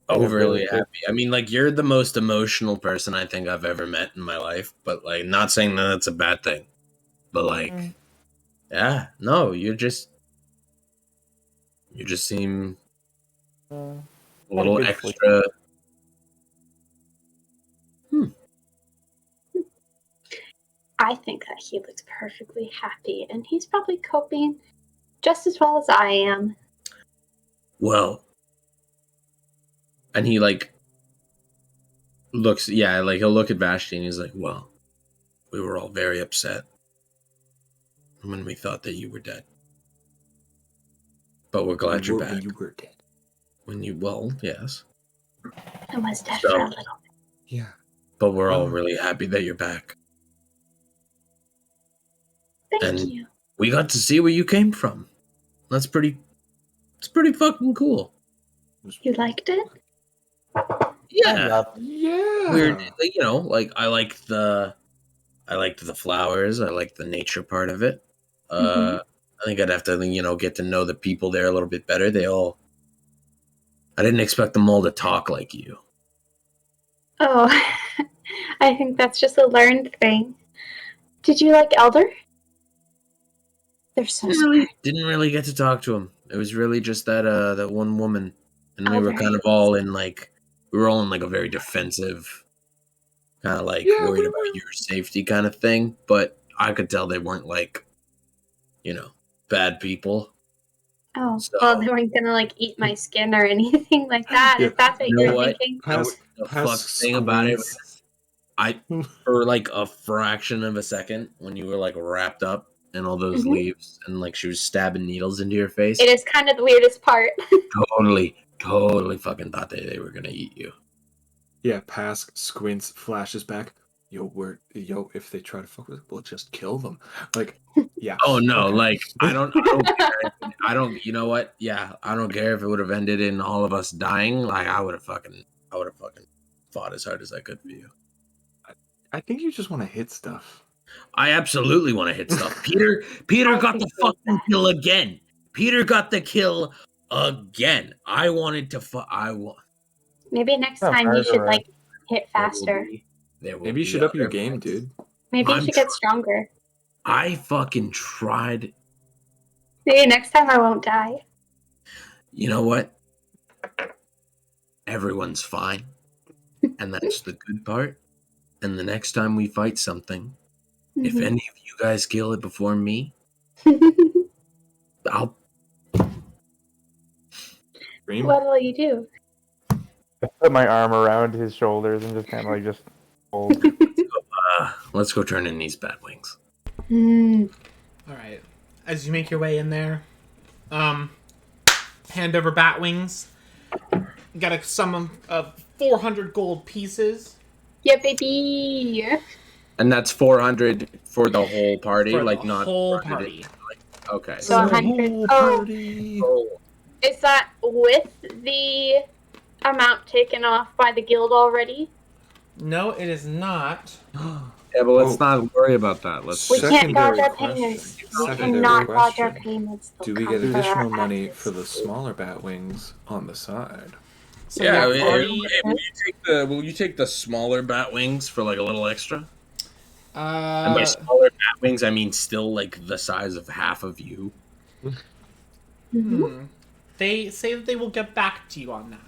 F: Yeah,
E: overly
F: really good.
E: happy. I mean, you're the most emotional person I think I've ever met in my life. But not saying that that's a bad thing. But yeah, no, you just seem
F: uh,
E: a
F: had a
E: little
F: good
E: extra.
F: sleep.
A: I think that he looks perfectly happy, and he's probably coping just as well as I am.
E: Well, and he looks, yeah, he'll look at Vashti and he's like, well, we were all very upset when we thought that you were dead. But we're glad you're back.
C: When you were dead.
E: Well, yes.
A: I was dead
E: So-
A: for a little bit.
C: Yeah.
E: But we're all really happy that you're back.
A: Thank
E: And-
A: you.
E: We got to see where you came from. It's pretty fucking cool.
A: You liked it?
E: Yeah.
C: Yeah.
E: Weird, I liked the flowers. I liked the nature part of it.
A: Mhm.
E: I think I'd have to, get to know the people there a little bit better. I didn't expect them all to talk like you.
A: Oh, I think that's just a learned thing. Did you like Elder? They're so smart.
E: Didn't really get to talk to them. It was really just that one woman, and we were
A: Elder.
E: kind of all in we were all in a very defensive, kind of
C: Yeah,
E: worried
C: we
E: about
C: were.
E: your safety kind of thing. But I could tell they weren't bad people.
A: Oh,
E: So-
A: well, they weren't gonna eat my skin or anything like that.
C: Yeah.
A: If that's what
E: You
A: you
E: know
A: were
E: what?
A: thinking.
E: The fuck thing about it was for a fraction of a second when you were wrapped up in all those
A: Mhm.
E: leaves and she was stabbing needles into your face.
A: It is kind of the weirdest part.
E: Totally fucking thought they were gonna eat you.
C: Yeah, Pask squints, flashes back. if they try to fuck with us, we'll just kill them. Like, yeah.
E: Oh no,
C: Okay.
E: like I don't care. I don't. You know what? Yeah, I don't care if it would have ended in all of us dying. Like I would have fucking fought as hard as I could for you.
C: I think you just want to hit stuff.
E: I absolutely want to hit stuff. Peter got the fucking kill again. Peter got the kill again. I wanted to
A: Maybe next
F: Oh,
A: time you should
F: murderer.
A: like hit faster.
C: Maybe you should up your game, dude.
A: Maybe you
E: I'm
A: should get stronger.
E: I fucking tried.
A: Maybe next time I won't die.
E: You know what? Everyone's fine. And that's the good part. And the next time we fight something, if
A: Mhm.
E: any of you guys kill it before me, I'll
C: Dream?
A: What'll you do?
F: I put my arm around his shoulders and just kind of like just hold.
E: let's go turn in these bat wings.
A: Mm.
B: All right. As you make your way in there, hand over bat wings. You got a sum of 400 gold pieces.
A: Yeah, baby.
E: And that's 400 for the whole party,
B: For
E: like
B: the
E: not
B: whole
E: 400.
B: party.
E: Okay.
A: So 100. Oh, is that with the amount taken off by the guild already?
B: No, it is not.
E: Yeah, but let's not worry about that. Let's
A: We can't dodge
C: Secondary
A: our payments.
C: question.
A: We
C: Secondary
A: cannot dodge our
C: question.
A: payments. They'll
C: Do we
A: come
C: get
A: for
C: additional
A: our
C: money
A: asses.
C: for the smaller bat wings on the side?
B: So
E: yeah,
B: yeah,
E: will you take the smaller bat wings for like a little extra?
B: uh,
E: And by smaller bat wings, I mean still like the size of half of you.
A: Mhm.
B: They say that they will get back to you on that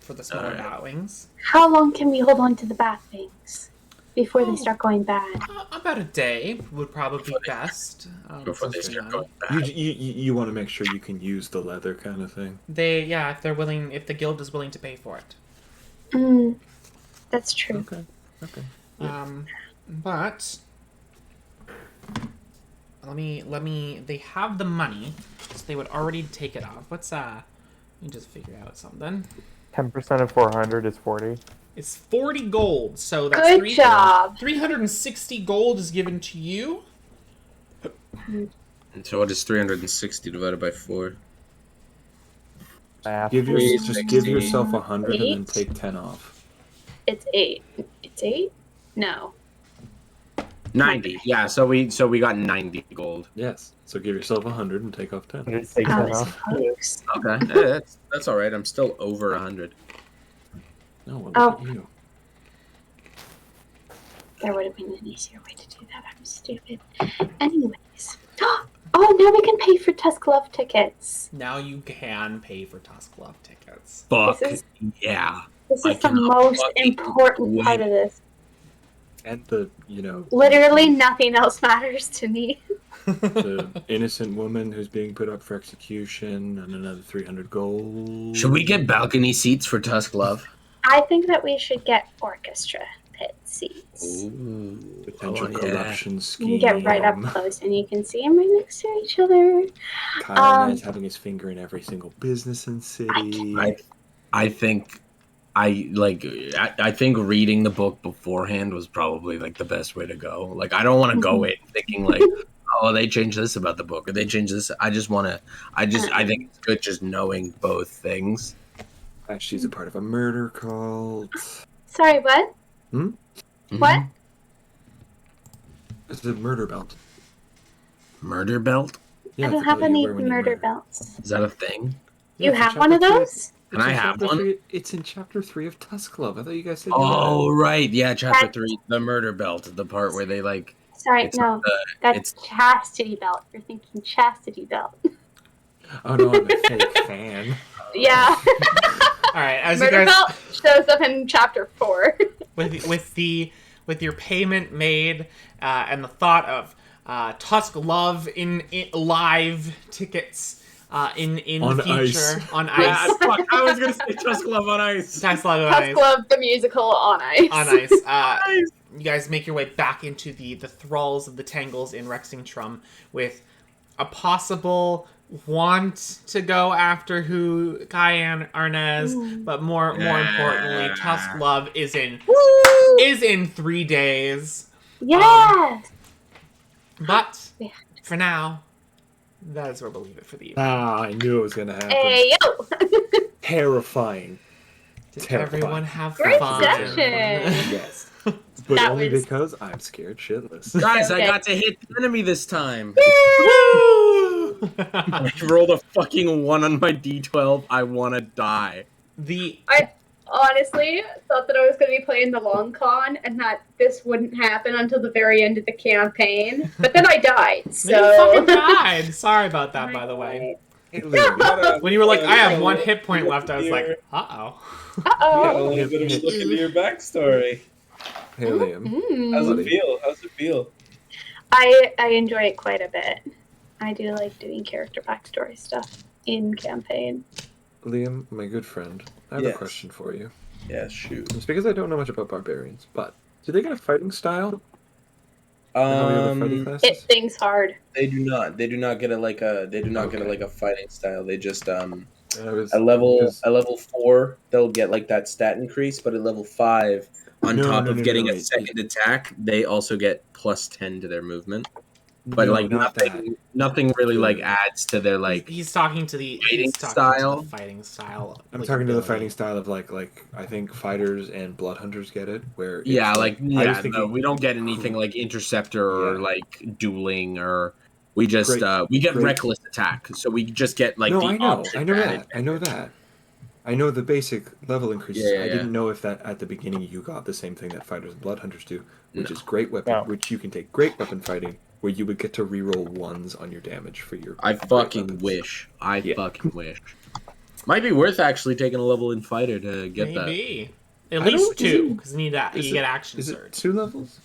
B: for the smaller
E: Alright.
B: bat wings.
A: How long can we hold on to the bat things before they start going bad?
B: About a day would probably be best.
E: Before they
B: close to
E: start
B: none.
E: going bad.
C: You want to make sure you can use the leather kind of thing.
B: If they're willing, if the guild is willing to pay for it.
A: Mm, that's true.
C: Okay.
B: But let me. They have the money, so they would already take it off. Let me just figure out something.
F: 10% of 400 is 40.
B: It's 40 gold, so that's
A: Good job.
B: 360 gold is given to you.
E: And so what is 360 divided by 4?
F: Math.
C: Give
E: Three,
C: yourself 100 and then
A: 8.
C: take 10 off.
A: It's 8. It's 8? No.
E: 90. Yeah, so we got 90 gold.
C: Yes. So give yourself 100 and take off 10.
F: 100 take
A: I
F: 10
A: was
F: off.
A: close.
E: Okay, yeah, that's all right. I'm still over 100.
C: No, well,
A: Oh.
C: look at you.
A: There would have been an easier way to do that. I'm stupid. Anyways. Oh, now we can pay for Tusk Love tickets.
B: Now you can pay for Tusk Love tickets.
E: Fuck
A: This
E: yeah.
A: This
E: I
A: is the
E: cannot
A: most
E: fucking
A: important part
E: wait.
A: of this.
C: And the,
A: Literally nothing else matters to me.
C: the innocent woman who's being put up for execution and another 300 gold.
E: Should we get balcony seats for Tusk Love?
A: I think that we should get orchestra pit seats.
E: Ooh.
C: Potential
E: Oh, yeah.
C: corruption
A: You
C: scheme?
A: can get right up close and you can see them right next to each other.
C: Kyle is having his finger in every single business in city.
E: I think I think reading the book beforehand was probably like the best way to go. Like I don't want to go in thinking like, oh, they changed this about the book or they changed this. I think it's good just knowing both things.
C: She's a part of a murder cult.
A: Sorry, what? What?
C: It's a murder belt.
E: Murder belt?
C: Yeah,
A: I don't
C: it's
A: have
C: what you
A: any
C: wear when you
A: murder
C: murder.
A: belts.
E: Is that a thing?
A: You
C: it's in
A: have one of
C: chapter three.
A: those?
E: Can I have one?
C: It's in chapter 3 of Tusk Club. I thought you guys said you had
E: Oh right, yeah, chapter
A: That-
E: 3, the murder belt, the part where they like
A: Sorry,
E: it's
A: no. That's
E: it's-
A: chastity belt. You're thinking chastity belt.
C: it. Oh no, I'm a fake fan.
A: Yeah.
B: All right, as
A: Murder
B: you guys
A: belt shows up in chapter 4.
B: with your payment made and the thought of Tusk Love in live tickets in
C: On
B: the future
C: ice.
B: on
E: Yeah,
B: ice.
E: fuck, I was gonna say Tusk Love on ice.
B: Tusk Love on
A: Tusk
B: ice.
A: Love the musical on ice.
B: On ice. You guys make your way back into the thralls of the Tangles in Rexingtrum with a possible want to go after who Cayenne Arnaz, but more importantly, Tusk Love is in is in 3 days.
A: Yes.
B: But
A: Yeah.
B: for now, that is where we'll leave it for the evening.
C: Ah, I knew it was gonna happen.
A: Hey yo.
C: Terrifying.
B: Did
C: terrifying.
B: everyone have
A: Great
B: fun?
A: session.
C: Yes. But
A: That
C: only
A: was-
C: because I'm scared shitless.
E: Guys,
A: Okay.
E: I got to hit the enemy this time.
B: Woo!
E: I rolled a fucking 1 on my D12. I want to die.
A: I honestly thought that I was going to be playing the long con and that this wouldn't happen until the very end of the campaign. But then I died, so.
B: You fucking died. Sorry about that, by the way.
C: Hey, Liam,
B: When you were like, I have 1 hit point left, I was like, uh-oh.
A: Uh-oh.
G: A little bit of a look into your backstory.
C: hey, Liam.
G: How's
A: Mm.
G: it feel? How's it feel?
A: I enjoy it quite a bit. I do like doing character backstory stuff in campaign.
C: Liam, my good friend, I have a
G: Yes.
C: question for you.
G: Yeah, shoot.
C: It's because I don't know much about barbarians, but do they get a fighting style? Like how the other fighting
G: Um,
C: classes?
A: It things hard.
G: they do not. They do not get it like a. They do not get it like a fighting style. They just
C: I was-
G: at level
C: because-
G: at level 4 they'll get like that stat increase, but at level 5 on
C: No,
G: top
C: no,
G: of
C: no,
G: getting
C: no,
G: a
C: it-
G: second attack, they also get plus 10 to their movement. But
C: No,
G: like
C: not
G: nothing really
C: The-
G: like adds to their like.
B: He's talking to the
G: Fighting
B: To
G: style?
B: the fighting style.
C: I'm
B: like,
C: talking to the
B: ability.
C: fighting style of like I think fighters and blood hunters get it, where it's
E: Yeah,
C: I
E: like
C: was
E: yeah,
C: thinking,
E: no, we don't get anything like interceptor or
C: Yeah.
E: like dueling or we just
C: Great-
E: we get
C: great.
E: reckless attack, so we just get like
C: no,
E: the
C: I know
E: option added.
C: that, I know that, I know the basic level increases.
E: Yeah, yeah,
C: I
E: yeah.
C: didn't know if that at the beginning you got the same thing that fighters and blood hunters do, which
E: No.
C: is great weapon,
F: No.
C: which you can take great weapon fighting, where you would get to reroll 1s on your damage for your.
E: I
C: great
E: fucking
C: weapons.
E: wish. I
C: Yeah.
E: fucking wish. Might be worth actually taking a level in fighter to get that.
B: Maybe. At
C: I
B: least
C: don't-
B: 2, because you need that.
C: is
B: You
C: it-
B: get action
C: Is it
B: surge.
C: 2 levels?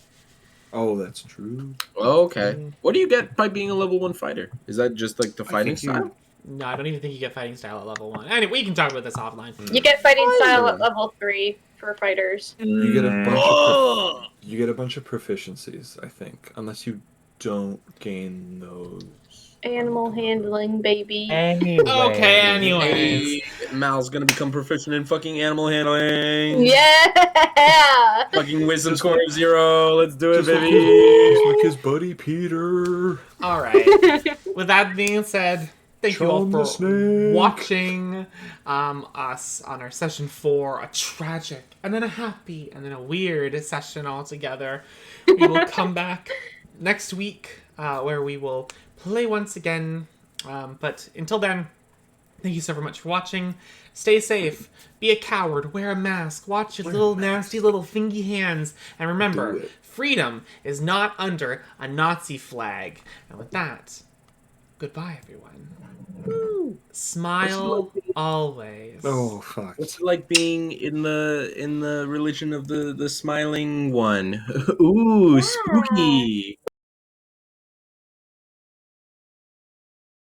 C: Oh, that's true.
E: Oh, okay. What do you get by being a level 1 fighter? Is that just like the
C: I
E: fighting
C: think you-
E: style?
B: No, I don't even think you get fighting style at level 1. Anyway, we can talk about this offline.
A: You get fighting
E: I
A: style
E: know.
A: at level 3 for fighters.
C: You get a bunch of
E: Oh!
C: you get a bunch of proficiencies, I think, unless you don't gain those.
A: Animal handling, baby.
F: Anyway.
B: Okay, anyways.
E: Hey, Mal's gonna become proficient in fucking animal handling.
A: Yeah!
E: Fucking wisdom score of 0. Let's do it,
C: Just like
E: baby.
C: just like his buddy Peter.
B: Alright. With that being said, thank you all
C: Sean the
B: for
C: Snake.
B: watching us on our session 4, a tragic, and then a happy, and then a weird session all together. We will come back next week where we will play once again. But until then, thank you so very much for watching. Stay safe. Be a coward. Wear a mask. Watch your little nasty little fingy hands. And remember,
C: Do it.
B: freedom is not under a Nazi flag. And with that, goodbye, everyone. Smile always.
C: Oh fuck.
E: What's it like being in the religion of the smiling one? Ooh, spooky.